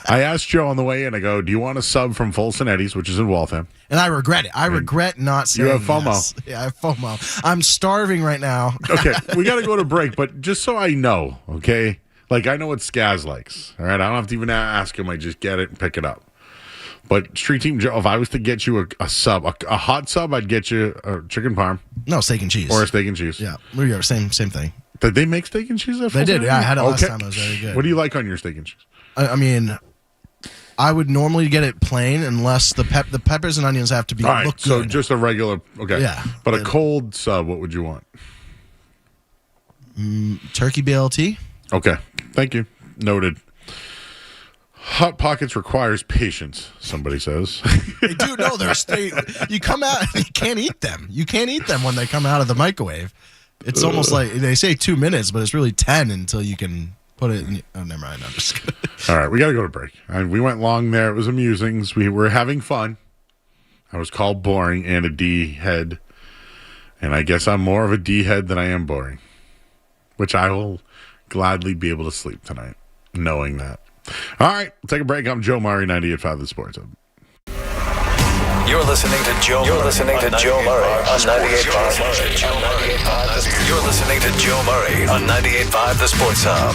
I asked Joe on the way in, I go, do you want a sub from Folsom Eddie's, which is in Waltham? And I regret it. I regret not saying You have FOMO. Yes. Yeah, I have FOMO. I'm starving right now. Okay, we got to go to break, but just so I know, okay? Like, I know what Skaz likes, all right? I don't have to even ask him. I just get it and pick it up. But Street Team Joe, if I was to get you a sub, a hot sub, I'd get you a chicken parm. No, steak and cheese. Or a steak and cheese. Yeah, we are same thing. Did they make steak and cheese? They did. Yeah, I had it last time. It was very good. What do you like on your steak and cheese? I mean, I would normally get it plain unless the peppers and onions have to be all right, look good. so just a regular, okay. Yeah. But a cold sub, what would you want? Turkey BLT. Okay. Thank you. Noted. Hot Pockets requires patience, somebody says. They do know you come out and you can't eat them. You can't eat them when they come out of the microwave. It's almost like they say 2 minutes, but it's really 10 until you can put it in. Oh, never mind. I'm just kidding. All right, we got to go to break. We went long there. It was amusing. We were having fun. I was called boring and a D head. And I guess I'm more of a D head than I am boring, which I will gladly be able to sleep tonight, knowing that. All right, we'll take a break. I'm Joe Murray, 98.5 The Sports Hub. You're listening to Joe. You're listening to Joe Murray on 98.5. You're listening to Joe Murray on 98.5 The Sports Hub.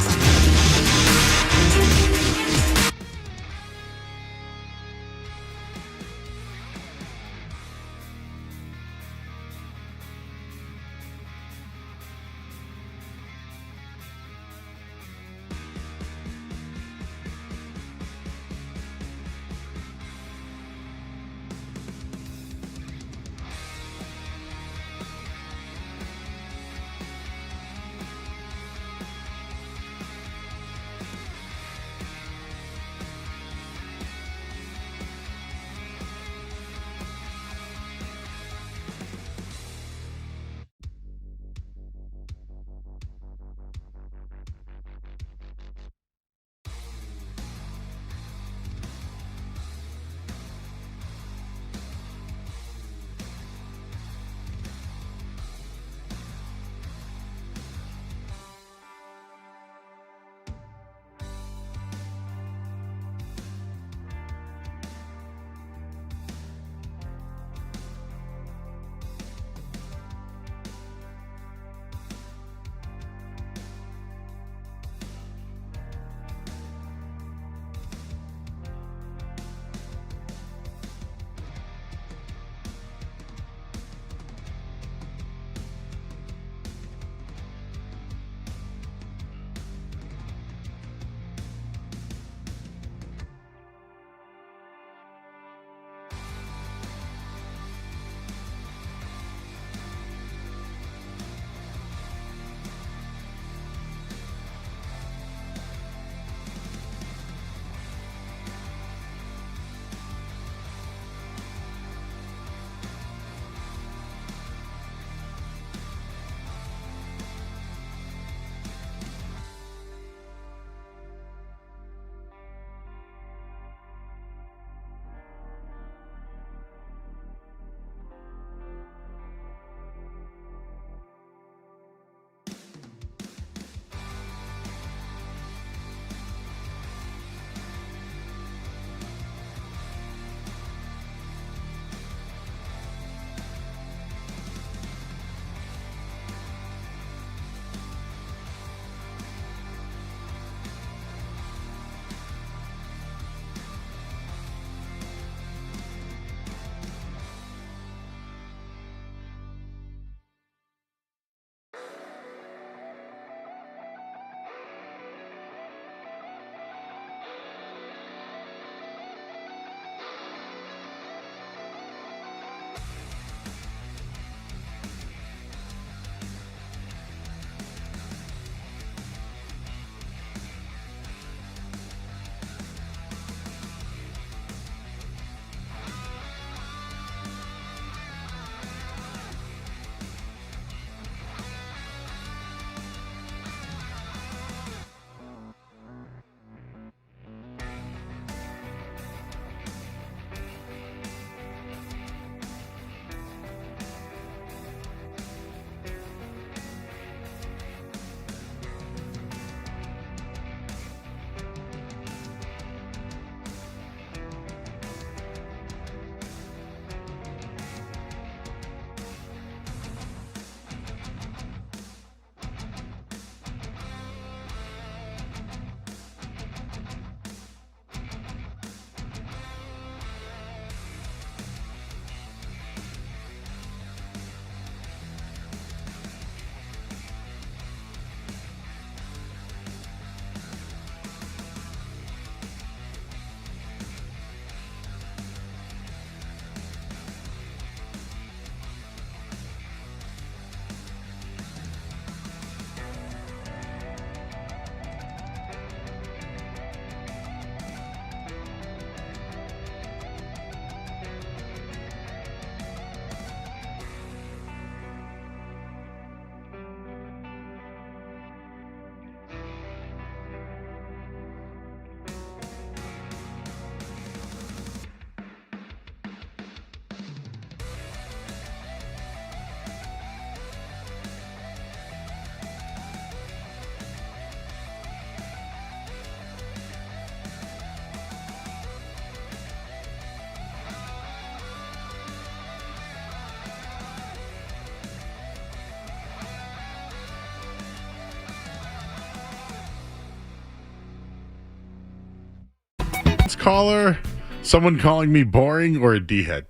caller, someone calling me boring, or a D-head?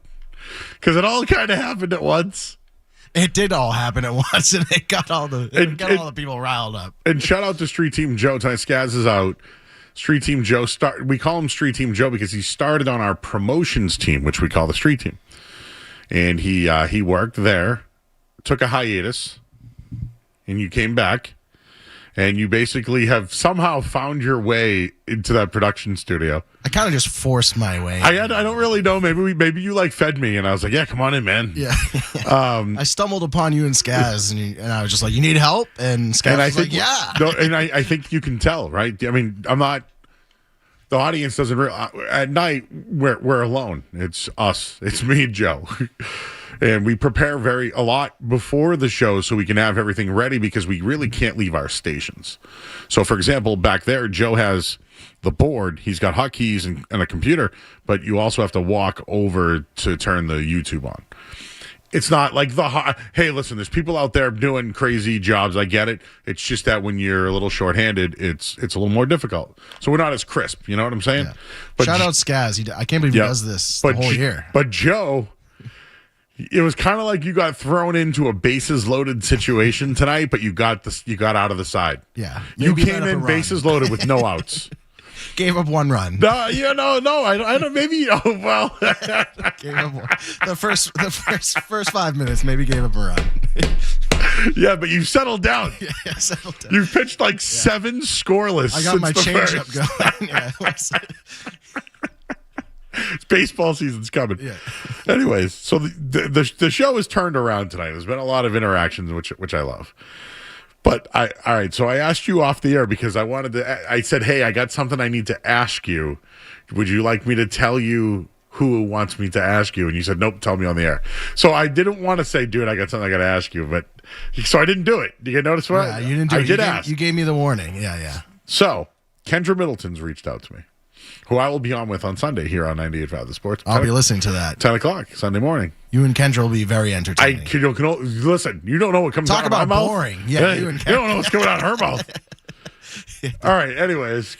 Because it all kind of happened at once. It did all happen at once, and it got all the people riled up. And shout out to Street Team Joe. Tonight Skaz is out. Street Team Joe we call him Street Team Joe because he started on our promotions team, which we call the Street Team. And he worked there, took a hiatus, and you came back. And you basically have somehow found your way into that production studio. I kind of just forced my way. I don't really know. Maybe you like fed me, and I was like, yeah, come on in, man. Yeah. I stumbled upon you and Skaz, and I was just like, you need help? And Skaz was like, yeah. No, and I think you can tell, right? I mean, I'm not. The audience doesn't. At night, we're alone. It's us. It's me and Joe. And we prepare a lot before the show so we can have everything ready because we really can't leave our stations. So, for example, back there, Joe has the board. He's got hotkeys and a computer, but you also have to walk over to turn the YouTube on. It's not like hey, listen, there's people out there doing crazy jobs. I get it. It's just that when you're a little shorthanded, it's a little more difficult. So we're not as crisp. You know what I'm saying? Yeah. But shout out Skaz. I can't believe he does this the whole year. But Joe... It was kind of like you got thrown into a bases loaded situation tonight, but you got out of the side. Yeah, you came in bases loaded with no outs. Gave up one run. No, I don't. Maybe well. Gave up one. The first 5 minutes, maybe gave up a run. Yeah, but you settled down. Yeah, settled down. You pitched like 7 scoreless. I got my changeup going. Yeah. It's baseball season's coming. Yeah. Anyways, so the show is turned around tonight. There's been a lot of interactions, which I love. But all right. So I asked you off the air because I said, hey, I got something I need to ask you. Would you like me to tell you who wants me to ask you? And you said, nope, tell me on the air. So I didn't want to say, dude, I got something I got to ask you. But so I didn't do it. Do you get notice what? Yeah, you didn't do it. I did ask. You gave me the warning. Yeah. So Kendra Middleton's reached out to me, who I will be on with on Sunday here on 98.5 The Sports. I'll be listening to that. 10 o'clock Sunday morning. You and Kendra will be very entertaining. Listen, you don't know what comes out of my mouth. Talk about boring. Yeah, you and Kendra. You don't know what's coming out of her mouth. All right, anyways,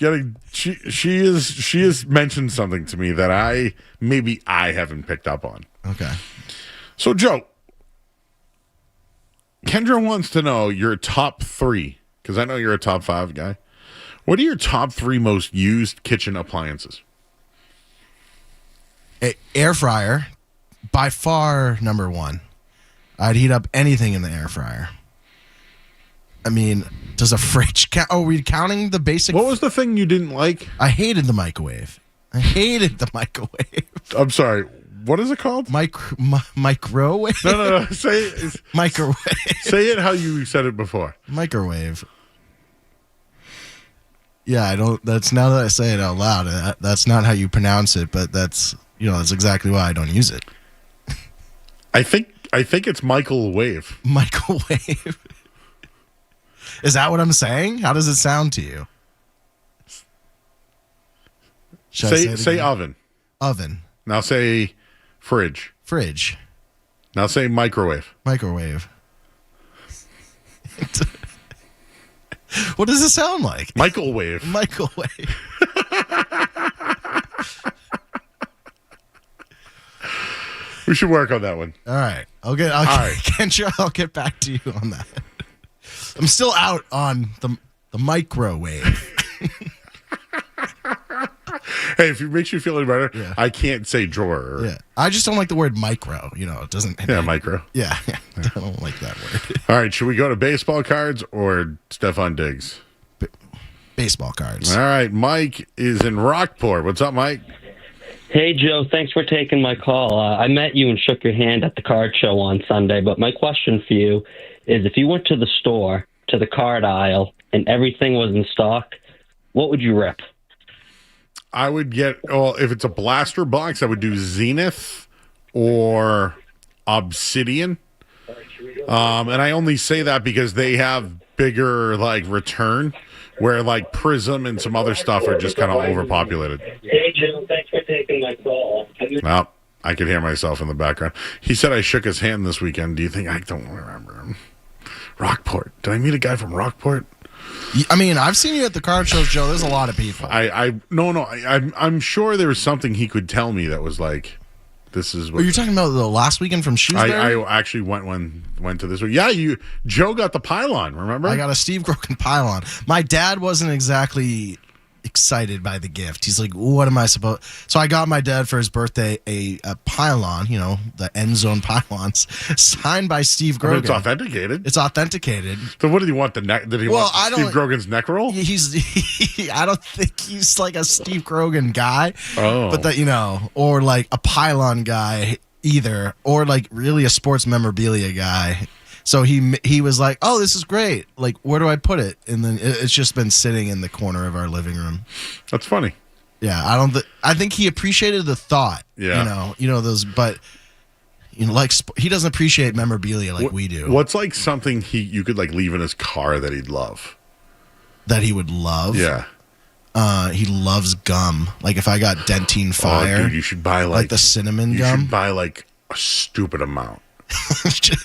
she has mentioned something to me that I haven't picked up on. Okay. So, Joe, Kendra wants to know your top 3, because I know you're a top 5 guy. What are your top 3 most used kitchen appliances? Air fryer, by far number 1. I'd heat up anything in the air fryer. I mean, does a fridge count? Oh, are we counting the basic? What was the thing you didn't like? I hated the microwave. I'm sorry. What is it called? Microwave? No. Say it. Microwave. Say it how you said it before. Microwave. Yeah, I don't. That's now that I say it out loud. That's not how you pronounce it, but that's exactly why I don't use it. I think it's Michael-wave. Michael-wave. Is that what I'm saying? How does it sound to you? Say oven. Oven. Now say fridge. Fridge. Now say microwave. Microwave. What does it sound like? Michael-wave. Michael-wave. We should work on that one. All right. I'll get back to you on that. I'm still out on the microwave. Hey, if it makes you feel any better, yeah. I can't say drawer. Yeah. I just don't like the word micro. It doesn't. Yeah, micro. Yeah. I don't like that word. All right. Should we go to baseball cards or Stephon Diggs? Baseball cards. All right. Mike is in Rockport. What's up, Mike? Hey, Joe. Thanks for taking my call. I met you and shook your hand at the card show on Sunday, but my question for you is if you went to the store, to the card aisle, and everything was in stock, what would you rip? I would get, if it's a blaster box, I would do Zenith or Obsidian. And I only say that because they have bigger, return, where, Prism and some other stuff are just kind of overpopulated. Hey, Joe, thanks for taking my call. Well, I could hear myself in the background. He said I shook his hand this weekend. Do you think I don't remember him? Rockport. Did I meet a guy from Rockport? I mean, I've seen you at the card shows, Joe. There's a lot of people. I'm sure there was something he could tell me that was like, this is what. Are you talking about the last weekend from Shrewsbury? I actually went to this week. Yeah, Joe got the pylon, remember? I got a Steve Grogan pylon. My dad wasn't exactly excited by the gift. He's like, what am I supposed... So I got my dad for his birthday a pylon, the end zone pylons, signed by Steve Grogan. It's authenticated. It's authenticated. So what did he want? Did he want Steve Grogan's neck roll? I don't think he's like a Steve Grogan guy. Oh. But that, or like a pylon guy either, or like really a sports memorabilia guy. So he was like, "Oh, this is great. Like, where do I put it?" And then it's just been sitting in the corner of our living room. That's funny. Yeah, I think he appreciated the thought. Yeah, those, but like he doesn't appreciate memorabilia like we do. What's like something you could like leave in his car that he'd love? That he would love? Yeah. He loves gum. Like if I got Dentine Fire, dude, you should buy like the cinnamon gum. You should buy like a stupid amount.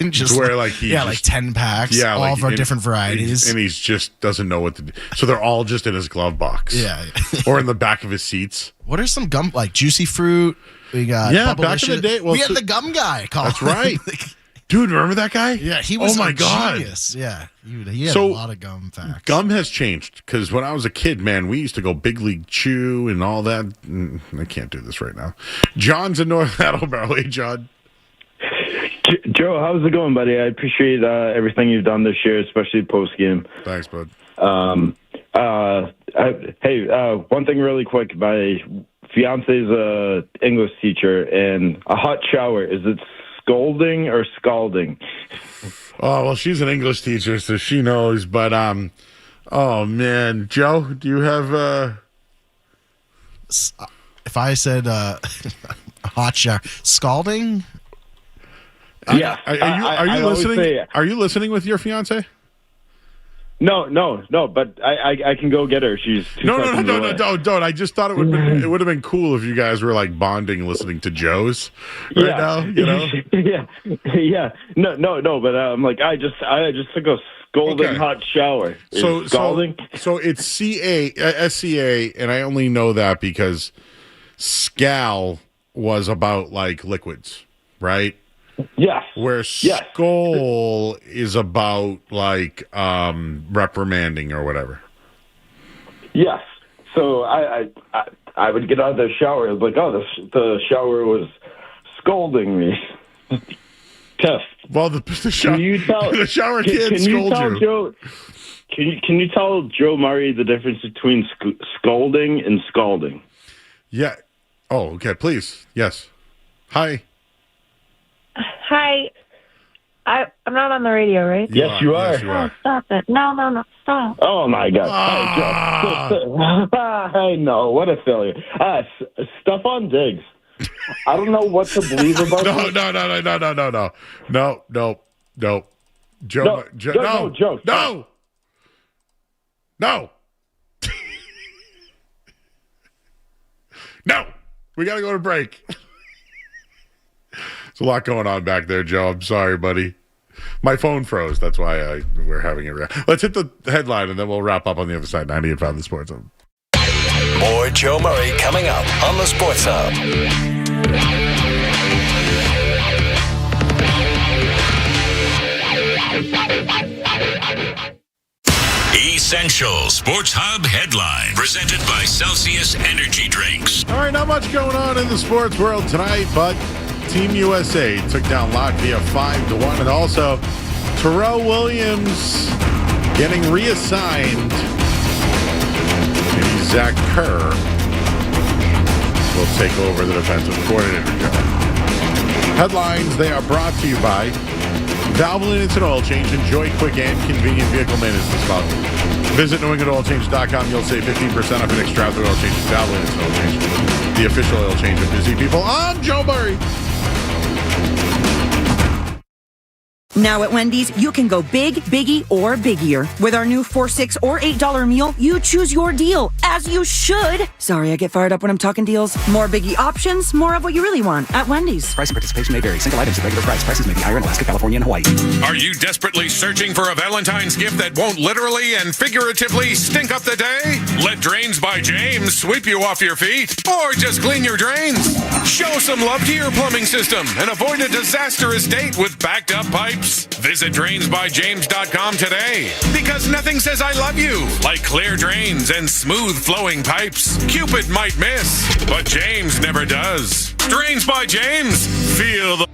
just where like like 10 packs, all for different varieties, and he's just doesn't know what to do. So they're all just in his glove box, or in the back of his seats. What are some gum like Juicy Fruit? We got back in the day. Well, we had the gum guy. That's right, dude. Remember that guy? Yeah, he was. Oh my god, genius. Yeah, he had a lot of gum facts. Gum has changed because when I was a kid, man, we used to go Big League Chew and all that. I can't do this right now. John's in North Attleboro. Hey, John. Joe, how's it going, buddy? I appreciate everything you've done this year, especially post game. Thanks, bud. Hey, one thing really quick. My fiance's a English teacher, and a hot shower, is it scolding or scalding? Oh, well, she's an English teacher, so she knows. But, oh, man. Joe, do you have... If I said hot shower, scalding... Yeah. Are you listening? Are you listening with your fiance? No. But I can go get her. She's don't. I just thought it would have been cool if you guys were like bonding, listening to Joe's right now. Yeah. No. But I'm like, I just took a scalding hot shower. So scalding. So it's SCA, and I only know that because Scal was about like liquids, right? Yes. Where skull is about like reprimanding or whatever. Yes. So I would get out of the shower. I was like, oh, the shower was scolding me. Tough. Well, the shower can't scold you. Joe, can you tell Joe Murray the difference between scolding and scalding? Yeah. Oh, okay. Please. Yes. Hi. Hi. I'm not on the radio, right? Yes, you are. Oh, stop it. No, stop. Oh, my God. I know. What a failure. Stephon Diggs. I don't know what to believe about No. Joe. No. We got to go to break. There's a lot going on back there, Joe. I'm sorry, buddy. My phone froze. That's why we're having it. Let's hit the headline, and then we'll wrap up on the other side. 98.5 The Sports Hub. More Joe Murray coming up on The Sports Hub. Essential Sports Hub headline presented by Celsius Energy Drinks. All right, not much going on in the sports world tonight, but Team USA took down Latvia 5-1, and also Terrell Williams getting reassigned. Maybe Zach Kerr will take over the defensive coordinator job. Headlines, they are brought to you by Valvoline Instant Oil Change. Enjoy quick and convenient vehicle maintenance this fall. Visit NewEnglandOilChange.com. You'll save 15% off your next drive through oil change. Valvoline Instant Oil Change, the official oil change of busy people. I'm Joe Murray. Now at Wendy's, you can go big, biggie, or biggier. With our new $4, $6, or $8 meal, you choose your deal, as you should. Sorry, I get fired up when I'm talking deals. More biggie options, more of what you really want at Wendy's. Price and participation may vary. Single items at regular price. Prices may be higher in Alaska, California, and Hawaii. Are you desperately searching for a Valentine's gift that won't literally and figuratively stink up the day? Let Drains by James sweep you off your feet, or just clean your drains. Show some love to your plumbing system and avoid a disastrous date with backed up pipes. Visit drainsbyjames.com today, because nothing says I love you like clear drains and smooth flowing pipes. Cupid might miss, but James never does. Drains by James. Feel the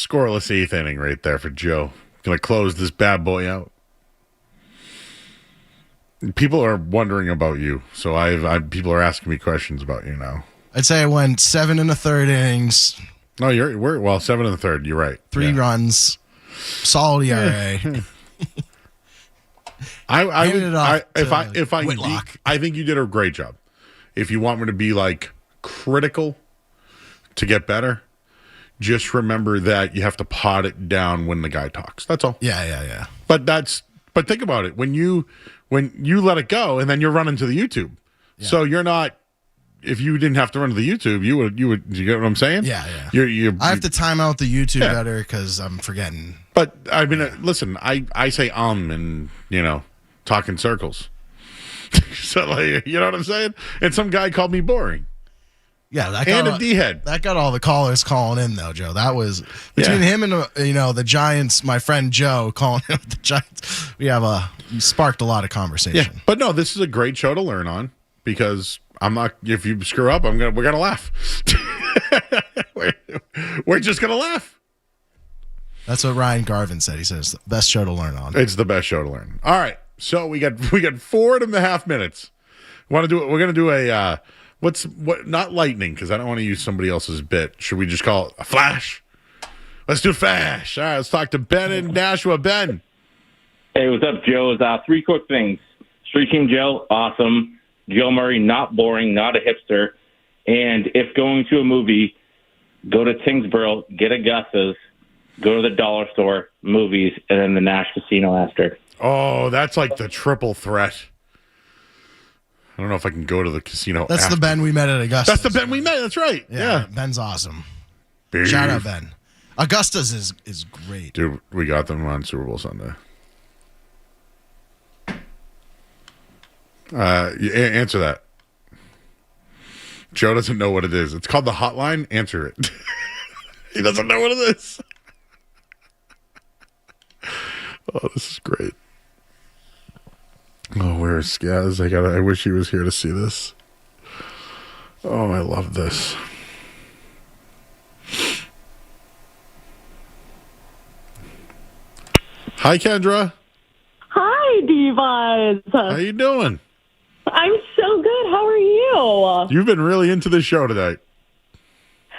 scoreless eighth inning right there for Joe. Going to close this bad boy out. People are wondering about you, so people are asking me questions about you now. I'd say I went 7 1/3 innings. No, we're 7 1/3. You're right. 3 runs, solid ERA. I think you did a great job. If you want me to be like critical to get better, just remember that you have to pot it down when the guy talks. That's all. Yeah. But think about it. When you let it go and then you're running to the YouTube. Yeah. So you're not, if you didn't have to run to the YouTube, you would, you get what I'm saying? Yeah. I have to time out the YouTube better because I'm forgetting. But I mean, listen, I say and, talk in circles. So, like, you know what I'm saying? And some guy called me boring. Yeah, and a D-head. That got all the callers calling in, though, Joe. That was between him and the Giants. My friend Joe calling him the Giants. We sparked a lot of conversation. Yeah, but no, this is a great show to learn on because I'm not. If you screw up, we're gonna laugh. we're just gonna laugh. That's what Ryan Garvin said. He says the best show to learn on. It's the best show to learn. All right, so we got 4.5 minutes. We're gonna do a. Not lightning, because I don't want to use somebody else's bit. Should we just call it a flash? Let's do flash. All right, let's talk to Ben in Nashua. Ben. Hey, what's up, Joe? 3 quick things. Street Team Joe, awesome. Joe Murray, not boring, not a hipster. And if going to a movie, go to Tingsboro, get a Gus's, go to the dollar store, movies, and then the Nash Casino after. Oh, that's like the triple threat. I don't know if I can go to the casino. That's after. the Ben we met at Augusta. That's the Ben we met. That's right. Yeah. Ben's awesome. Beef. Shout out, Ben. Augusta's is great. Dude, we got them on Super Bowl Sunday. Answer that. Joe doesn't know what it is. It's called the hotline. Answer it. He doesn't know what it is. Oh, this is great. Oh, where's Skaz? I wish he was here to see this. Oh, I love this. Hi, Kendra. Hi, Divas. How you doing? I'm so good. How are you? You've been really into the show tonight.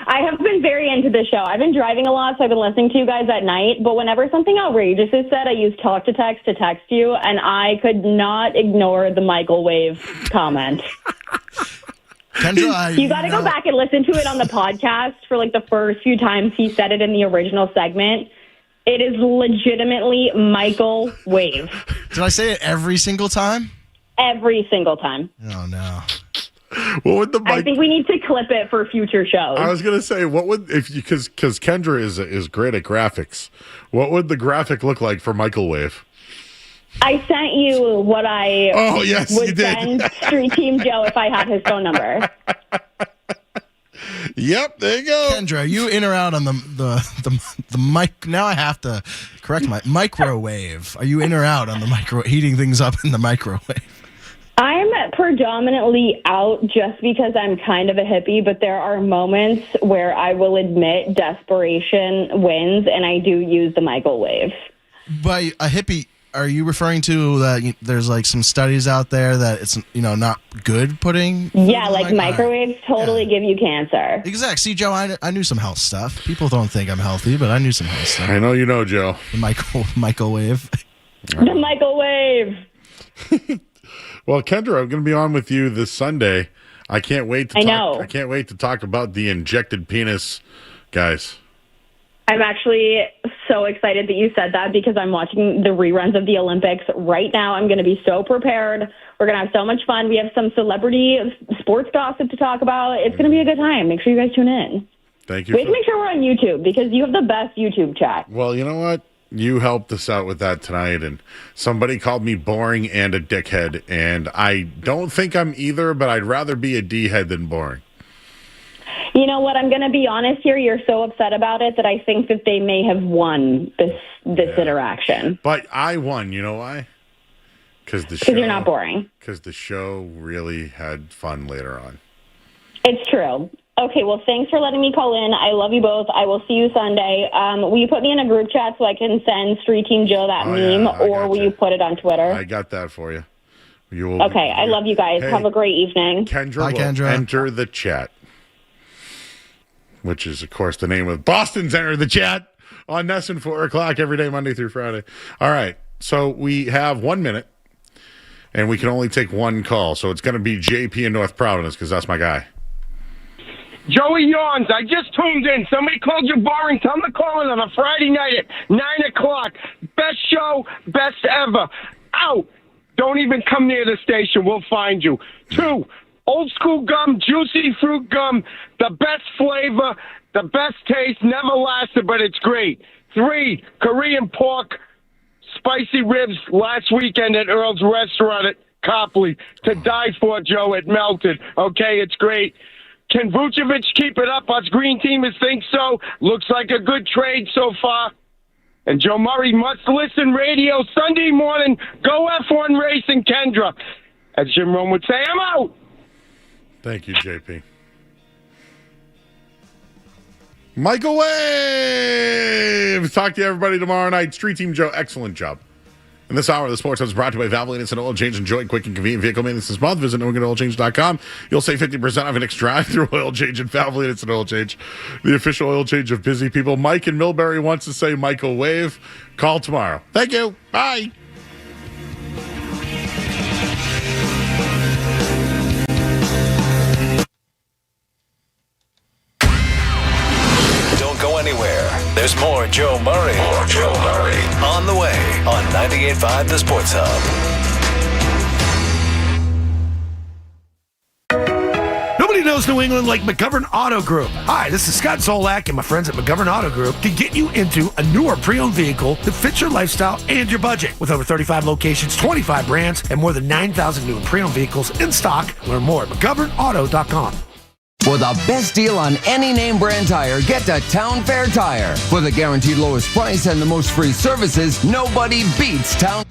I have been very into the show. I've been driving a lot, so I've been listening to you guys at night. But whenever something outrageous is said, I use talk to text you, and I could not ignore the Michael Wave comment. Kendra, you got to go back and listen to it on the podcast for like the first few times he said it in the original segment. It is legitimately Michael Wave. Did I say it every single time? Every single time. Oh, no. What would the I think we need to clip it for future shows. I was gonna say, what would because Kendra is great at graphics. What would the graphic look like for Michael Wave? I sent you what I would send Street Team Joe if I had his phone number. Yep, there you go. Kendra, are you in or out on the mic? Now I have to correct my microwave. Are you in or out on the heating things up in the microwave? I'm predominantly out just because I'm kind of a hippie, but there are moments where I will admit desperation wins, and I do use the microwave. By a hippie, are you referring to that there's like some studies out there that it's not good putting? Yeah, like microwaves totally give you cancer. Exactly. See, Joe, I knew some health stuff. People don't think I'm healthy, but I knew some health stuff. I know you know, Joe. The microwave. The microwave. Well, Kendra, I'm going to be on with you this Sunday. I can't wait to I can't wait to talk about the injected penis, guys. I'm actually so excited that you said that because I'm watching the reruns of the Olympics right now. I'm going to be so prepared. We're going to have so much fun. We have some celebrity sports gossip to talk about. It's going to be a good time. Make sure you guys tune in. Thank you. We have to make sure we're on YouTube because you have the best YouTube chat. Well, you know what? You helped us out with that tonight, and somebody called me boring and a dickhead, and I don't think I'm either, but I'd rather be a D-head than boring. You know what? I'm going to be honest here. You're so upset about it that I think that they may have won this interaction. But I won. You know why? Because you're not boring. Because the show really had fun later on. It's true. Okay, well, thanks for letting me call in. I love you both. I will see you Sunday. Will you put me in a group chat so I can send Street Team Joe that meme, or will you put it on Twitter? I got that for you. Okay, I love you guys. Hey, have a great evening. Kendra will enter the chat, which is, of course, the name of Boston's Enter the Chat on Nesson 4 o'clock every day, Monday through Friday. All right, so we have 1 minute, and we can only take one call. So it's going to be JP in North Providence because that's my guy. Joey yawns. I just tuned in. Somebody called you boring. Tell them to call in on a Friday night at 9 o'clock. Best show, best ever. Out. Don't even come near the station. We'll find you. 2, old school gum, juicy fruit gum, the best flavor, the best taste, never lasted, but it's great. 3, Korean pork, spicy ribs last weekend at Earl's Restaurant at Copley. To die for, Joe. It melted. Okay, it's great. Can Vucevic keep it up? Us green teamers think so. Looks like a good trade so far. And Joe Murray must listen radio Sunday morning. Go F1 Racing, Kendra. As Jim Rome would say, I'm out. Thank you, JP. Michael Wave! Talk to everybody tomorrow night. Street Team Joe, excellent job. And this hour of the Sports Hub is brought to you by Valvoline Instant Oil Change. Enjoy quick and convenient vehicle maintenance this month. Visit NewEnglandOilChange.com. You'll save 50% off an next drive-through oil change at Valvoline Instant Oil Change, the official oil change of busy people. Mike in Millbury wants to say Michael Wave. Call tomorrow. Thank you. Bye. Don't go anywhere. There's more Joe Murray. On the way on 98.5 The Sports Hub. Nobody knows New England like McGovern Auto Group. Hi, this is Scott Zolak, and my friends at McGovern Auto Group can get you into a newer pre-owned vehicle that fits your lifestyle and your budget. With over 35 locations, 25 brands, and more than 9,000 new and pre-owned vehicles in stock. Learn more at McGovernAuto.com. For the best deal on any name brand tire, get to Town Fair Tire. For the guaranteed lowest price and the most free services, nobody beats Town